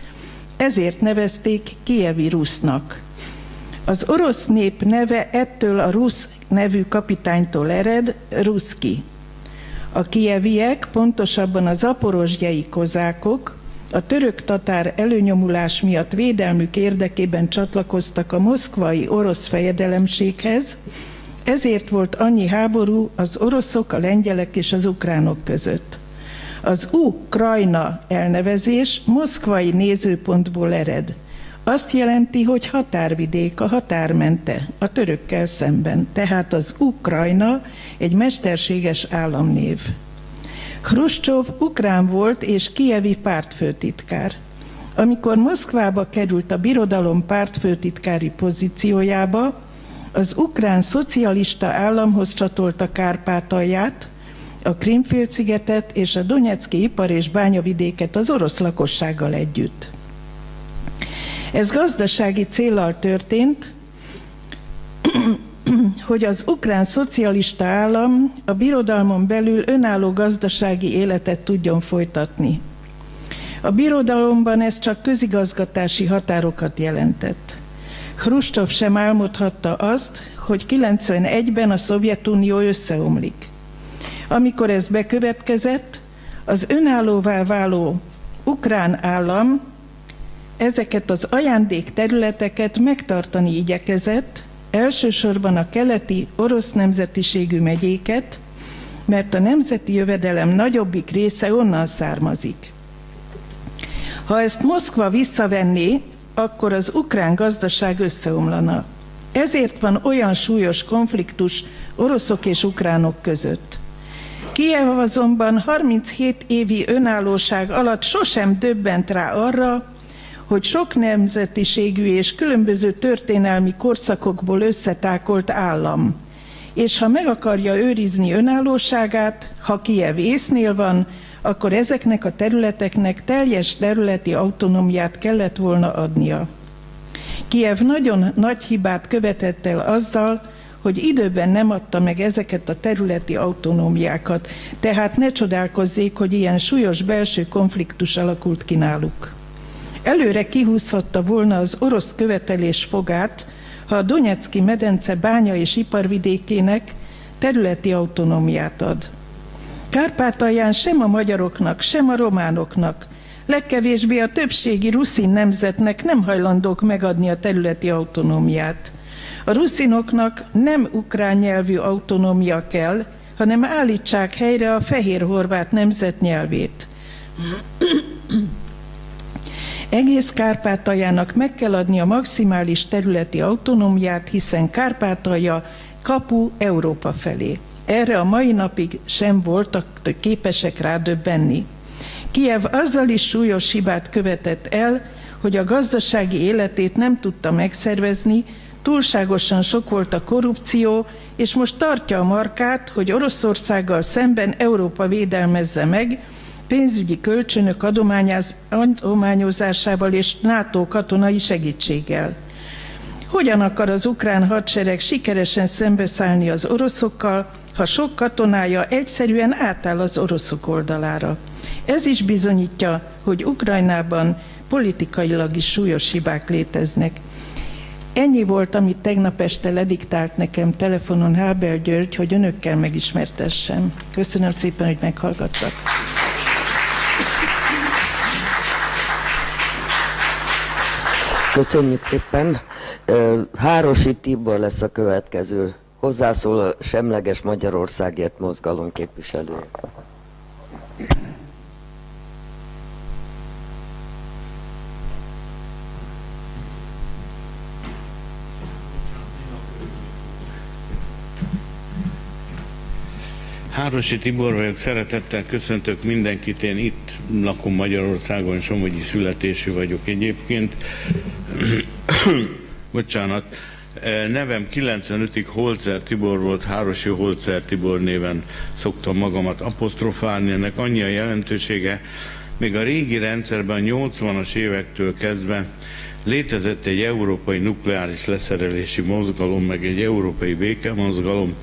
ezért nevezték Kijevi Rusznak. Az orosz nép neve ettől a Rusz nevű kapitánytól ered, Ruszki. A kijeviek, pontosabban a zaporozsgyai kozákok, a török-tatár előnyomulás miatt védelmük érdekében csatlakoztak a moszkvai orosz fejedelemséghez, ezért volt annyi háború az oroszok, a lengyelek és az ukránok között. Az Ukrajna elnevezés moszkvai nézőpontból ered. Azt jelenti, hogy határvidék, a határmente, a törökkel szemben. Tehát az Ukrajna egy mesterséges államnév. Hruscsov ukrán volt és kijevi pártfőtitkár. Amikor Moszkvába került a birodalom pártfőtitkári pozíciójába, az ukrán szocialista államhoz csatolta Kárpátalját, a Krím-félszigetet és a Donecki ipar- és bányavidéket az orosz lakossággal együtt. Ez gazdasági céllal történt, hogy az ukrán szocialista állam a birodalmon belül önálló gazdasági életet tudjon folytatni. A birodalomban ez csak közigazgatási határokat jelentett. Hruscsov sem álmodhatta azt, hogy 91-ben a Szovjetunió összeomlik. Amikor ez bekövetkezett, az önállóvá váló ukrán állam ezeket az ajándék területeket megtartani igyekezett, elsősorban a keleti orosz nemzetiségű megyéket, mert a nemzeti jövedelem nagyobbik része onnan származik. Ha ezt Moszkva visszavenné, akkor az ukrán gazdaság összeomlana. Ezért van olyan súlyos konfliktus oroszok és ukránok között. Kijev azonban 37 évi önállóság alatt sosem döbbent rá arra, hogy sok nemzetiségű és különböző történelmi korszakokból összetákolt állam, és ha meg akarja őrizni önállóságát, ha Kijev észnél van, akkor ezeknek a területeknek teljes területi autonómiát kellett volna adnia. Kijev nagyon nagy hibát követett el azzal, hogy időben nem adta meg ezeket a területi autonómiákat, tehát ne csodálkozzék, hogy ilyen súlyos belső konfliktus alakult ki náluk. Előre kihúzhatta volna az orosz követelés fogát, ha a Donecki medence bánya és iparvidékének területi autonómiát ad. Kárpátalján sem a magyaroknak, sem a románoknak, legkevésbé a többségi ruszin nemzetnek nem hajlandók megadni a területi autonómiát. A ruszinoknak nem ukrán nyelvű autonómia kell, hanem állítsák helyre a fehér-horvát nemzet nyelvét. Egész Kárpátaljának meg kell adni a maximális területi autonómiát, hiszen Kárpátalja kapu Európa felé. Erre a mai napig sem voltak képesek rádöbbenni. Kijev azzal is súlyos hibát követett el, hogy a gazdasági életét nem tudta megszervezni, túlságosan sok volt a korrupció, és most tartja a markát, hogy Oroszországgal szemben Európa védelmezze meg, pénzügyi kölcsönök adományozásával és NATO katonai segítséggel. Hogyan akar az ukrán hadsereg sikeresen szembeszállni az oroszokkal, ha sok katonája egyszerűen átáll az oroszok oldalára? Ez is bizonyítja, hogy Ukrajnában politikailag is súlyos hibák léteznek. Ennyi volt, amit tegnap este lediktált nekem telefonon Hábel György, hogy önökkel megismertessem. Köszönöm szépen, hogy meghallgattak. Köszönjük szépen. Hárosi Tibor lesz a következő hozzászóló, Semleges Magyarországért mozgalom képviselője. Hárosi Tibor vagyok, szeretettel köszöntök mindenkit, én itt lakom Magyarországon, somogyi születésű vagyok egyébként. Bocsánat, nevem 95-ig Holzer Tibor volt, Hárosi Holzer Tibor néven szoktam magamat apostrofálni, ennek annyi a jelentősége, még a régi rendszerben, 80-as évektől kezdve létezett egy európai nukleáris leszerelési mozgalom, meg egy európai békemozgalom.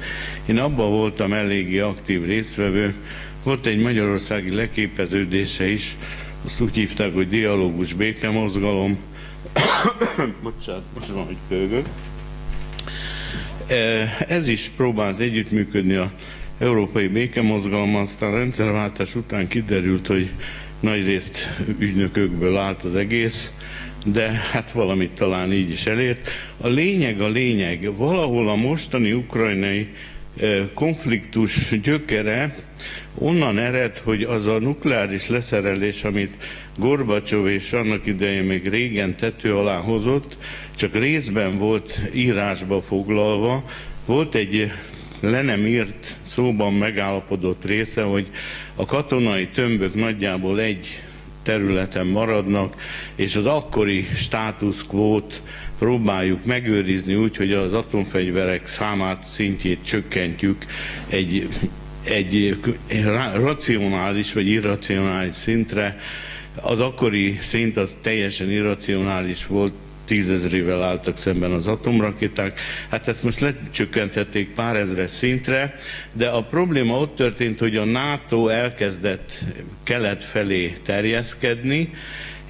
Én abban voltam eléggé aktív résztvevő. Volt egy magyarországi leképeződése is, azt úgy hívták, hogy Dialógus békemozgalom. Bocsánat, most van, hogy pörgök. Ez is próbált együttműködni az európai békemozgalom, aztán a rendszerváltás után kiderült, hogy nagyrészt ügynökökből állt az egész, de hát valamit talán így is elért. A lényeg, valahol a mostani ukrajnai konfliktus gyökere onnan ered, hogy az a nukleáris leszerelés, amit Gorbacsov és annak idején még régen tető alá hozott, csak részben volt írásba foglalva, volt egy le nem írt, szóban megállapodott része, hogy a katonai tömbök nagyjából egy területen maradnak, és az akkori status quót próbáljuk megőrizni úgy, hogy az atomfegyverek számát, szintjét csökkentjük egy racionális vagy irracionális szintre. Az akkori szint az teljesen irracionális volt, 10 000-ével álltak szemben az atomrakéták. Hát ezt most lecsökkentették pár ezres szintre, de a probléma ott történt, hogy a NATO elkezdett kelet felé terjeszkedni,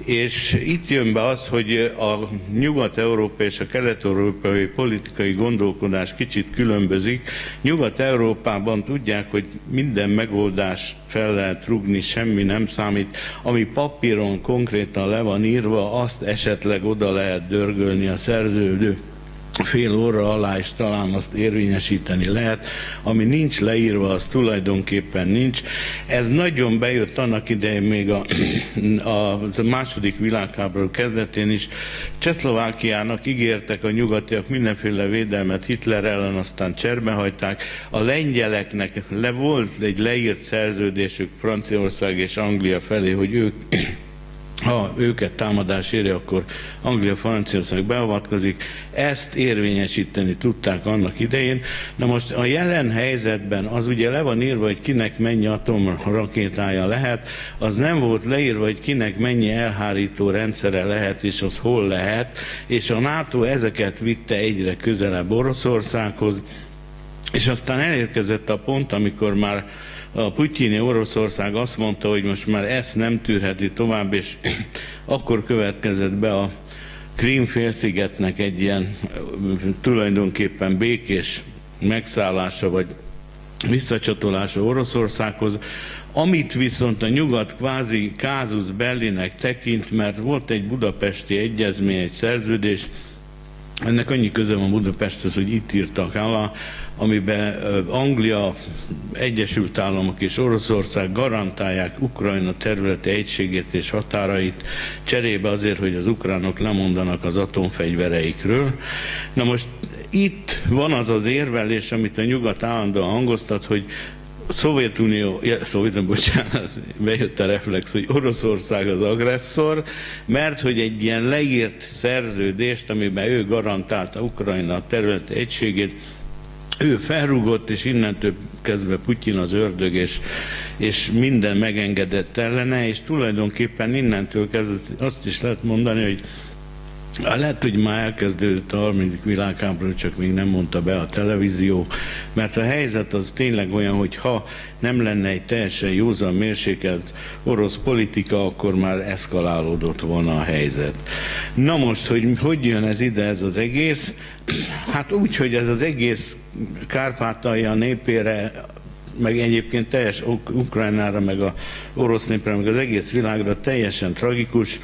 És itt jön be az, hogy a nyugat-európai és a kelet-európai politikai gondolkodás kicsit különbözik. Nyugat-európában tudják, hogy minden megoldást fel lehet rúgni, semmi nem számít. Ami papíron konkrétan le van írva, azt esetleg oda lehet dörgölni a szerződő fél óra alá, és talán azt érvényesíteni lehet. Ami nincs leírva, az tulajdonképpen nincs. Ez nagyon bejött annak idején még a második világháború kezdetén is. Csehszlovákiának ígértek a nyugatiak mindenféle védelmet Hitler ellen, aztán cserbehagyták. A lengyeleknek volt egy leírt szerződésük Franciaország és Anglia felé, hogy ha őket támadás érje, akkor Anglia-Franciaország beavatkozik. Ezt érvényesíteni tudták annak idején. Na most a jelen helyzetben az ugye le van írva, hogy kinek mennyi atomrakétája lehet, az nem volt leírva, hogy kinek mennyi elhárító rendszere lehet, és az hol lehet, és a NATO ezeket vitte egyre közelebb Oroszországhoz, és aztán elérkezett a pont, amikor már a putyini Oroszország azt mondta, hogy most már ezt nem tűrheti tovább, és akkor következett be a Krím-félszigetnek egy ilyen tulajdonképpen békés megszállása, vagy visszacsatolása Oroszországhoz, amit viszont a nyugat kvázi casus bellinek tekint, mert volt egy budapesti egyezmény, egy szerződés, ennek annyi köze van Budapesthez, hogy itt írtak alá, amiben Anglia, Egyesült Államok és Oroszország garantálják Ukrajna területi egységét és határait cserébe azért, hogy az ukránok lemondanak az atomfegyvereikről. Na most itt van az az érvelés, amit a nyugat állandóan hangoztat, hogy bejött a reflex, hogy Oroszország az agresszor, mert hogy egy ilyen leírt szerződést, amiben ő garantálta Ukrajna területi egységét, ő felrúgott, és innentől kezdve Putyin az ördög, és minden megengedett ellene, és tulajdonképpen innentől kezdve azt is lehet mondani, hogy lehet, hogy már elkezdődött a 3. világháború, csak még nem mondta be a televízió, mert a helyzet az tényleg olyan, hogy ha nem lenne egy teljesen józan mérsékelt orosz politika, akkor már eszkalálódott volna a helyzet. Na most, hogy jön ez ide, ez az egész? Hát úgy, hogy ez az egész Kárpátalja népére, meg egyébként teljes Ukrajnára, meg az orosz népre, meg az egész világra teljesen tragikus.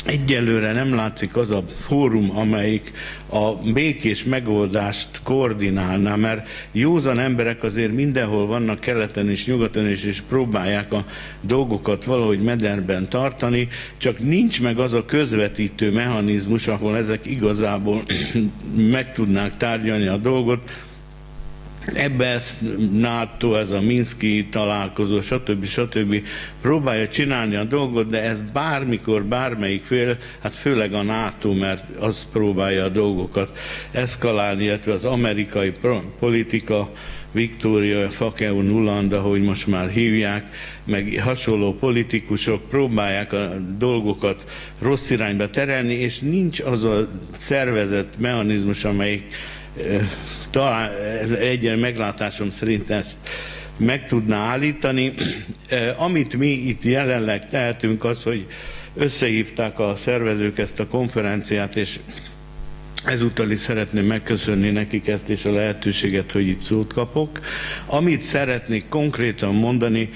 Egyelőre nem látszik az a fórum, amelyik a békés megoldást koordinálná, mert józan emberek azért mindenhol vannak, keleten és nyugaton is, és próbálják a dolgokat valahogy mederben tartani, csak nincs meg az a közvetítő mechanizmus, ahol ezek igazából meg tudnák tárgyalni a dolgot. Ebbe ez NATO, ez a Minszki találkozó, stb. Próbálja csinálni a dolgot, de ez bármikor, bármelyik fél, hát főleg a NATO, mert az próbálja a dolgokat eszkalálni, illetve az amerikai politika, Victoria Fakeu Nuland, ahogy most már hívják, meg hasonló politikusok próbálják a dolgokat rossz irányba terelni, és nincs az a szervezett mechanizmus, amelyik talán egyen meglátásom szerint ezt meg tudná állítani. Amit mi itt jelenleg tehetünk, az, hogy összehívták a szervezők ezt a konferenciát, és ezúttal is szeretném megköszönni nekik ezt és a lehetőséget, hogy itt szót kapok. Amit szeretnék konkrétan mondani,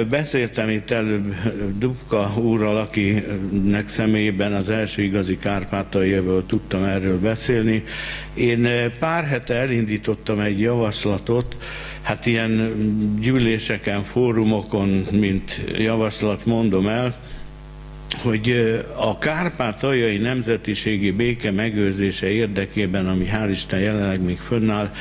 beszéltem itt előbb Dubka úrral, akinek személyében az első igazi Kárpátaljával tudtam erről beszélni. Én pár hete elindítottam egy javaslatot, hát ilyen gyűléseken, fórumokon, mint javaslat mondom el, hogy a kárpátaljai nemzetiségi béke megőrzése érdekében, ami hál' Isten jelenleg még fönnáll,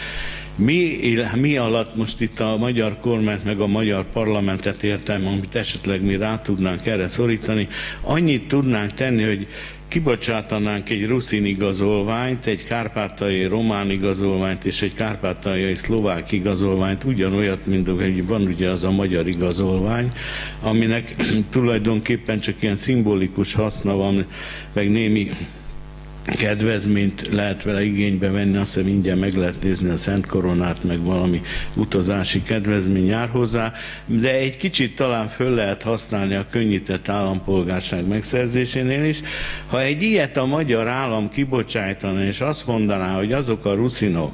mi alatt most itt a magyar kormányt meg a magyar parlamentet értem, amit esetleg mi rá tudnánk erre szorítani, annyit tudnánk tenni, hogy kibocsátanánk egy ruszin igazolványt, egy kárpátaljai román igazolványt és egy kárpátaljai szlovák igazolványt, ugyanolyat, mint hogy van ugye az a magyar igazolvány, aminek tulajdonképpen csak ilyen szimbolikus haszna van, meg némi kedvezményt lehet vele igénybe venni, azt hiszem ingyen meg lehet nézni a Szent Koronát, meg valami utazási kedvezmény jár hozzá, de egy kicsit talán föl lehet használni a könnyített állampolgárság megszerzésénél is. Ha egy ilyet a magyar állam kibocsájtana, és azt mondaná, hogy azok a ruszinok,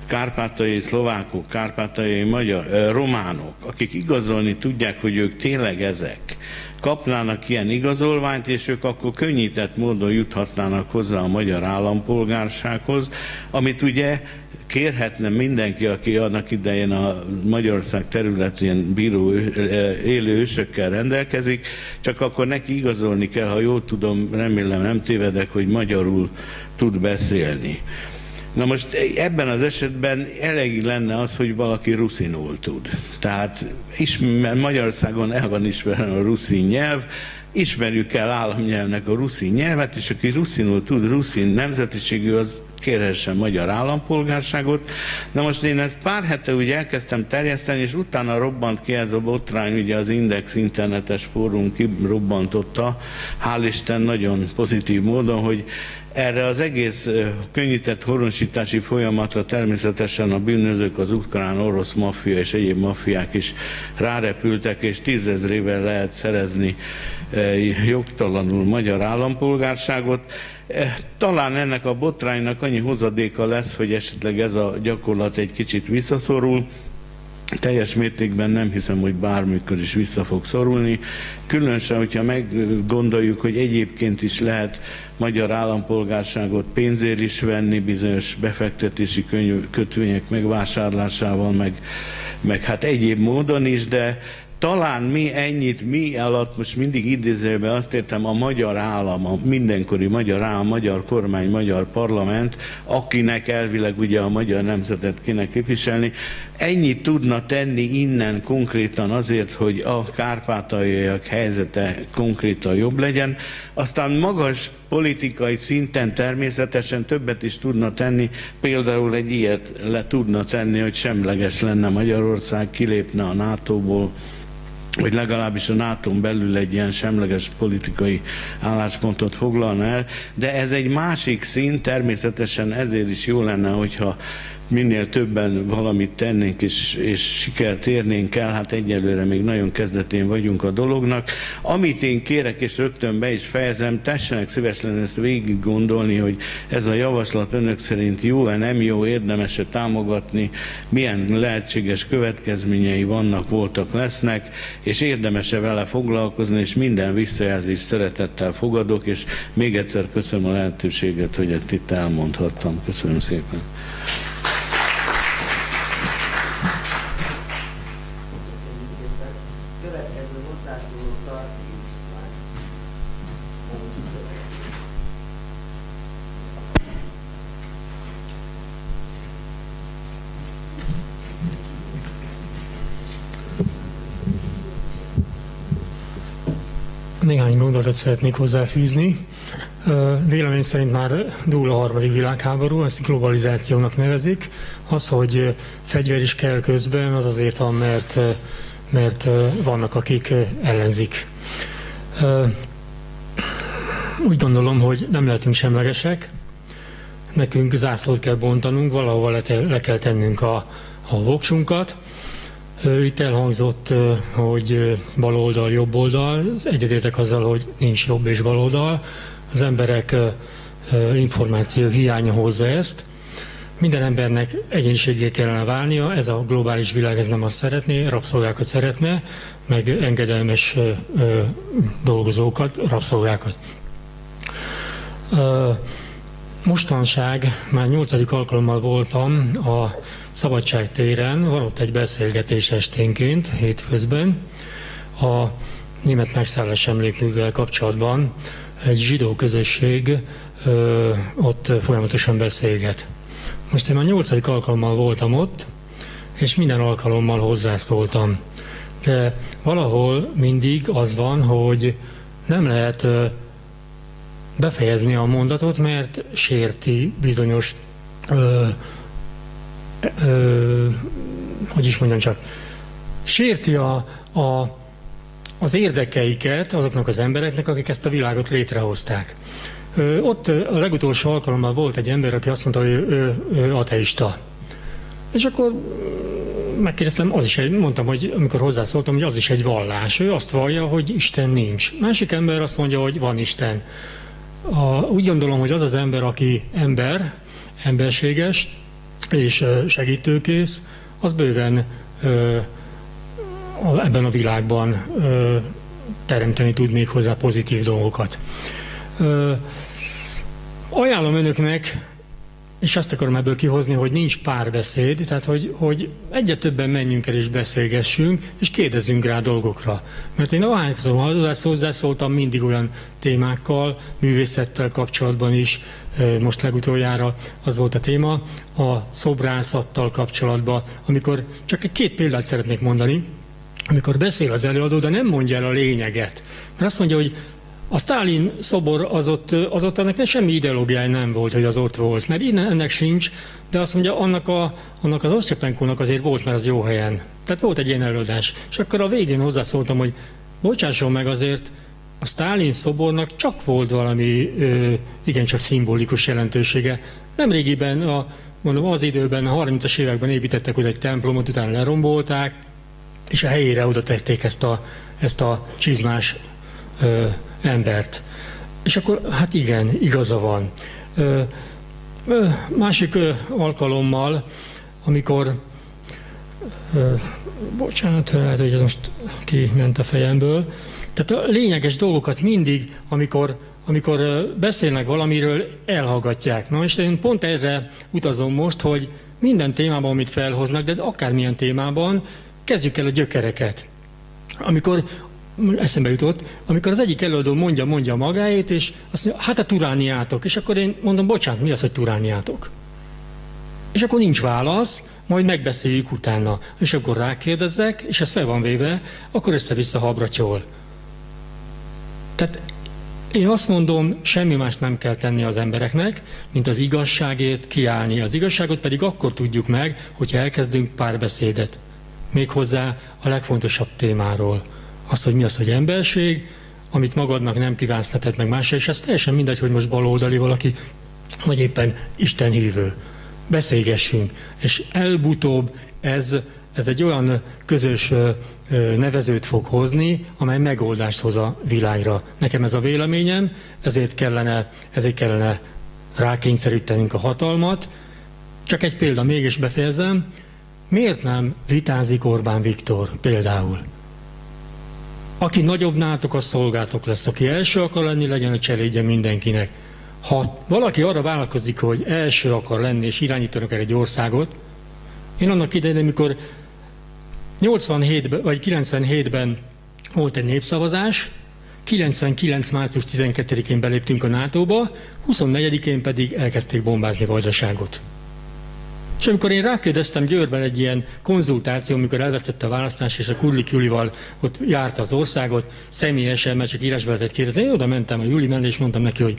kárpátaljai szlovákok, kárpátaljai románok, akik igazolni tudják, hogy ők tényleg ezek, kapnának ilyen igazolványt, és ők akkor könnyített módon juthatnának hozzá a magyar állampolgársághoz, amit ugye kérhetne mindenki, aki annak idején a Magyarország területén bíró élő ősökkel rendelkezik, csak akkor neki igazolni kell, ha jól tudom, remélem nem tévedek, hogy magyarul tud beszélni. Na most ebben az esetben elég lenne az, hogy valaki ruszinul tud. Tehát Magyarországon el van ismerve a ruszin nyelv, ismerjük el államnyelvnek a ruszin nyelvet, és aki ruszinul tud, ruszin nemzetiségű, az kérhessen magyar állampolgárságot. Na most én ezt pár hete úgy elkezdtem terjeszteni, és utána robbant ki ez a botrány, ugye az Index internetes fórum kirobbantotta, hál' Isten nagyon pozitív módon, hogy erre az egész könnyített honosítási folyamatra természetesen a bűnözők, az ukrán, orosz maffia és egyéb maffiák is rárepültek, és 10 000-ével lehet szerezni jogtalanul magyar állampolgárságot. Talán ennek a botránynak annyi hozadéka lesz, hogy esetleg ez a gyakorlat egy kicsit visszaszorul. Teljes mértékben nem hiszem, hogy bármikor is vissza fog szorulni. Különösen, hogyha meggondoljuk, hogy egyébként is lehet magyar állampolgárságot pénzért is venni, bizonyos befektetési kötvények megvásárlásával, meg hát egyéb módon is, de talán mi alatt most mindig idézőben azt értem, a magyar állam, a mindenkori magyar állam, magyar kormány, magyar parlament, akinek elvileg ugye a magyar nemzetet kéne képviselni, ennyit tudna tenni innen konkrétan azért, hogy a kárpátaljaiak helyzete konkrétan jobb legyen. Aztán magas politikai szinten természetesen többet is tudna tenni, például egy ilyet le tudna tenni, hogy semleges lenne Magyarország, kilépne a NATO-ból, hogy legalábbis a NATO-n belül egy ilyen semleges politikai álláspontot foglalna el, de ez egy másik szint, természetesen ezért is jó lenne, hogyha minél többen valamit tennénk és sikert érnénk el, hát egyelőre még nagyon kezdetén vagyunk a dolognak. Amit én kérek, és rögtön be is fejezem, tessenek szívesen ezt végig gondolni, hogy ez a javaslat önök szerint jó-e, nem jó, érdemes-e támogatni, milyen lehetséges következményei vannak, voltak, lesznek, és érdemes-e vele foglalkozni, és minden visszajelzést szeretettel fogadok, és még egyszer köszönöm a lehetőséget, hogy ezt itt elmondhattam. Köszönöm szépen. Néhány gondolatot szeretnék hozzáfűzni. Vélemény szerint már dúl a harmadik világháború, ezt globalizációnak nevezik. Az, hogy fegyver is kell közben, az azért van, mert vannak, akik ellenzik. Úgy gondolom, hogy nem lehetünk semlegesek. Nekünk zászlót kell bontanunk, valahova le kell tennünk a voksunkat. Itt elhangzott, hogy baloldal, jobb oldal. Egyetértek azzal, hogy nincs jobb és baloldal. Az emberek információ hiánya hozza ezt. Minden embernek egyéniséggé kellene válnia, ez a globális világ ez nem azt szeretné, rabszolgákat szeretne, meg engedelmes dolgozókat, rabszolgákat. Mostanság már 8. alkalommal voltam a Szabadság téren, van ott egy beszélgetés esténként, hétközben, a német megszállás emlékművel kapcsolatban egy zsidó közösség ott folyamatosan beszélget. Most én már 8. alkalommal voltam ott, és minden alkalommal hozzászóltam. De valahol mindig az van, hogy nem lehet befejezni a mondatot, mert sérti bizonyos hogy is mondjam csak, sérti az érdekeiket azoknak az embereknek, akik ezt a világot létrehozták. Ott a legutolsó alkalommal volt egy ember, aki azt mondta, hogy ő ateista. És akkor megkérdeztem, mondtam, hogy amikor hozzászóltam, hogy az is egy vallás. Ő azt vallja, hogy Isten nincs. Másik ember azt mondja, hogy van Isten. Úgy gondolom, hogy az az ember, aki emberséges és segítőkész, az bőven ebben a világban teremteni tud még hozzá pozitív dolgokat. Ajánlom önöknek, és azt akarom ebből kihozni, hogy nincs párbeszéd, tehát hogy egyre többen menjünk el és beszélgessünk, és kérdezzünk rá dolgokra. Mert én hozzászóltam mindig olyan témákkal, művészettel kapcsolatban is, most legutoljára az volt a téma, a szobrászattal kapcsolatban, amikor csak két példát szeretnék mondani, amikor beszél az előadó, de nem mondja el a lényeget. Mert azt mondja, hogy a Sztálin szobor az ott ennek semmi ideológiája nem volt, hogy az ott volt, mert ennek sincs, de azt mondja, annak az Osztyapenkónak azért volt, mert az jó helyen. Tehát volt egy ilyen előadás. És akkor a végén hozzászóltam, hogy bocsásson meg azért, a Sztálin szobornak csak volt valami igencsak szimbolikus jelentősége. Nemrégiben, mondom, az időben, a 30-as években építettek oda egy templomot, utána lerombolták, és a helyére oda tették ezt a csizmás embert. És akkor, hát igen, igaza van. Másik alkalommal, amikor, bocsánat, lehet, hogy ez most kiment a fejemből, tehát a lényeges dolgokat mindig, amikor beszélnek valamiről, elhallgatják. Na és én pont erre utazom most, hogy minden témában, amit felhoznak, de akármilyen témában, kezdjük el a gyökereket. Amikor eszembe jutott, amikor az egyik előadó mondja magáét, és azt mondja, hát a turániátok. És akkor én mondom, bocsánat, mi az, hogy turániátok? És akkor nincs válasz, majd megbeszéljük utána. És akkor rákérdezzek, és ez fel van véve, akkor össze-vissza habratyol. Tehát én azt mondom, semmi más nem kell tenni az embereknek, mint az igazságért kiállni. Az igazságot pedig akkor tudjuk meg, hogyha elkezdünk párbeszédet. Méghozzá a legfontosabb témáról. Az, hogy mi az, hogy emberség, amit magadnak nem kívánsz, teted meg másra, és ez teljesen mindegy, hogy most baloldali valaki, vagy éppen Isten hívő. Beszélgessünk. És előbb-utóbb ez egy olyan közös nevezőt fog hozni, amely megoldást hoz a világra. Nekem ez a véleményem, ezért kellene rákényszerítenünk a hatalmat. Csak egy példa, mégis befejezem. Miért nem vitázik Orbán Viktor például? Aki nagyobb nátok, az szolgátok lesz. Aki első akar lenni, legyen a cselédje mindenkinek. Ha valaki arra vállalkozik, hogy első akar lenni, és irányítanak el egy országot, én annak idején, amikor 87-ben vagy 97-ben volt egy népszavazás, 99. március 12-én beléptünk a NATO-ba, 24-én pedig elkezdték bombázni Vajdaságot. És amikor én rákérdeztem Győrben egy ilyen konzultáció, amikor elvesztette a választást, és a Kudlik Julival ott járta az országot, személyesen, mert csak írásba lehetett kérdezni, én oda mentem a Juli mellé, és mondtam neki, hogy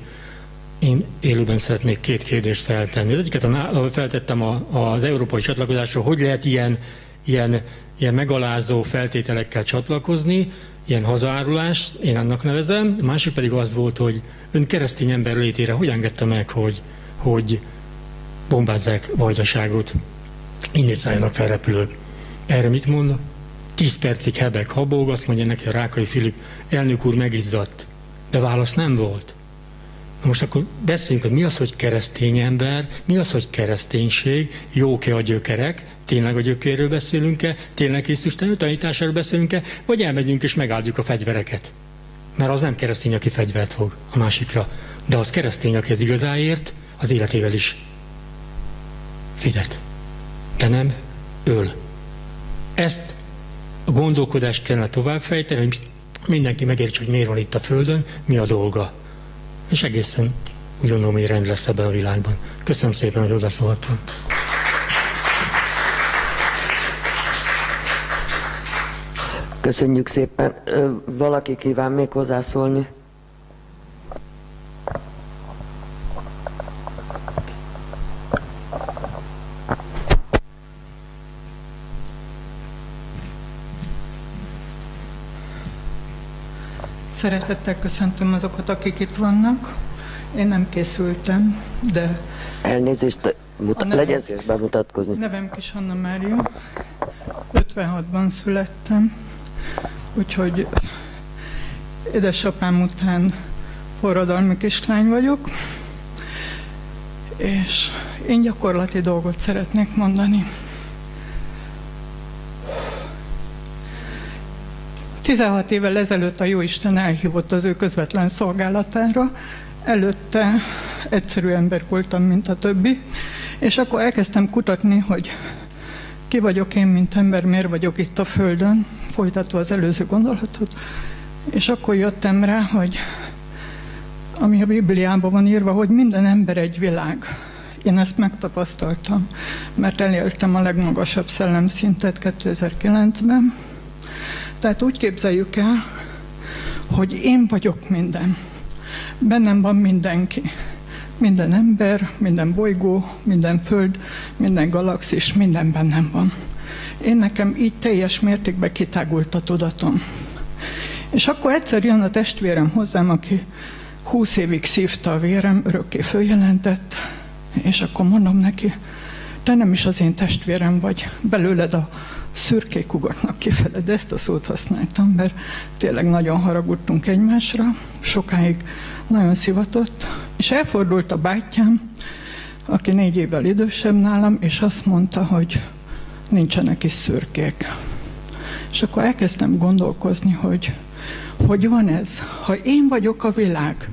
én élőben szeretnék két kérdést feltenni. Az egyiket feltettem az európai csatlakozásról, hogy lehet ilyen megalázó feltételekkel csatlakozni, ilyen hazaárulás, én annak nevezem. A másik pedig az volt, hogy ön keresztény ember létére hogy engedte meg, hogy bombázzák Vajdaságot, innét szálljanak fel repülők. Erre mit mond? 10 percig hebeg, habog, azt mondja neki a Rákai Filip, elnök úr megizzadt, de válasz nem volt. Na most akkor beszéljünk, hogy mi az, hogy keresztény ember, mi az, hogy kereszténység, jók-e a gyökerek, tényleg a gyökéről beszélünk-e, tényleg Krisztus tanításáról beszélünk-e, vagy elmegyünk és megáldjuk a fegyvereket. Mert az nem keresztény, aki fegyvert fog a másikra, de az keresztény, aki az igazáért, az életével is fizet, de nem öl. Ezt a gondolkodást kellene továbbfejteni, hogy mindenki megértse, hogy miért van itt a Földön, mi a dolga. És egészen úgy gondolom, hogy rend lesz ebben a világban. Köszönöm szépen, hogy hozzászólhattam. Köszönjük szépen. Valaki kíván még hozzászólni? Szeretettel köszöntöm azokat, akik itt vannak, Én nem készültem, de... Elnézést, legyen szíves bemutatkozni. Nevem Kis Anna Mária, 56-ban születtem, úgyhogy édesapám után forradalmi kislány vagyok, és én gyakorlati dolgot szeretnék mondani. 16 évvel ezelőtt a Jóisten elhívott az ő közvetlen szolgálatára, előtte egyszerű ember voltam, mint a többi, és akkor elkezdtem kutatni, hogy ki vagyok én, mint ember, miért vagyok itt a Földön, folytatva az előző gondolatot, és akkor jöttem rá, hogy ami a Bibliában van írva, hogy minden ember egy világ. Én ezt megtapasztaltam, mert eléltem a legmagasabb szellemszintet 2009-ben. Tehát úgy képzeljük el, hogy én vagyok minden. Bennem van mindenki. Minden ember, minden bolygó, minden föld, minden galaxis, minden bennem van. Én nekem így teljes mértékben kitágult a tudatom. És akkor egyszer jön a testvérem hozzám, aki 20 évig szívta a vérem, örökké följelentett, és akkor mondom neki, te nem is az én testvérem vagy, belőled a szürkék ugatnak kifele, de ezt a szót használtam, mert tényleg nagyon haragudtunk egymásra, sokáig nagyon szivatott, és elfordult a bátyám, aki 4 évvel idősebb nálam, és azt mondta, hogy nincsenek is szürkék. És akkor elkezdtem gondolkozni, hogy van ez? Ha én vagyok a világ,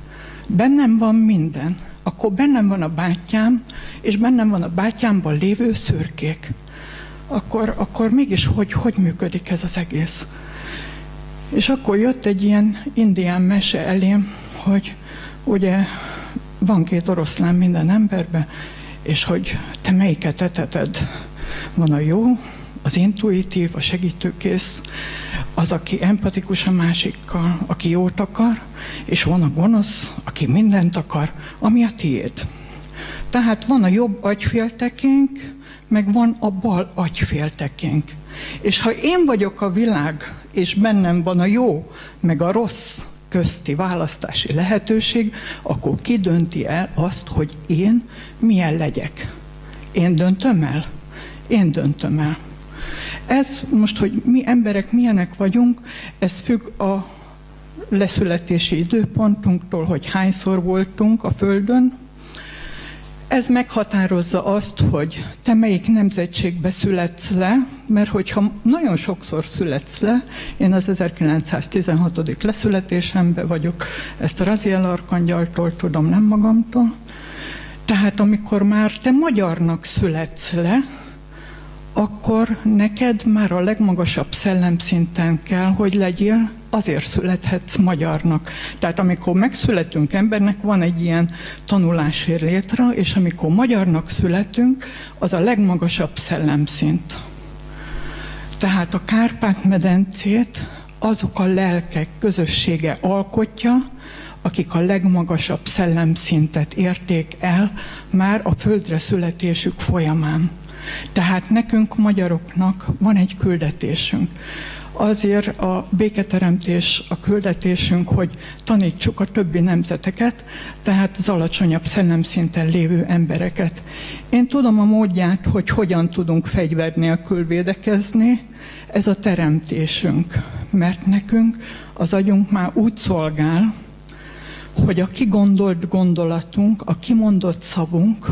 bennem van minden, akkor bennem van a bátyám, és bennem van a bátyámban lévő szürkék. Akkor mégis hogy működik ez az egész? És akkor jött egy ilyen indián mese elém, hogy ugye van 2 oroszlán minden emberben, és hogy te melyiket eteted? Van a jó, az intuitív, a segítőkész, az, aki empatikus a másikkal, aki jót akar, és van a gonosz, aki mindent akar, ami a tiéd. Tehát van a jobb agyféltekénk, meg van a bal agyféltekénk. És ha én vagyok a világ, és bennem van a jó, meg a rossz közti választási lehetőség, akkor ki dönti el azt, hogy én milyen legyek? Én döntöm el? Én döntöm el. Ez most, hogy mi emberek milyenek vagyunk, ez függ a leszületési időpontunktól, hogy hányszor voltunk a Földön. Ez meghatározza azt, hogy te melyik nemzetségbe születsz le, mert hogyha nagyon sokszor születsz le, én az 1916. leszületésemben vagyok, ezt a Raziel arkangyaltól tudom, nem magamtól. Tehát amikor már te magyarnak születsz le, akkor neked már a legmagasabb szellemszinten kell, hogy legyél, azért születhetsz magyarnak. Tehát amikor megszületünk embernek, van egy ilyen tanulási létre, és amikor magyarnak születünk, az a legmagasabb szellemszint. Tehát a Kárpát-medencét azok a lelkek közössége alkotja, akik a legmagasabb szellemszintet érték el már a földre születésük folyamán. Tehát nekünk, magyaroknak van egy küldetésünk. Azért a béketeremtés a küldetésünk, hogy tanítsuk a többi nemzeteket, tehát az alacsonyabb szellemszinten lévő embereket. Én tudom a módját, hogy hogyan tudunk fegyver nélkül védekezni, ez a teremtésünk. Mert nekünk az agyunk már úgy szolgál, hogy a kigondolt gondolatunk, a kimondott szavunk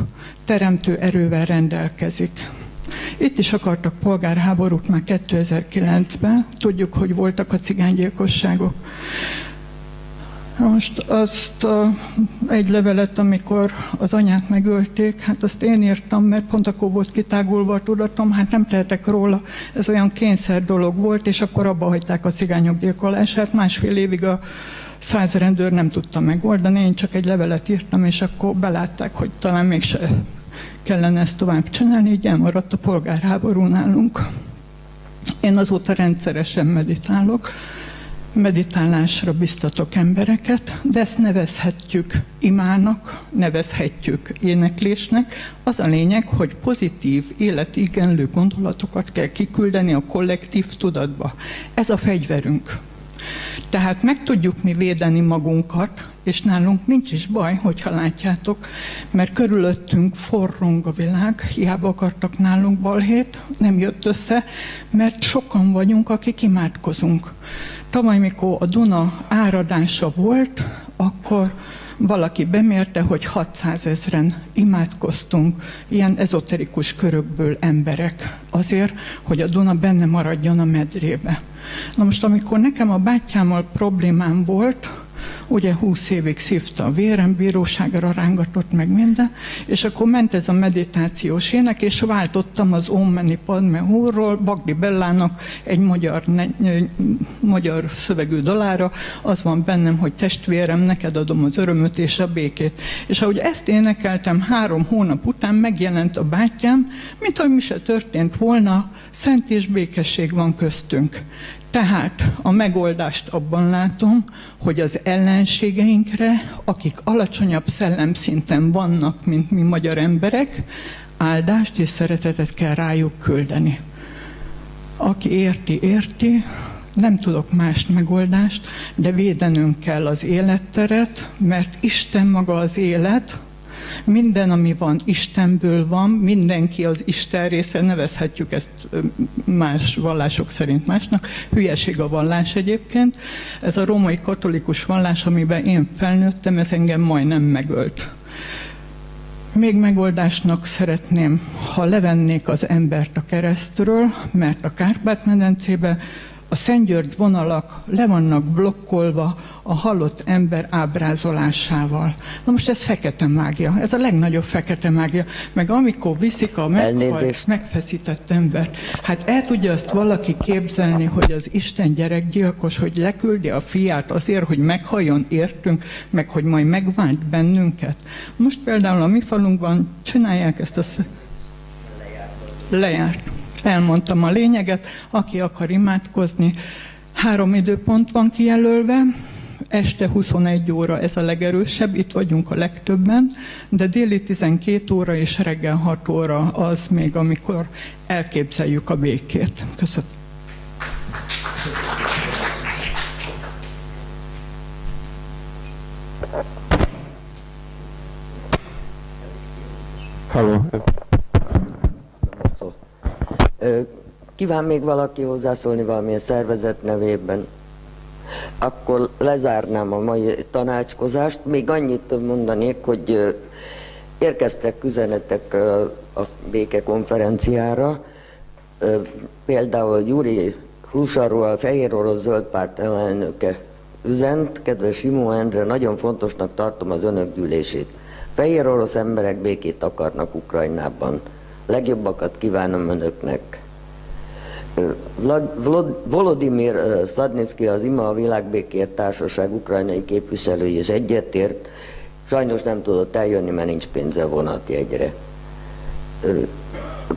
teremtő erővel rendelkezik. Itt is akartak polgárháborút már 2009-ben, tudjuk, hogy voltak a cigánygyilkosságok. Most azt egy levelet, amikor az anyát megölték, hát azt én írtam, mert pont akkor volt kitágulva a tudatom, hát nem tehetek róla, ez olyan kényszer dolog volt, és akkor abba hagyták a cigányok gyilkolását, 1,5 évig a 100 rendőr nem tudta megoldani, én csak egy levelet írtam, és akkor belátták, hogy talán mégse kellene ezt tovább csinálni, így elmaradt a polgárháború nálunk. Én azóta rendszeresen meditálok, meditálásra biztatok embereket, de ezt nevezhetjük imának, nevezhetjük éneklésnek. Az a lényeg, hogy pozitív, életigenlő gondolatokat kell kiküldeni a kollektív tudatba. Ez a fegyverünk. Tehát meg tudjuk mi védeni magunkat, és nálunk nincs is baj, hogyha látjátok, mert körülöttünk forrong a világ, hiába akartak nálunk balhét, nem jött össze, mert sokan vagyunk, akik imádkozunk. Tavaly, mikor a Duna áradása volt, akkor valaki bemérte, hogy 600 000-en imádkoztunk, ilyen ezoterikus körökből emberek, azért, hogy a Duna benne maradjon a medrébe. Na most, amikor nekem a bátyámmal problémám volt, ugye 20 évig szívta a vérem, bíróságra rángatott meg minden, és akkor ment ez a meditációs ének, és váltottam az Om Mani Padme Húrról Bagdi Bellának egy magyar szövegű dalára, az van bennem, hogy testvérem, neked adom az örömöt és a békét. És ahogy ezt énekeltem, 3 hónap után megjelent a bátyám, mint hogy mi se történt volna, szent és békesség van köztünk. Tehát a megoldást abban látom, hogy az ellenségeinkre, akik alacsonyabb szellemszinten vannak, mint mi magyar emberek, áldást és szeretetet kell rájuk küldeni. Aki érti, érti, nem tudok más megoldást, de védenünk kell az életteret, mert Isten maga az élet, minden, ami van, Istenből van, mindenki az Isten része, nevezhetjük ezt más vallások szerint másnak, hülyeség a vallás egyébként. Ez a római katolikus vallás, amiben én felnőttem, ez engem majdnem megölt. Még megoldásnak szeretném, ha levennék az embert a keresztről, mert a Kárpát-medencébe a Szent-György vonalak le vannak blokkolva a halott ember ábrázolásával. Na most ez fekete mágia, ez a legnagyobb fekete mágia. Meg amikor viszik a meghalt, megfeszített embert, hát el tudja azt valaki képzelni, hogy az Isten gyerekgyilkos, hogy leküldi a fiát azért, hogy meghalljon értünk, meg hogy majd megvált bennünket. Most például a mi falunkban csinálják ezt a... Lejárt. Elmondtam a lényeget, aki akar imádkozni. 3 időpont van kijelölve, este 21 óra ez a legerősebb, itt vagyunk a legtöbben, de déli 12 óra és reggel 6 óra az még, amikor elképzeljük a békét. Köszönöm. Halló. Kíván még valaki hozzászólni valamilyen szervezet nevében? Akkor lezárnám a mai tanácskozást. Még annyit mondanék, hogy érkeztek üzenetek a békekonferenciára. Például Gyuri Húsarról, a Fehér Orosz Zöld Párt elnöke üzent: kedves Simó Endre, nagyon fontosnak tartom az önök gyűlését. Fehér orosz emberek békét akarnak Ukrajnában. Legjobbakat kívánom önöknek. Volodymyr Szadnicki, az IMA, a Világbékért Társaság ukrajnai képviselői, és egyetért, sajnos nem tudott eljönni, mert nincs pénze vonatjegyre.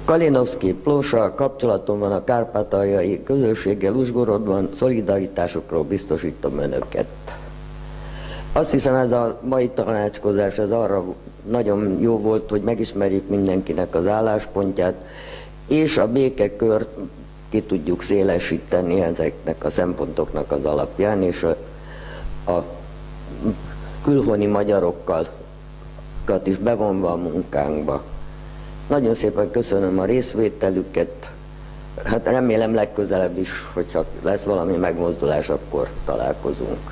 Kalinowski Plósa, kapcsolatom van a kárpátaljai közösséggel Uzsgorodban, szolidaritásokról biztosítom önöket. Azt hiszem, ez a mai tanácskozás ez arra nagyon jó volt, hogy megismerjük mindenkinek az álláspontját, és a békekört ki tudjuk szélesíteni ezeknek a szempontoknak az alapján, és a külhoni magyarokkal is bevonva a munkánkba. Nagyon szépen köszönöm a részvételüket, hát remélem legközelebb is, hogyha lesz valami megmozdulás, akkor találkozunk.